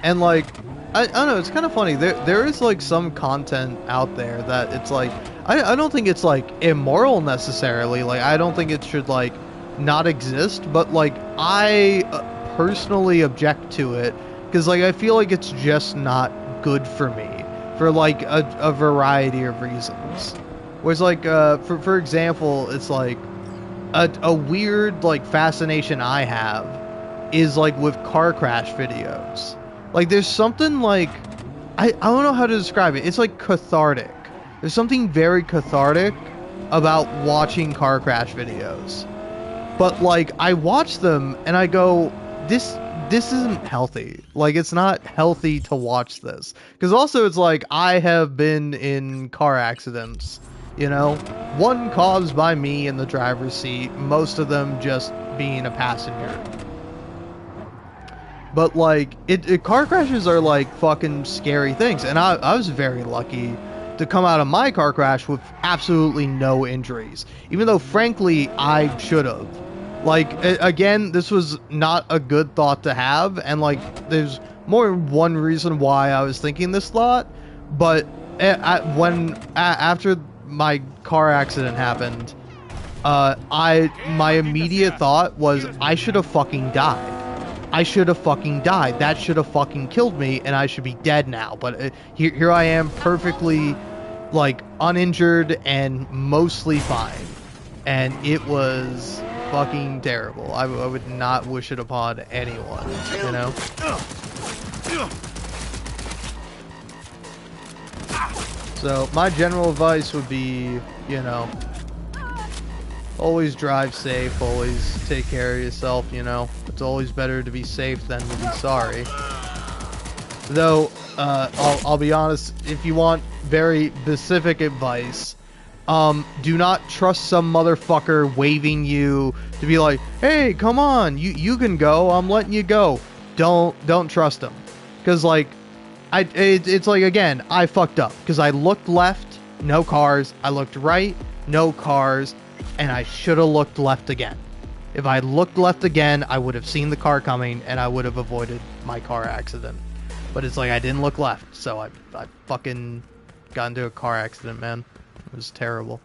And like, I don't know, it's kind of funny. There is like some content out there that it's like, I don't think it's like immoral necessarily. Like, I don't think it should like not exist, but like I personally object to it because like I feel like it's just not good for me for like a variety of reasons. Whereas like for example, it's like a weird like fascination I have is like with car crash videos. Like, there's something like, I don't know how to describe it. It's like cathartic. There's something very cathartic about watching car crash videos. But like, I watch them and I go, this isn't healthy. Like, it's not healthy to watch this. Because also it's like, I have been in car accidents, you know? One caused by me in the driver's seat, most of them just being a passenger. But like, car crashes are like fucking scary things, and I was very lucky to come out of my car crash with absolutely no injuries, even though frankly I should have. Like, again, this was not a good thought to have, and like, there's more than one reason why I was thinking this thought, but after my car accident happened, my immediate thought was I should have fucking died. I should have fucking died. That should have fucking killed me, and I should be dead now. But here I am, perfectly, like, uninjured and mostly fine. And it was fucking terrible. I would not wish it upon anyone, you know? So, my general advice would be, you know, always drive safe, always take care of yourself, you know. It's always better to be safe than to be sorry. Though, I'll be honest, if you want very specific advice, do not trust some motherfucker waving you to be like, hey, come on, you can go, I'm letting you go. Don't trust him. Because, like, it's like, again, I fucked up. Because I looked left, no cars. I looked right, no cars. And I should have looked left again. If I looked left again, I would have seen the car coming, and I would have avoided my car accident. But it's like I didn't look left, so I fucking got into a car accident, man. It was terrible.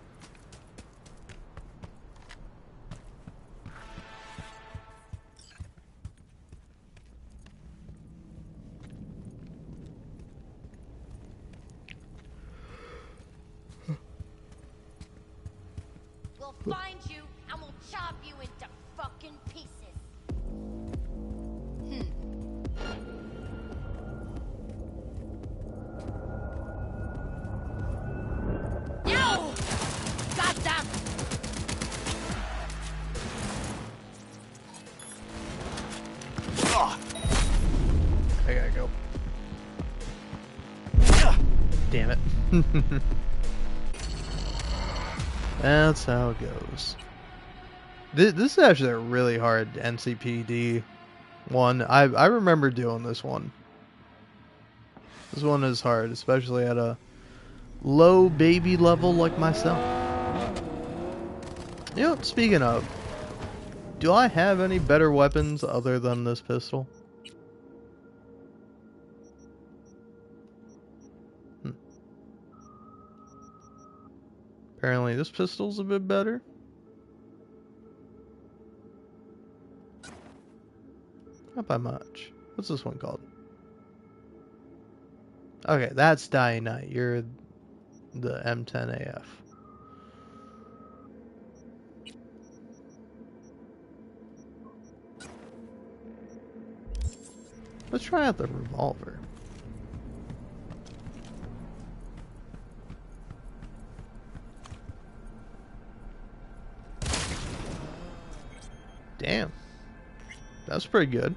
We'll find you and we'll chop you into fucking pieces. No! Got them! I gotta go. Damn it. That's how it goes. This is actually a really hard NCPD one. I remember doing this one. This one is hard, especially at a low baby level like myself. You know, speaking of, do I have any better weapons other than this pistol? Apparently this pistol's a bit better. Not by much. What's this one called? Okay, that's Dying Night. You're the M10AF. Let's try out the revolver. That's pretty good.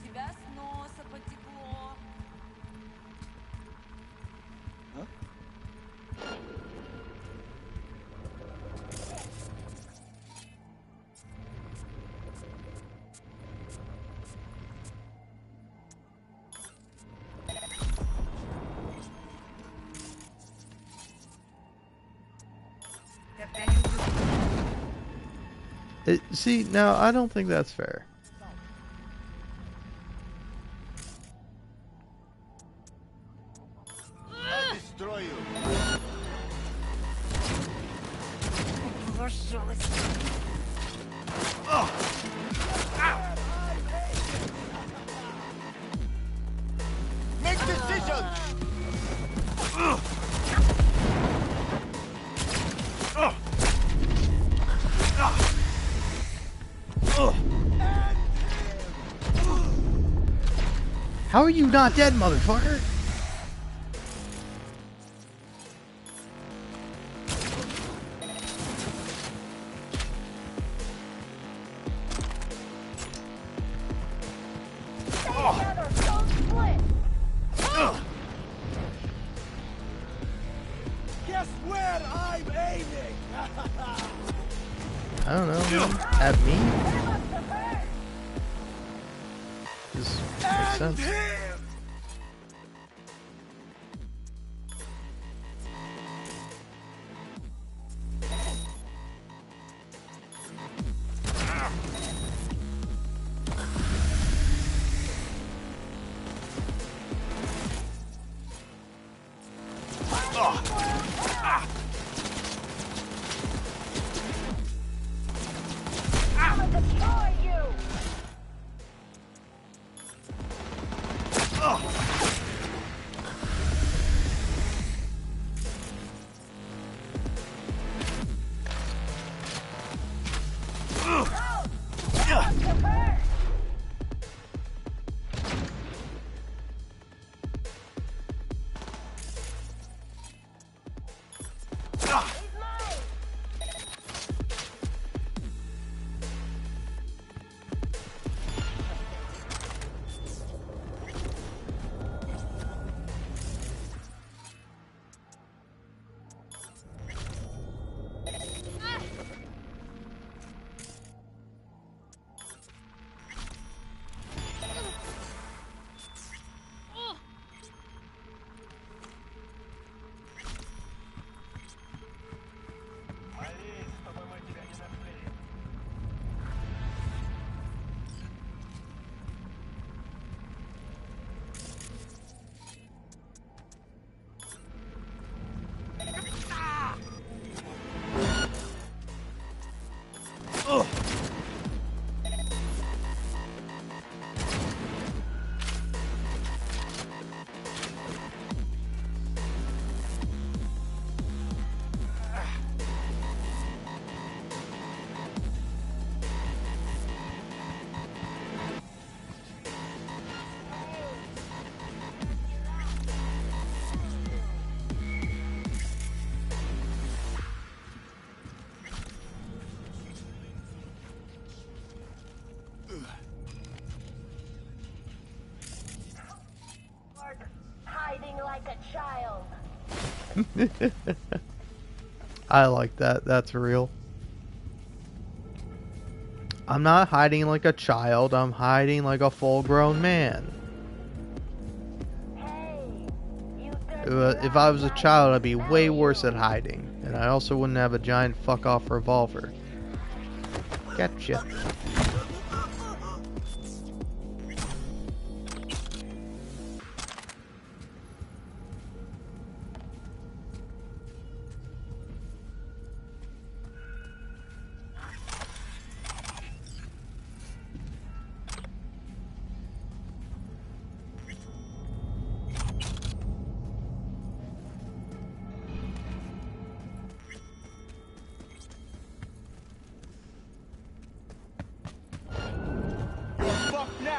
Тебя с носа потекло. See, now I don't think that's fair. I'll destroy you. Make decisions. How are you not dead, motherfucker? Guess where I'm aiming? I don't know, man. At me? This makes sense. Hiding like a child. I like that. That's real. I'm not hiding like a child. I'm hiding like a full-grown man. If I was a child, I'd be way worse at hiding. And I also wouldn't have a giant fuck-off revolver. Gotcha.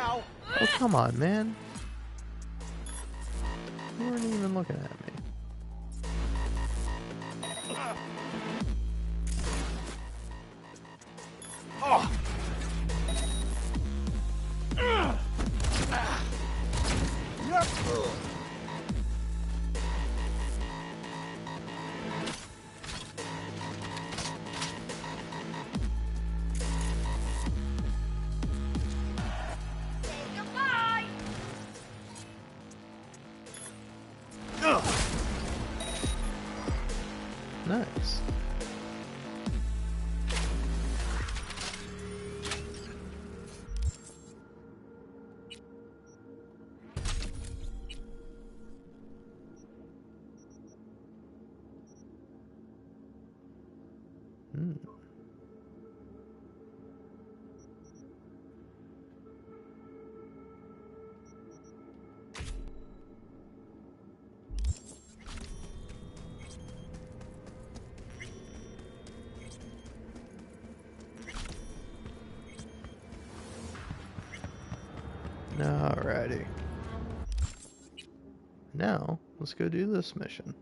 now. Oh, come on, man. You weren't even looking at me. Oh. Say goodbye. Nice. Hmm. Alrighty. Now, let's go do this mission.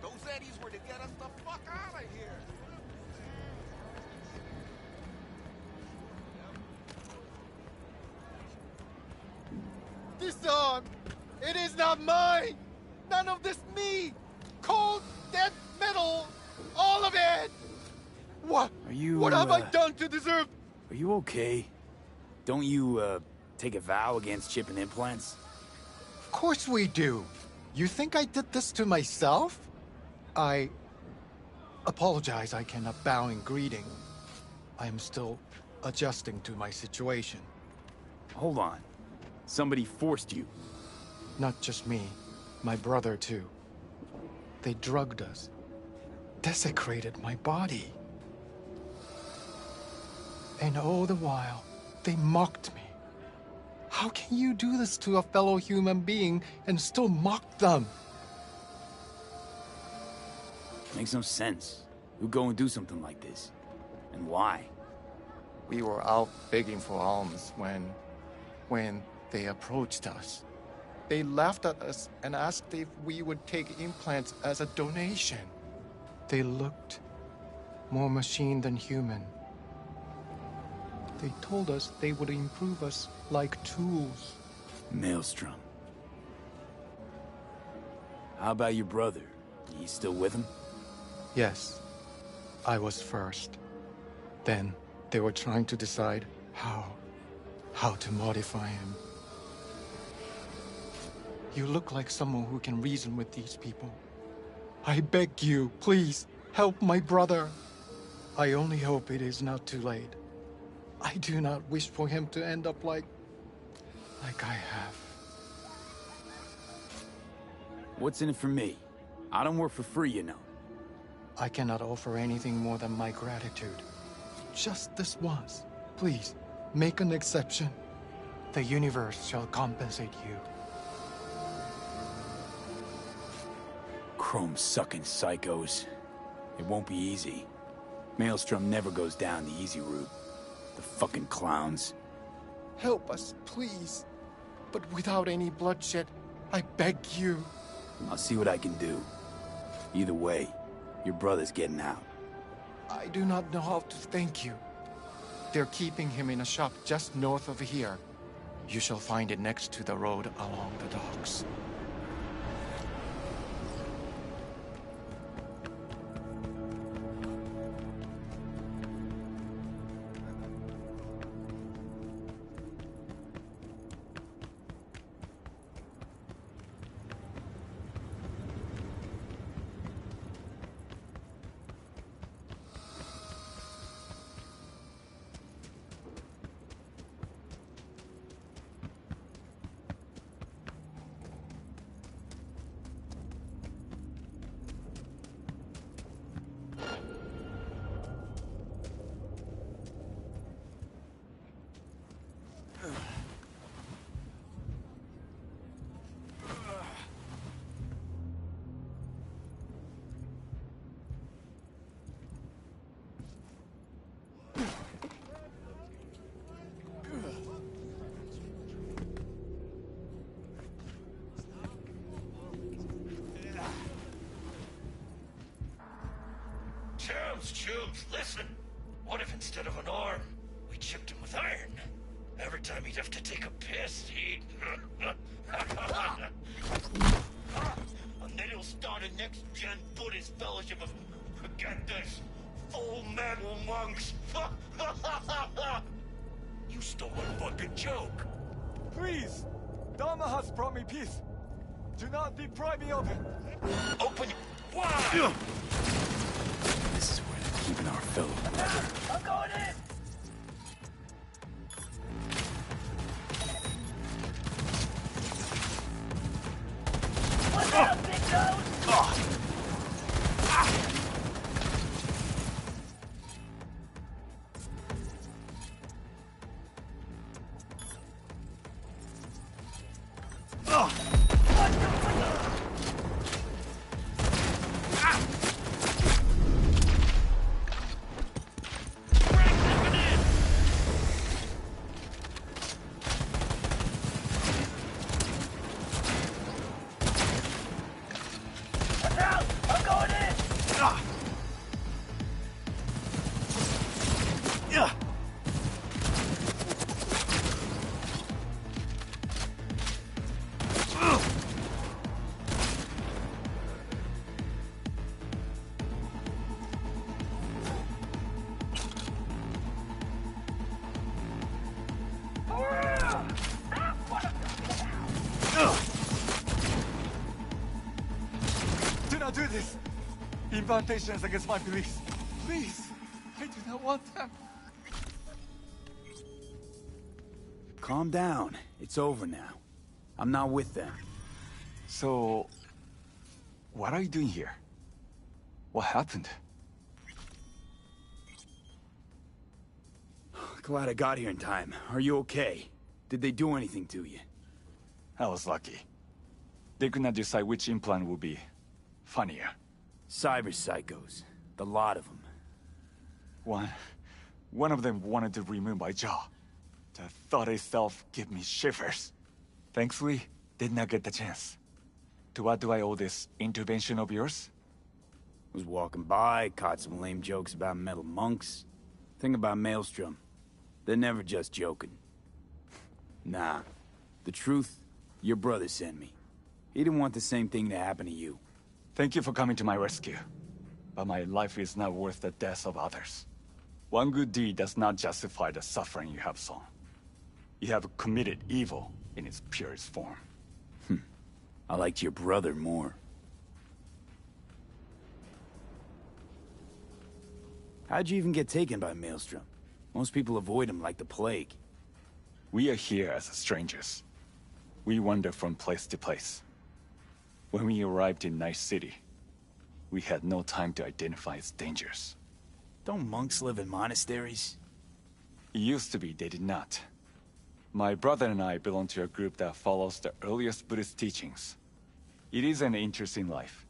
Those eddies were to get us the fuck out of here. This arm, it is not mine. None of this me. Cold, dead metal, all of it. What? Are you, What have I done to deserve? Are you okay? Don't you, take a vow against chipping implants? Of course we do. You think I did this to myself? I apologize. I cannot bow in greeting. I am still adjusting to my situation. Hold on. Somebody forced you. Not just me, my brother too. They drugged us, desecrated my body. And all the while, they mocked me. How can you do this to a fellow human being and still mock them? Makes no sense. Who'd go and do something like this? And why? We were out begging for alms when they approached us. They laughed at us and asked if we would take implants as a donation. They looked more machine than human. They told us they would improve us like tools. Maelstrom. How about your brother? You still with him? Yes, I was first. Then they were trying to decide how to modify him. You look like someone who can reason with these people. I beg you, please, help my brother. I only hope it is not too late. I do not wish for him to end up like I have. What's in it for me? I don't work for free, you know. I cannot offer anything more than my gratitude. Just this once. Please, make an exception. The universe shall compensate you. Chrome-sucking psychos. It won't be easy. Maelstrom never goes down the easy route. The fucking clowns. Help us, please. But without any bloodshed, I beg you. I'll see what I can do. Either way, your brother's getting out. I do not know how to thank you. They're keeping him in a shop just north of here. You shall find it next to the road along the docks. sounds true. Listen, what if instead of an arm, we chipped him with iron? Every time he'd have to take a piss, he'd... And then he'll start a next-gen Buddhist fellowship of... Get this! Full metal monks! You stole a fucking joke! Please! Dharma has brought me peace. Do not deprive me of it. Open... Why? This is where they're keeping our fellow. I'm going in! What's up, big nose? Do not do this. Incantations against my beliefs. Please. I do not want them. Calm down. It's over now. I'm not with them. So... what are you doing here? What happened? Glad I got here in time. Are you okay? Did they do anything to you? I was lucky. They could not decide which implant would be funnier. Cyber psychos. The lot of them. One of them wanted to remove my jaw. The thought itself gave me shivers. Thankfully, did not get the chance. To what do I owe this intervention of yours? Was walking by, caught some lame jokes about metal monks. Thing about Maelstrom. They're never just joking. Nah. The truth, your brother sent me. He didn't want the same thing to happen to you. Thank you for coming to my rescue. But my life is not worth the deaths of others. One good deed does not justify the suffering you have sown. You have committed evil in its purest form. I liked your brother more. How'd you even get taken by Maelstrom? Most people avoid him like the plague. We are here as strangers. We wander from place to place. When we arrived in Night City, we had no time to identify its dangers. Don't monks live in monasteries? It used to be they did not. My brother and I belong to a group that follows the earliest Buddhist teachings. It is an interesting life.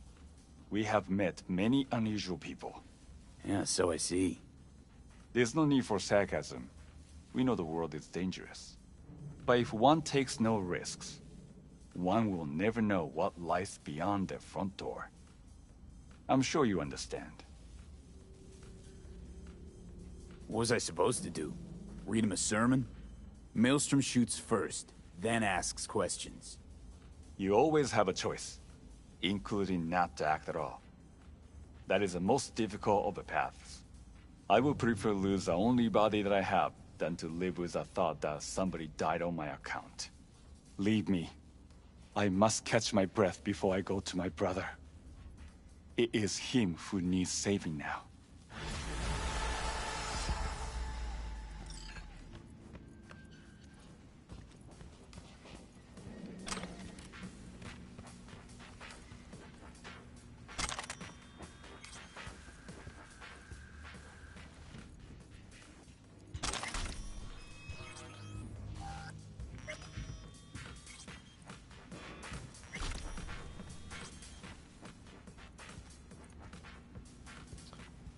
We have met many unusual people. Yeah, so I see. There's no need for sarcasm. We know the world is dangerous. But if one takes no risks, one will never know what lies beyond their front door. I'm sure you understand. What was I supposed to do? Read him a sermon? Maelstrom shoots first, then asks questions. You always have a choice, including not to act at all. That is the most difficult of the paths. I would prefer lose the only body that I have than to live with the thought that somebody died on my account. Leave me. I must catch my breath before I go to my brother. It is him who needs saving now.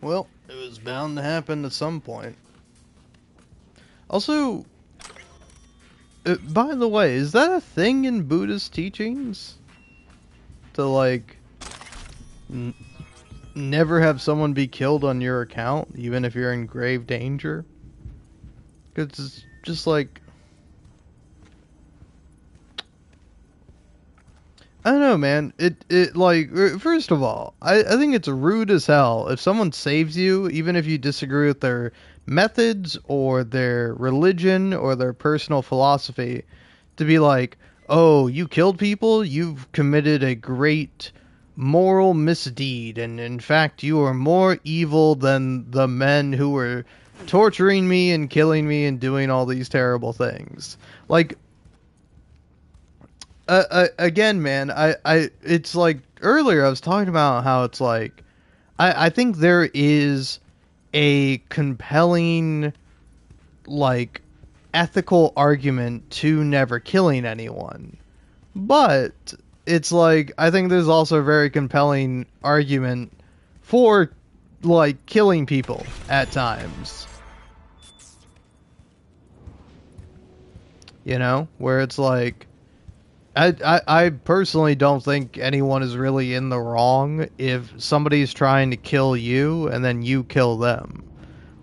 Well, it was bound to happen at some point. Also, by the way, is that a thing in Buddhist teachings? To, like, never have someone be killed on your account, even if you're in grave danger. Because it's just like, I don't know, man. It like, first of all, I think it's rude as hell if someone saves you, even if you disagree with their methods or their religion or their personal philosophy, to be like, oh, you killed people, you've committed a great moral misdeed, and in fact, you are more evil than the men who were torturing me and killing me and doing all these terrible things. Like, again, man, it's like earlier I was talking about how it's like, I think there is a compelling, like, ethical argument to never killing anyone. But it's like, I think there's also a very compelling argument for, like, killing people at times. You know? Where it's like, I personally don't think anyone is really in the wrong if somebody's trying to kill you and then you kill them.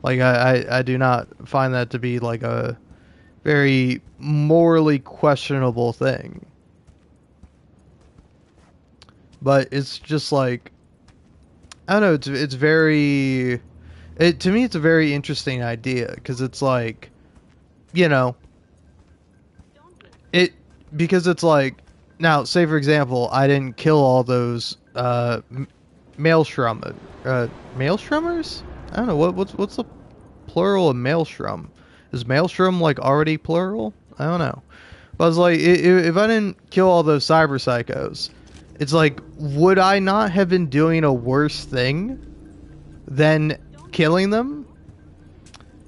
Like, I do not find that to be, like, a very morally questionable thing. But it's just like, I don't know, it's very, to me it's a very interesting idea, because it's like, you know, because it's like, now, say for example, I didn't kill all those, maelstrom, maelstrommers? I don't know, what's the plural of maelstrom? Is maelstrom, like, already plural? I don't know. But I was like, if I didn't kill all those cyber psychos, it's like, would I not have been doing a worse thing than killing them?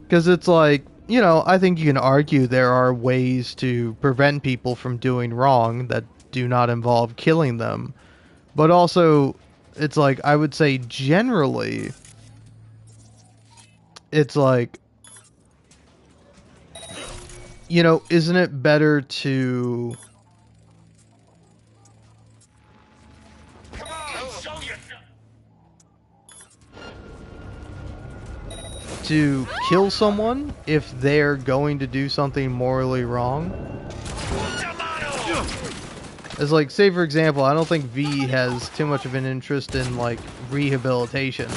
Because it's like, you know, I think you can argue there are ways to prevent people from doing wrong that do not involve killing them. But also, it's like, I would say generally, it's like, you know, isn't it better to kill someone if they're going to do something morally wrong? As like, say for example, I don't think V has too much of an interest in, like, rehabilitation.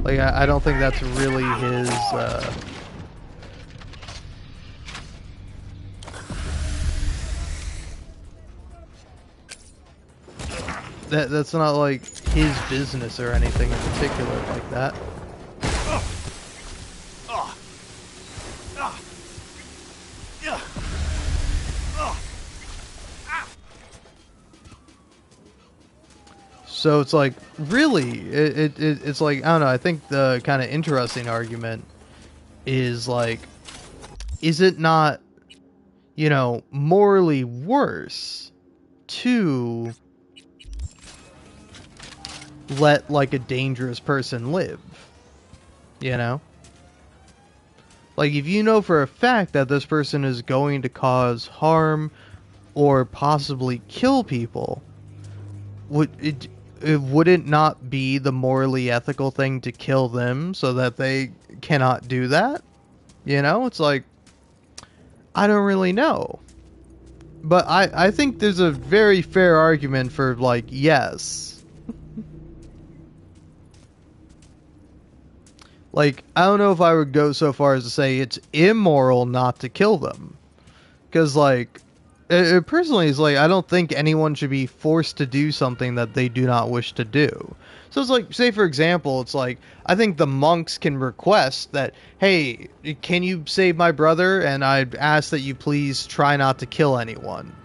Like, I don't think that's really his, that's not, like, his business or anything in particular like that. So it's like, really, it's like, I don't know, I think the kind of interesting argument is like, is it not, you know, morally worse to let, like, a dangerous person live? You know? Like, if you know for a fact that this person is going to cause harm or possibly kill people, would it not be the morally ethical thing to kill them so that they cannot do that? You know, it's like, I don't really know. But I think there's a very fair argument for, like, yes. Like, I don't know if I would go so far as to say it's immoral not to kill them. Because, like, it personally is like, I don't think anyone should be forced to do something that they do not wish to do. So it's like, say for example, it's like, I think the monks can request that, hey, can you save my brother? And I'd ask that you please try not to kill anyone.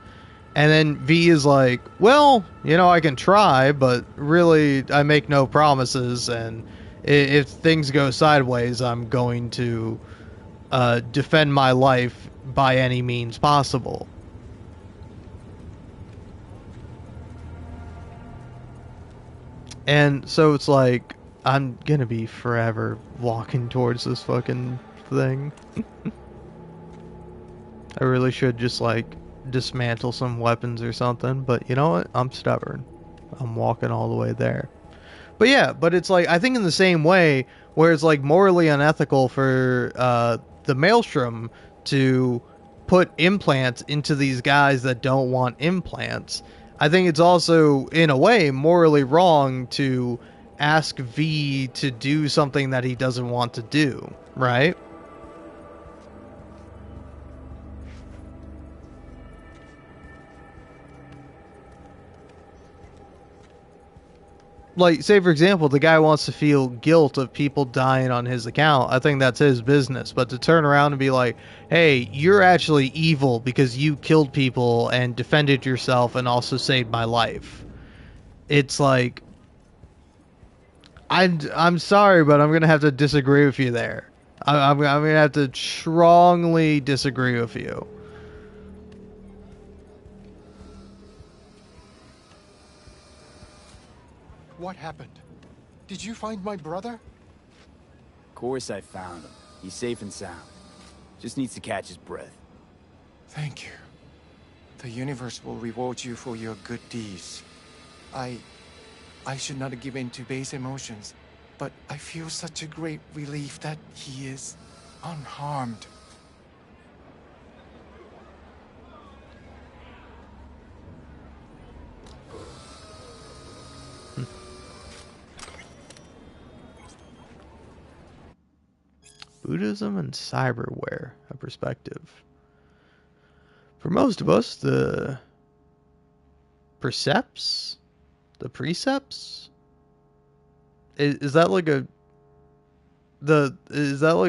And then V is like, well, you know, I can try, but really I make no promises, and if things go sideways, I'm going to defend my life by any means possible. And so it's like, I'm gonna be forever walking towards this fucking thing. I really should just, like, dismantle some weapons or something, but you know what? I'm stubborn. I'm walking all the way there. But yeah, but it's like, I think in the same way, where it's like morally unethical for the Maelstrom to put implants into these guys that don't want implants, I think it's also, in a way, morally wrong to ask V to do something that he doesn't want to do, right? Like, say for example, the guy wants to feel guilt of people dying on his account. I think that's his business. But to turn around and be like, hey, you're actually evil because you killed people and defended yourself and also saved my life. It's like, I'm sorry, but I'm going to have to disagree with you there. I'm going to have to strongly disagree with you. What happened? Did you find my brother? Of course I found him. He's safe and sound. Just needs to catch his breath. Thank you. The universe will reward you for your good deeds. I should not give in to base emotions, but I feel such a great relief that he is unharmed. Buddhism and cyberware, a perspective. For most of us, the precepts, is that like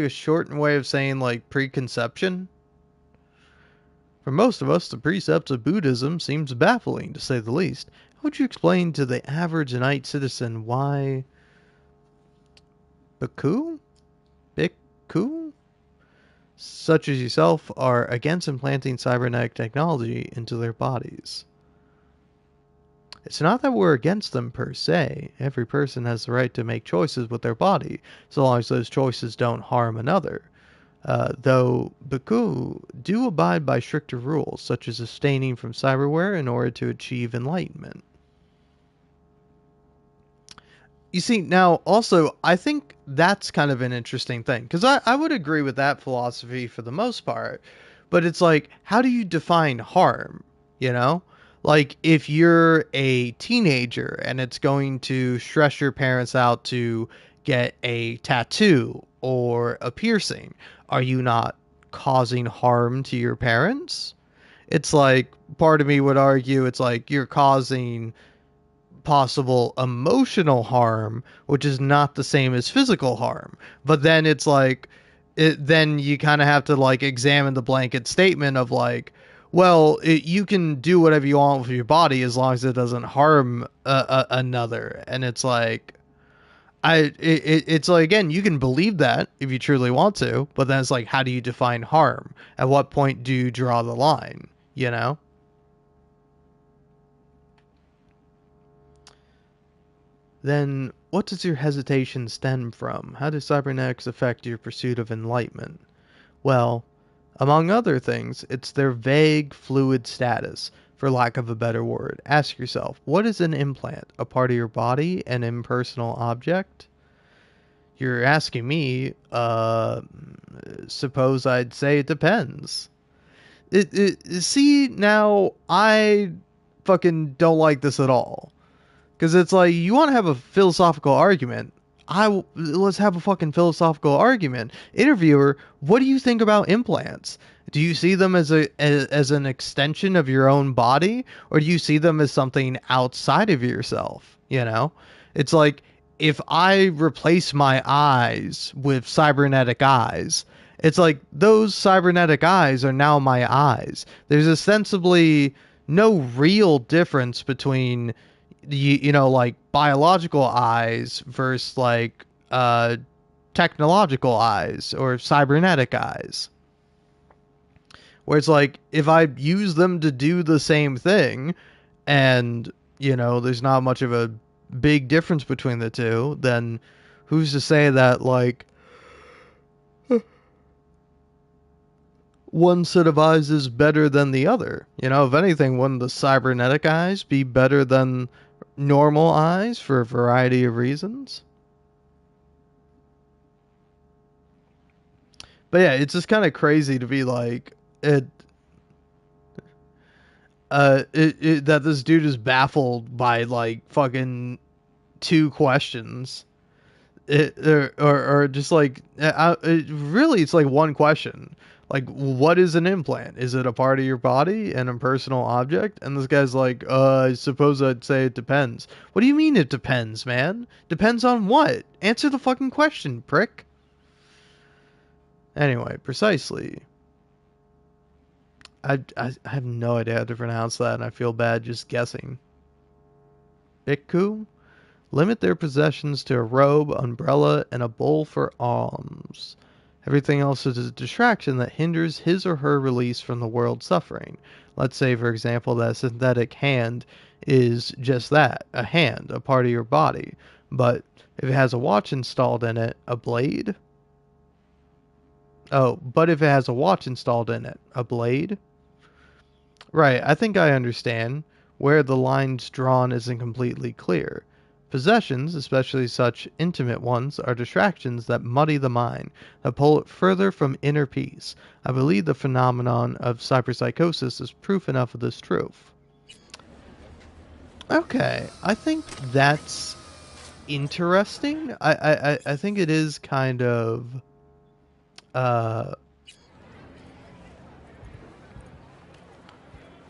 a shortened way of saying like preconception? For most of us, the precepts of Buddhism seems baffling, to say the least. How would you explain to the average night citizen why Bhikkhu, such as yourself, are against implanting cybernetic technology into their bodies? It's not that we're against them per se. Every person has the right to make choices with their body, so long as those choices don't harm another. Though Bhikkhu do abide by stricter rules, such as abstaining from cyberware in order to achieve enlightenment. You see, now, also, I think that's kind of an interesting thing, because I would agree with that philosophy for the most part, but it's like, how do you define harm, you know? Like, if you're a teenager and it's going to stress your parents out to get a tattoo or a piercing, are you not causing harm to your parents? It's like, part of me would argue it's like you're causing possible emotional harm, which is not the same as physical harm. But then it's like, then you kind of have to like examine the blanket statement of like, well, you can do whatever you want with your body as long as it doesn't harm another. And it's like, it's like, again, you can believe that if you truly want to, but then it's like, how do you define harm? At what point do you draw the line? You know? Then what does your hesitation stem from? How do cybernetics affect your pursuit of enlightenment? Well, among other things, it's their vague, fluid status, for lack of a better word. Ask yourself, what is an implant? A part of your body? An impersonal object? You're asking me, suppose I'd say it depends. See, now, I fucking don't like this at all. Because it's like, you want to have a philosophical argument. Let's have a fucking philosophical argument. Interviewer, what do you think about implants? Do you see them as an extension of your own body, or do you see them as something outside of yourself? You know, it's like, if I replace my eyes with cybernetic eyes, it's like those cybernetic eyes are now my eyes. There's ostensibly no real difference between like biological eyes versus like technological eyes or cybernetic eyes, where it's like, if I use them to do the same thing and there's not much of a big difference between the two, then who's to say that like one set of eyes is better than the other? If anything, wouldn't the cybernetic eyes be better than normal eyes for a variety of reasons. But yeah, it's just kind of crazy to be like that this dude is baffled by like fucking two questions. Or just like really it's like one question, like what is an implant? Is it a part of your body and a personal object? And this guy's like, I suppose I'd say it depends. What do you mean it depends, man? Depends on what? Answer the fucking question, prick. Anyway, precisely. I have no idea how to pronounce that, and I feel bad just guessing. Bhikkhu? Limit their possessions to a robe, umbrella, and a bowl for alms. Everything else is a distraction that hinders his or her release from the world's suffering. Let's say, for example, that a synthetic hand is just that, a hand, a part of your body. But if it has a watch installed in it, a blade? Oh, but if it has a watch installed in it, a blade? Right, I think I understand. Where the line's drawn isn't completely clear. Possessions, especially such intimate ones, are distractions that muddy the mind, that pull it further from inner peace. I believe the phenomenon of cyberpsychosis is proof enough of this truth. Okay, I think that's interesting. I think it is kind of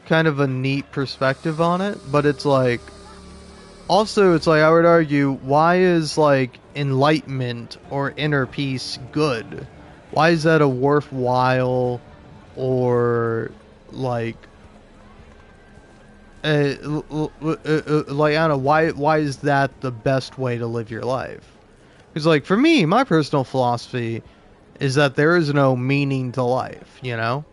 kind of a neat perspective on it, but it's like also it's like I would argue, why is like enlightenment or inner peace good? Why is that a worthwhile or like like I don't know, why is that the best way to live your life? Because like for me, my personal philosophy is that there is no meaning to life, you know?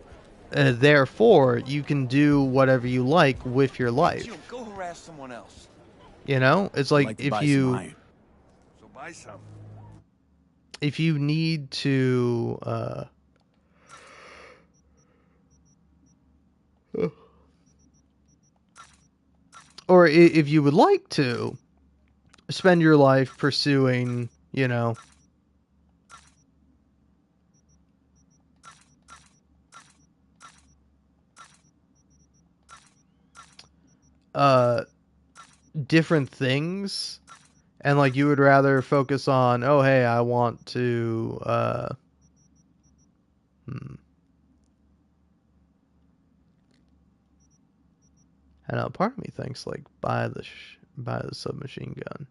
Therefore, you can do whatever you like with your life. Go harass someone else. You know, it's like if you So buy some. if you need to or if you would like to spend your life pursuing, you know, different things, and like you would rather focus on, oh hey, I want to I know part of me thinks like buy the submachine gun.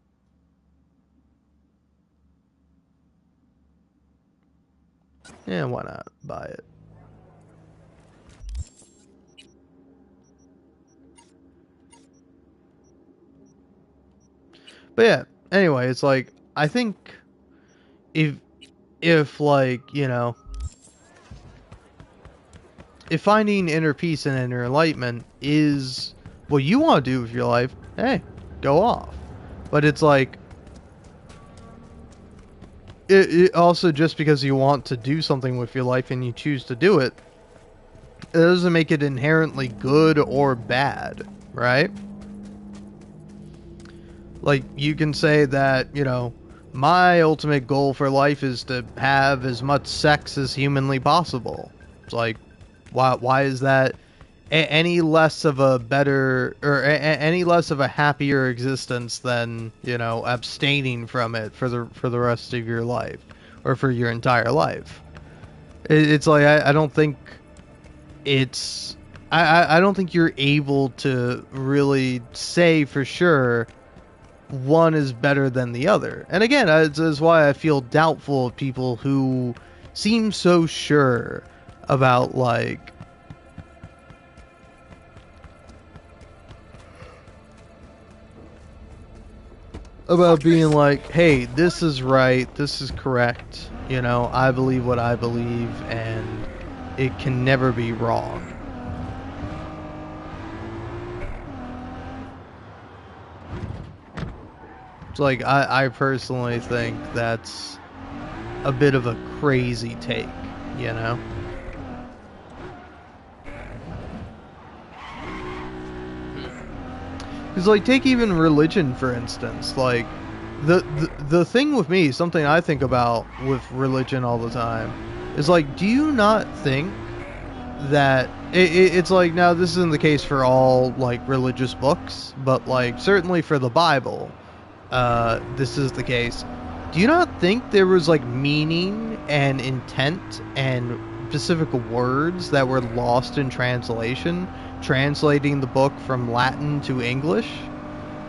Yeah, why not buy it? But yeah, anyway, it's like I think if like, you know, if finding inner peace and inner enlightenment is what you want to do with your life, hey, go off. But it's like it also, just because you want to do something with your life and you choose to do it, it doesn't make it inherently good or bad, right? Like, you can say that, you know, my ultimate goal for life is to have as much sex as humanly possible. It's like, why is that any less of a better, or any less of a happier existence than, you know, abstaining from it for the rest of your life, or for your entire life? It's like, I don't think it's, I don't think you're able to really say for sure one is better than the other. And again, that's why I feel doubtful of people who seem so sure about like being like, hey, this is right, this is correct, you know, I believe what I believe and it can never be wrong. It's like, I personally think that's a bit of a crazy take, you know? Because, like, take even religion, for instance. Like, the thing with me, something I think about with religion all the time, is, like, do you not think that... it's like, now, this isn't the case for all, like, religious books, but, like, certainly for the Bible, this is the case. Do you not think there was, like, meaning and intent and specific words that were lost in translation, translating the book from Latin to English?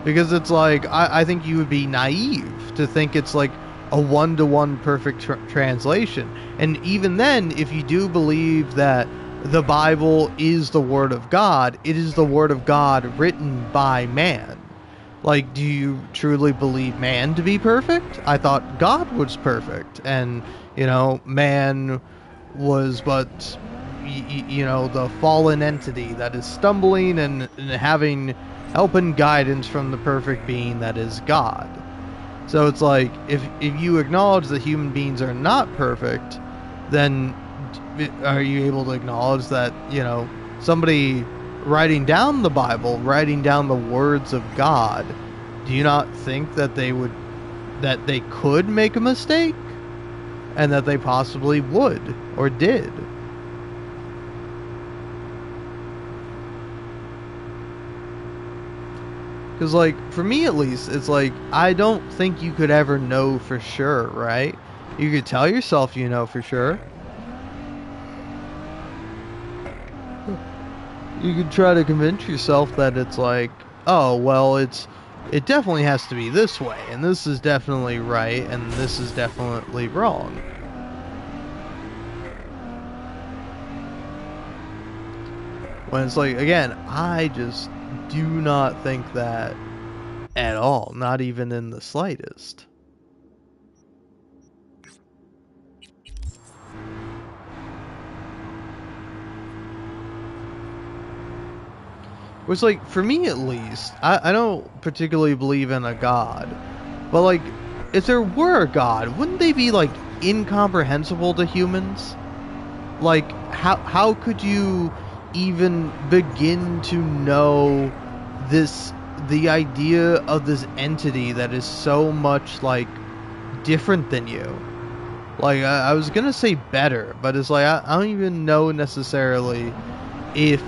Because it's like, I think you would be naive to think it's like a one-to-one perfect translation. And even then, if you do believe that the Bible is the Word of God, it is the Word of God written by man. Like, do you truly believe man to be perfect? I thought God was perfect. And, you know, man was but, you know, the fallen entity that is stumbling and having help and guidance from the perfect being that is God. So it's like, if you acknowledge that human beings are not perfect, then are you able to acknowledge that, you know, somebody writing down the Bible, writing down the words of God, do you not think that they could make a mistake? And that they possibly would, or did? Because, like, for me at least, it's like, I don't think you could ever know for sure, right? You could tell yourself you know for sure. You could try to convince yourself that it's like, oh, well, it definitely has to be this way, and this is definitely right, and this is definitely wrong. When it's like, again, I just do not think that at all, not even in the slightest. Which, like, for me at least, I don't particularly believe in a god. But, like, if there were a god, wouldn't they be, like, incomprehensible to humans? Like, how could you even begin to know the idea of this entity that is so much, like, different than you? Like, I was gonna say better, but it's like, I don't even know necessarily if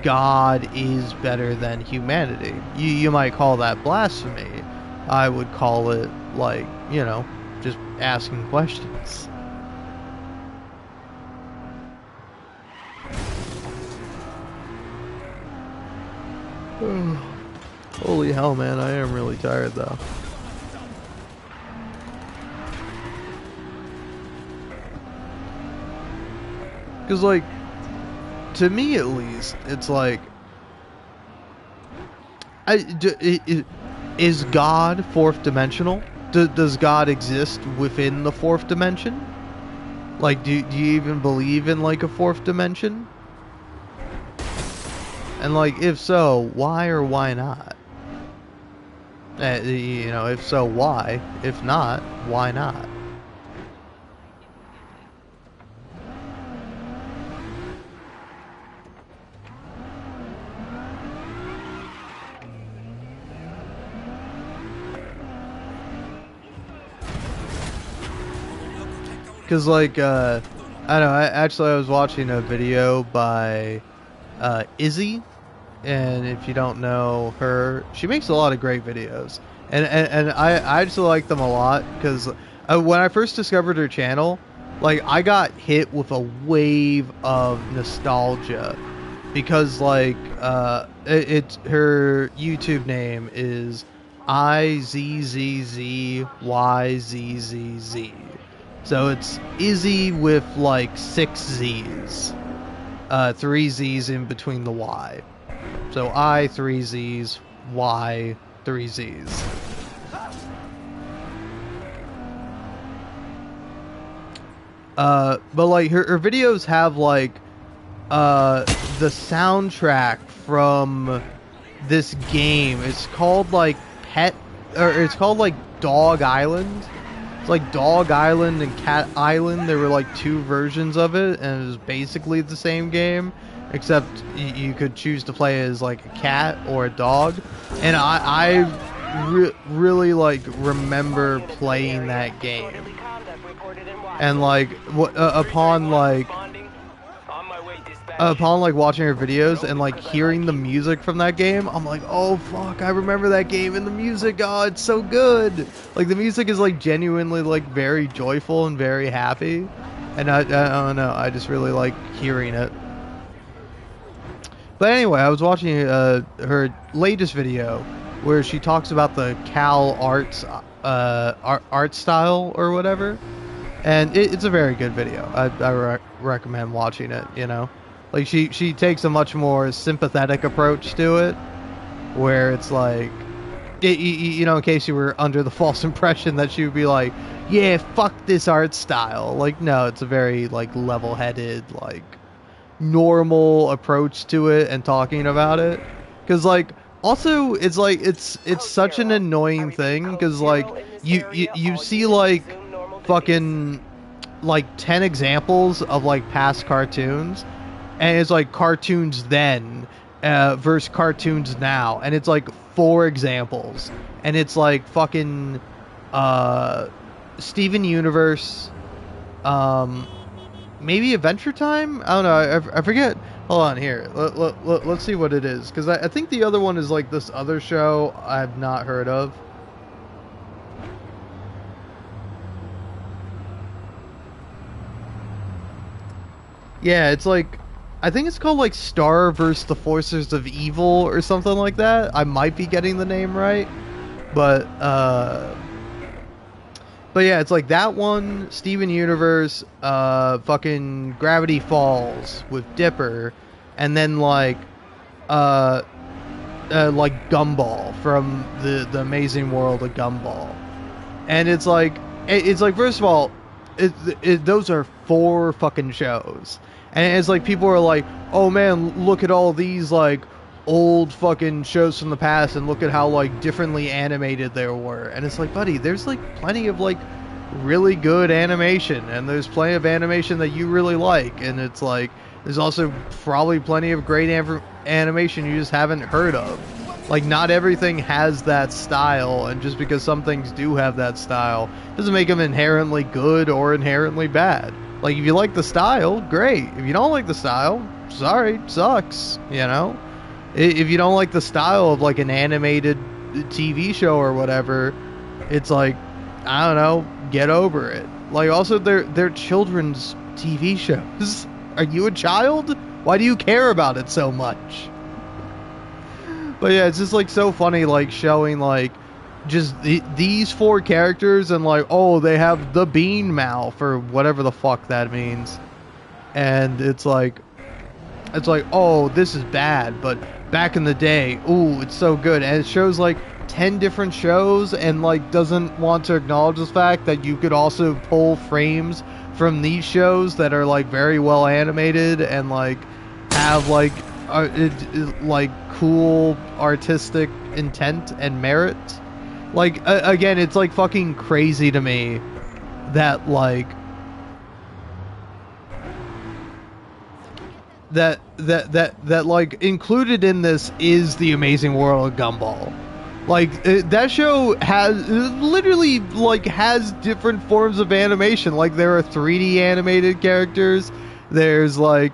God is better than humanity. You might call that blasphemy. I would call it, like, you know, just asking questions. Holy hell, man, I am really tired though. Because, like, to me at least, it's like, is God fourth dimensional? Does God exist within the fourth dimension? Like, do you even believe in, like, a fourth dimension? And, like, if so, why or why not? You know, if so, why? If not, why not? Because, like, I don't know, I was watching a video by Izzy, and if you don't know her, she makes a lot of great videos, and I actually like them a lot, because when I first discovered her channel, like, I got hit with a wave of nostalgia, because, like, her YouTube name is IZZZYZZZ. So it's Izzy with, like, 6 Z's. 3 Z's in between the Y. So I, 3 Z's, Y, 3 Z's. But, like, her videos have, like, the soundtrack from this game. It's called, like, it's called, like, Dog Island. It's like Dog Island and Cat Island. There were, like, 2 versions of it, and it was basically the same game. except you could choose to play as like a cat or a dog, and I really like remember playing that game, and like upon like watching her videos and like hearing the music from that game, I'm like, oh fuck, I remember that game, and the music, oh, it's so good. Like the music is like genuinely like very joyful and very happy, and I don't know, I just really like hearing it. But anyway, I was watching her latest video where she talks about the Cal Arts art style or whatever, and it's a very good video. I recommend watching it. You know, like she takes a much more sympathetic approach to it, where it's like, you know, in case you were under the false impression that she would be like, yeah, fuck this art style. Like, no, it's a very like level-headed, like normal approach to it and talking about it, because like also it's like it's such an annoying thing, because like you see like fucking like 10 examples of like past cartoons, and it's like cartoons then versus cartoons now, and it's like 4 examples, and it's like fucking Steven Universe, maybe Adventure Time? I don't know. I forget. Hold on here. Let's see what it is. Because I think the other one is like this other show I've not heard of. Yeah, it's like, I think it's called like Star vs. the Forces of Evil or something like that. I might be getting the name right. But yeah, it's like that one, Steven Universe, fucking Gravity Falls with Dipper, and then like Gumball from the Amazing World of Gumball. And it's like first of all, those are 4 fucking shows, and it's like people are like, oh man, look at all these like old fucking shows from the past, and look at how like differently animated they were. And it's like, buddy, there's like plenty of like really good animation, and there's plenty of animation that you really like, and it's like there's also probably plenty of great animation you just haven't heard of. Like, not everything has that style, and just because some things do have that style doesn't make them inherently good or inherently bad. Like, if you like the style, great. If you don't like the style, sorry, sucks, you know? If you don't like the style of like an animated TV show or whatever, it's like, I don't know, get over it. Like, also they're children's TV shows. Are you a child? Why do you care about it so much? But yeah, it's just like so funny, like showing like just these 4 characters, and like, oh, they have the bean mouth or whatever the fuck that means, and it's like, oh, this is bad, but back in the day, ooh, it's so good. And it shows like 10 different shows, and like doesn't want to acknowledge the fact that you could also pull frames from these shows that are like very well animated and like have like like cool artistic intent and merit. Like again, it's like fucking crazy to me that like that like included in this is the Amazing World of Gumball. Like that show has literally like has different forms of animation. Like there are 3D animated characters. There's like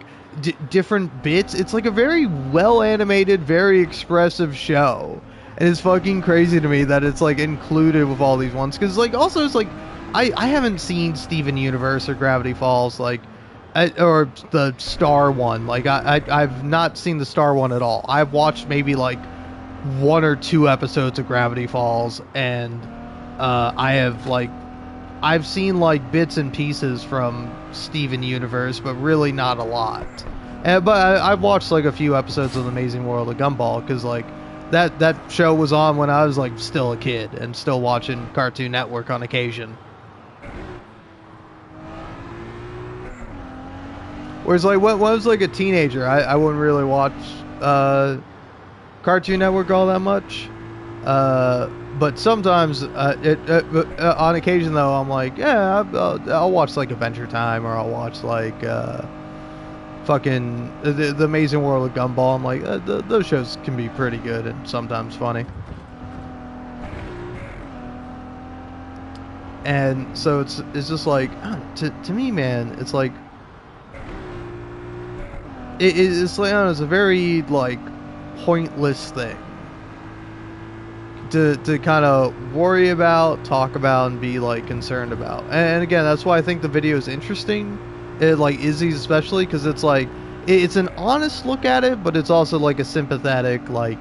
different bits. It's like a very well animated, very expressive show, and it's fucking crazy to me that it's like included with all these ones. Because like also it's like I haven't seen Steven Universe or Gravity Falls, like or the Star one. Like I've not seen the Star one at all. I've watched maybe like 1 or 2 episodes of Gravity Falls, and I've seen like bits and pieces from Steven Universe, but really not a lot. But I've watched like a few episodes of The Amazing World of Gumball, because like that show was on when I was like still a kid and still watching Cartoon Network on occasion. Whereas like when I was like a teenager, I wouldn't really watch Cartoon Network all that much. But sometimes, on occasion though, I'm like, yeah, I'll watch like Adventure Time, or I'll watch like fucking the Amazing World of Gumball. I'm like, those shows can be pretty good and sometimes funny. And so it's just like, to me, man, it's like it's like, I don't know, it's a very like pointless thing to kind of worry about, talk about, and be like concerned about. And again, that's why I think the video is interesting, like Izzy's especially, because it's like it's an honest look at it, but it's also like a sympathetic, like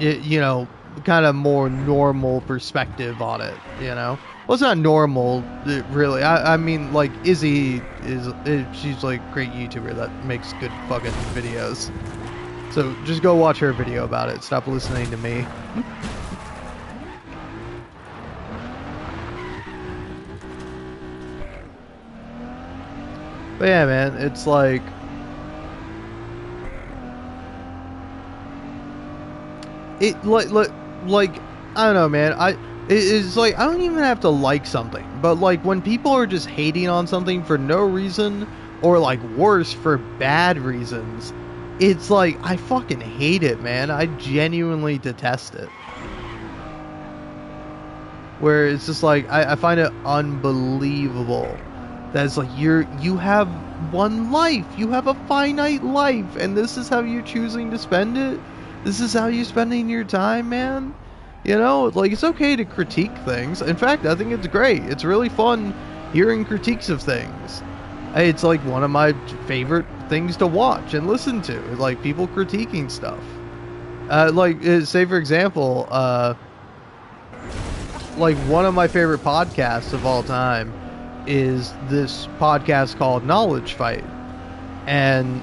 you know, kind of more normal perspective on it, you know. Well, it's not normal, really. I mean, like, Izzy she's, like, a great YouTuber that makes good fucking videos. So, just go watch her video about it. Stop listening to me. But yeah, man, it's like... Like, I don't know, man. It's like, I don't even have to like something, but like when people are just hating on something for no reason, or like worse, for bad reasons, it's like, I fucking hate it, man. I genuinely detest it. Where it's just like, I find it unbelievable that it's like, you have one life, you have a finite life, and this is how you're choosing to spend it? This is how you're spending your time, man? You know, like, it's okay to critique things. In fact, I think it's great. It's really fun hearing critiques of things. It's like one of my favorite things to watch and listen to, like people critiquing stuff. Like, say for example, like one of my favorite podcasts of all time is this podcast called Knowledge Fight. And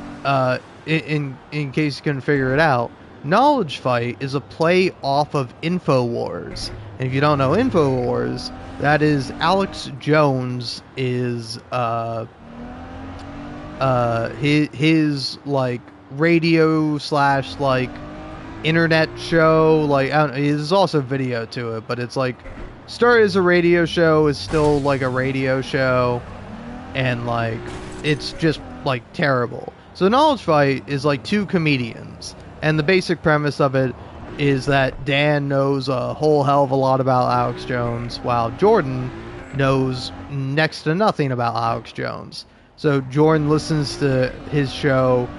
in case you couldn't figure it out, Knowledge Fight is a play off of InfoWars. And if you don't know InfoWars, that is Alex Jones is his like radio / like internet show. Like, I don't know, there's also video to it, but it's like started as a radio show, is still like a radio show, and like it's just like terrible. So Knowledge Fight is like two comedians. And the basic premise of it is that Dan knows a whole hell of a lot about Alex Jones, while Jordan knows next to nothing about Alex Jones. So Jordan listens to his show,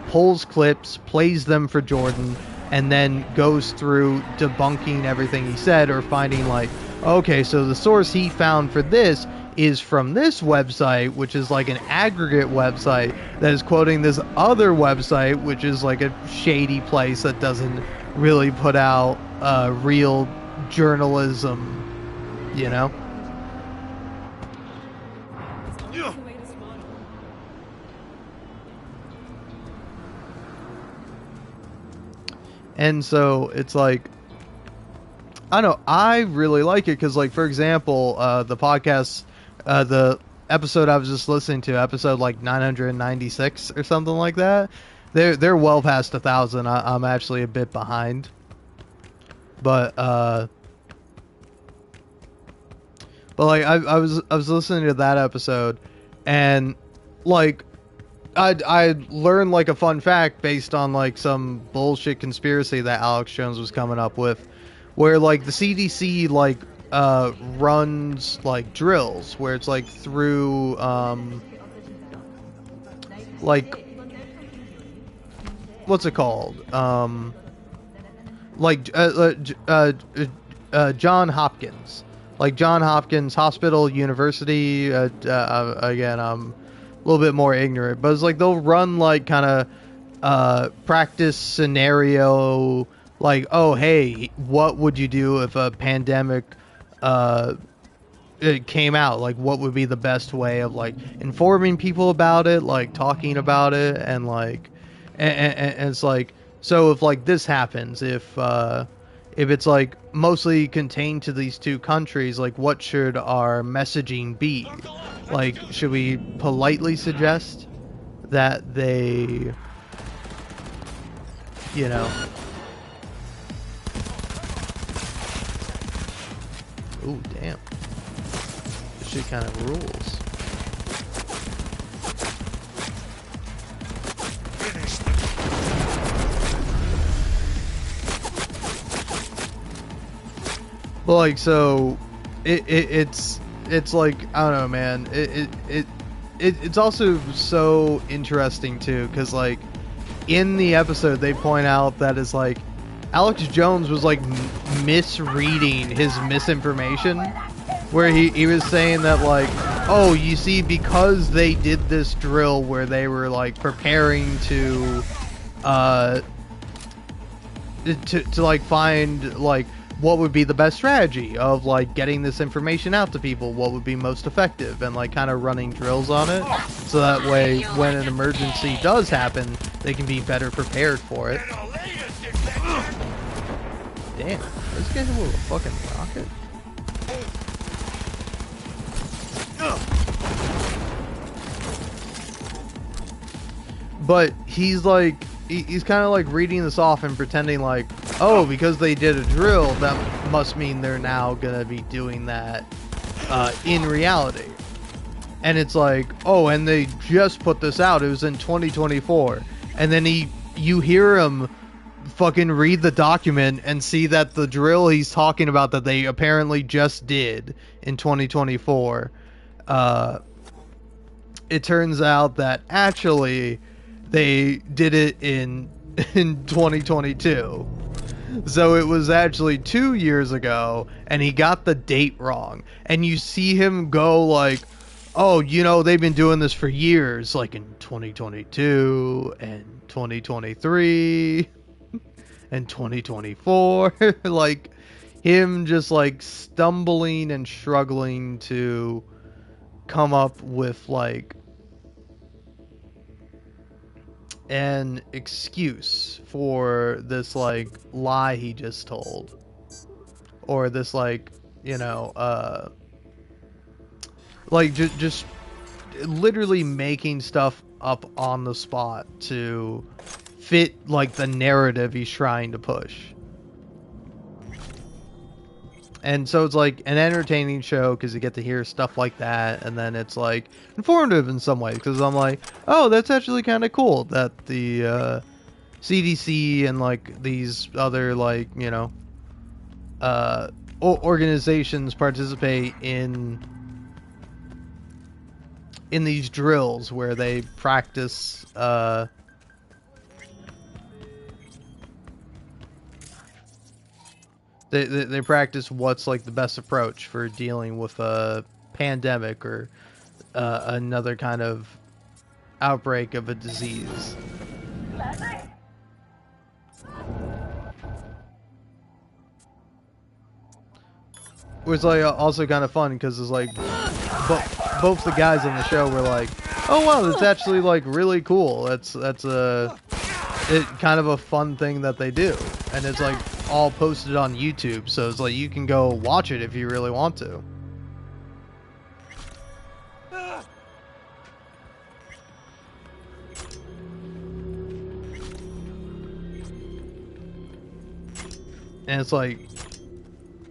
pulls clips, plays them for Jordan, and then goes through debunking everything he said, or finding like, okay, so the source he found for this is from this website, which is like an aggregate website that is quoting this other website, which is like a shady place that doesn't really put out real journalism, you know? And so it's like, I don't know, I really like it because, like, for example, the podcast, the episode I was just listening to, episode like 996 or something like that, they're well past 1,000. I'm actually a bit behind, but like I was listening to that episode, and like I learned like a fun fact based on like some bullshit conspiracy that Alex Jones was coming up with, where like the CDC like runs like drills where it's like through like, what's it called, like John Hopkins, like John Hopkins Hospital University. Again, I'm a little bit more ignorant, but it's like they'll run like kind of practice scenario, like, oh hey, what would you do if a pandemic it came out, like what would be the best way of like informing people about it, like talking about it, and like and it's like, so if like this happens, if it's like mostly contained to these two countries, like what should our messaging be? Like, should we politely suggest that they, you know, ooh, damn, this shit kind of rules. Well, like, so it's like, I don't know, man. It's also so interesting too, because like in the episode they point out that it's like Alex Jones was like misreading his misinformation, where he was saying that like, oh, you see, because they did this drill where they were like preparing to like find like what would be the best strategy of like getting this information out to people, what would be most effective, and like kind of running drills on it, so that way when an emergency does happen they can be better prepared for it. Damn, this guy's a little fucking rocket. But he's like, he's kind of like reading this off and pretending like, oh, because they did a drill, that must mean they're now gonna be doing that in reality. And it's like, oh, and they just put this out, it was in 2024. And then you hear him fucking read the document and see that the drill he's talking about that they apparently just did in 2024, it turns out that actually they did it in 2022. So it was actually 2 years ago, and he got the date wrong. And you see him go like, oh, you know, they've been doing this for years, like in 2022 and 2023 and 2024. Like him just like stumbling and struggling to come up with like an excuse for this like lie he just told, or this like, you know, like just literally making stuff up on the spot to fit like the narrative he's trying to push. And so it's like an entertaining show because you get to hear stuff like that, and then it's like informative in some ways because I'm like, oh, that's actually kind of cool that the CDC and like these other like, you know, organizations participate in these drills where they practice They practice what's like the best approach for dealing with a pandemic or another kind of outbreak of a disease. Which is like also kind of fun because it's like both the guys on the show were like, oh wow, that's actually like really cool. That's kind of a fun thing that they do, and it's like all posted on YouTube, so it's like you can go watch it if you really want to. And it's like,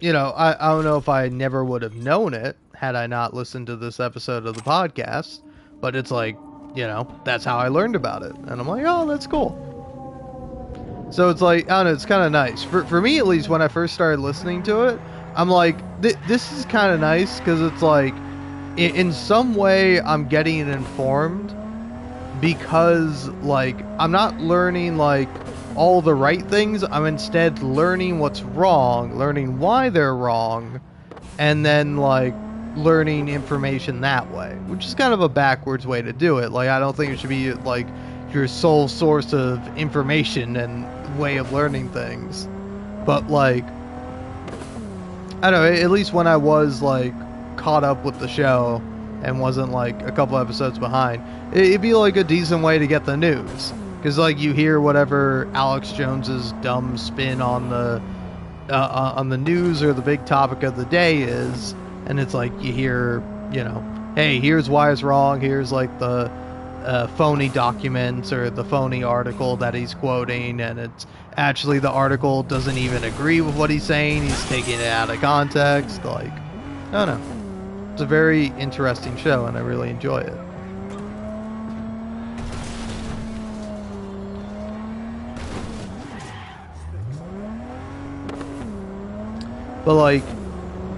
you know, I don't know if I never would have known it had I not listened to this episode of the podcast, but it's like, you know, that's how I learned about it, and I'm like, oh, that's cool. So it's like, I don't know, it's kind of nice. For me, at least, when I first started listening to it, I'm like, this is kind of nice, because it's like, in some way, I'm getting informed, because, like, I'm not learning, like, all the right things. I'm instead learning what's wrong, learning why they're wrong, and then, like, learning information that way, which is kind of a backwards way to do it. Like, I don't think it should be, like, your sole source of information and way of learning things. But like, I don't know, at least when I was like caught up with the show and wasn't like a couple episodes behind, it'd be like a decent way to get the news, because like you hear whatever Alex Jones's dumb spin on the news or the big topic of the day is, and it's like you hear, you know, hey, here's why it's wrong, here's like the phony documents or the phony article that he's quoting, and it's actually the article doesn't even agree with what he's saying, he's taking it out of context. Like, I don't know, it's a very interesting show and I really enjoy it. But like,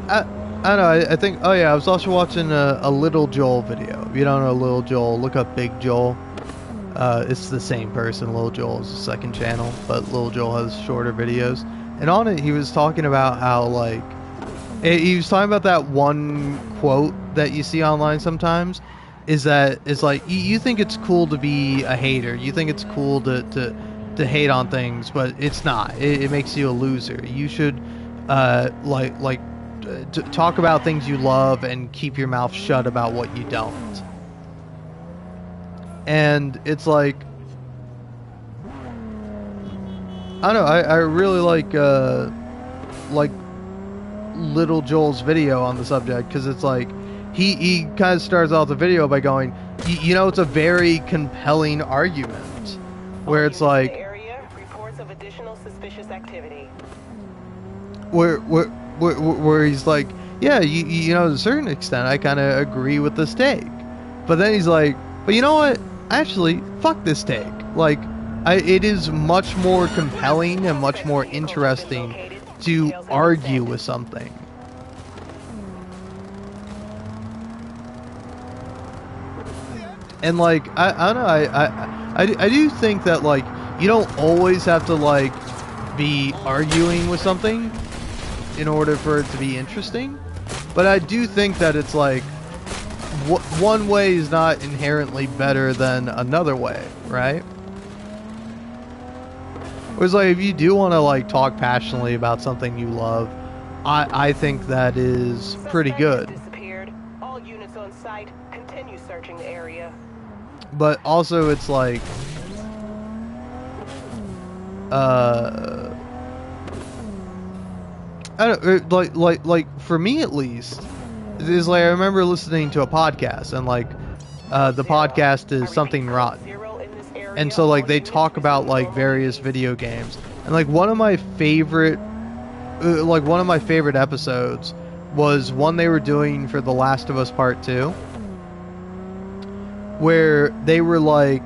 I don't know. I think. Oh yeah, I was also watching a Little Joel video. If you don't know Little Joel, look up Big Joel. It's the same person. Little Joel is the second channel, but Little Joel has shorter videos. And on it, he was talking about how like he was talking about that one quote that you see online sometimes. Is that is like you think it's cool to be a hater. You think it's cool to hate on things, but it's not. It makes you a loser. You should talk about things you love and keep your mouth shut about what you don't. And it's like, I don't know, I really like Little Joel's video on the subject, because it's like he kind of starts off the video by going, you know, it's a very compelling argument where it's like reports of additional suspicious activity. Where he's like, yeah, you know, to a certain extent, I kind of agree with this take. But then he's like, but you know what? Actually, fuck this take. Like, it is much more compelling and much more interesting to argue with something. And like, I don't know, I do think that like, you don't always have to like be arguing with something in order for it to be interesting, but I do think that it's like one way is not inherently better than another way, right? Whereas like if you do want to like talk passionately about something you love, I think that is pretty good. Disappeared. All units on site, continue searching the area. But also it's like I don't like for me at least, is like I remember listening to a podcast, and like the podcast is Something Rotten, and so like they talk about like various video games, and like one of my favorite episodes was one they were doing for The Last of Us Part 2, where they were like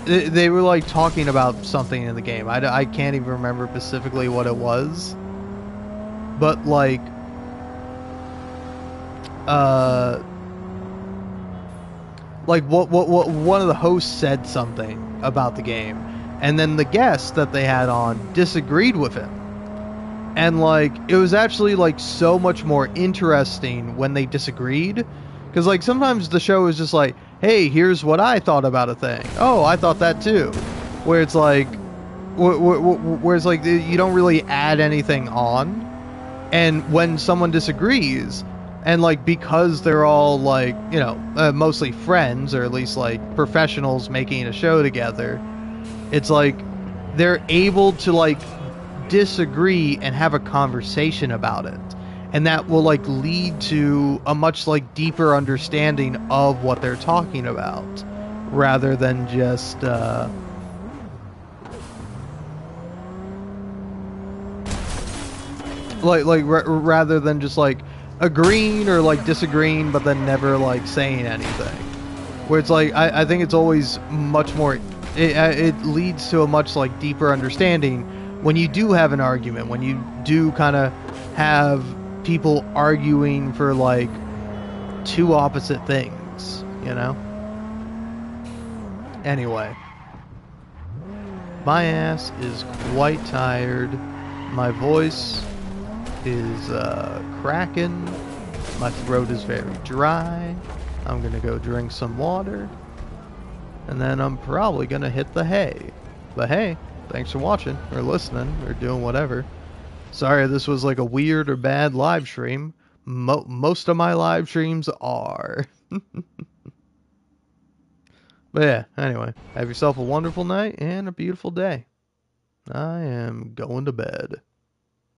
they were like talking about something in the game. I can't even remember specifically what it was, but like what one of the hosts said something about the game, and then the guest that they had on disagreed with him, and like it was actually like so much more interesting when they disagreed, because like sometimes the show is just like, hey, here's what I thought about a thing. Oh, I thought that too. Where it's like, you don't really add anything on. And when someone disagrees, and like because they're all like, you know, mostly friends, or at least like professionals making a show together, it's like they're able to like disagree and have a conversation about it. And that will like lead to a much like deeper understanding of what they're talking about, rather than just rather than just like agreeing or like disagreeing, but then never like saying anything. Where it's like I think it's always much more. It leads to a much like deeper understanding when you do have an argument, when you do kind of have people arguing for like two opposite things, you know? Anyway, my ass is quite tired. My voice is cracking. My throat is very dry. I'm gonna go drink some water, and then I'm probably gonna hit the hay. But hey, thanks for watching or listening or doing whatever. Sorry this was like a weird or bad live stream. Most of my live streams are. But yeah, anyway, have yourself a wonderful night and a beautiful day. I am going to bed.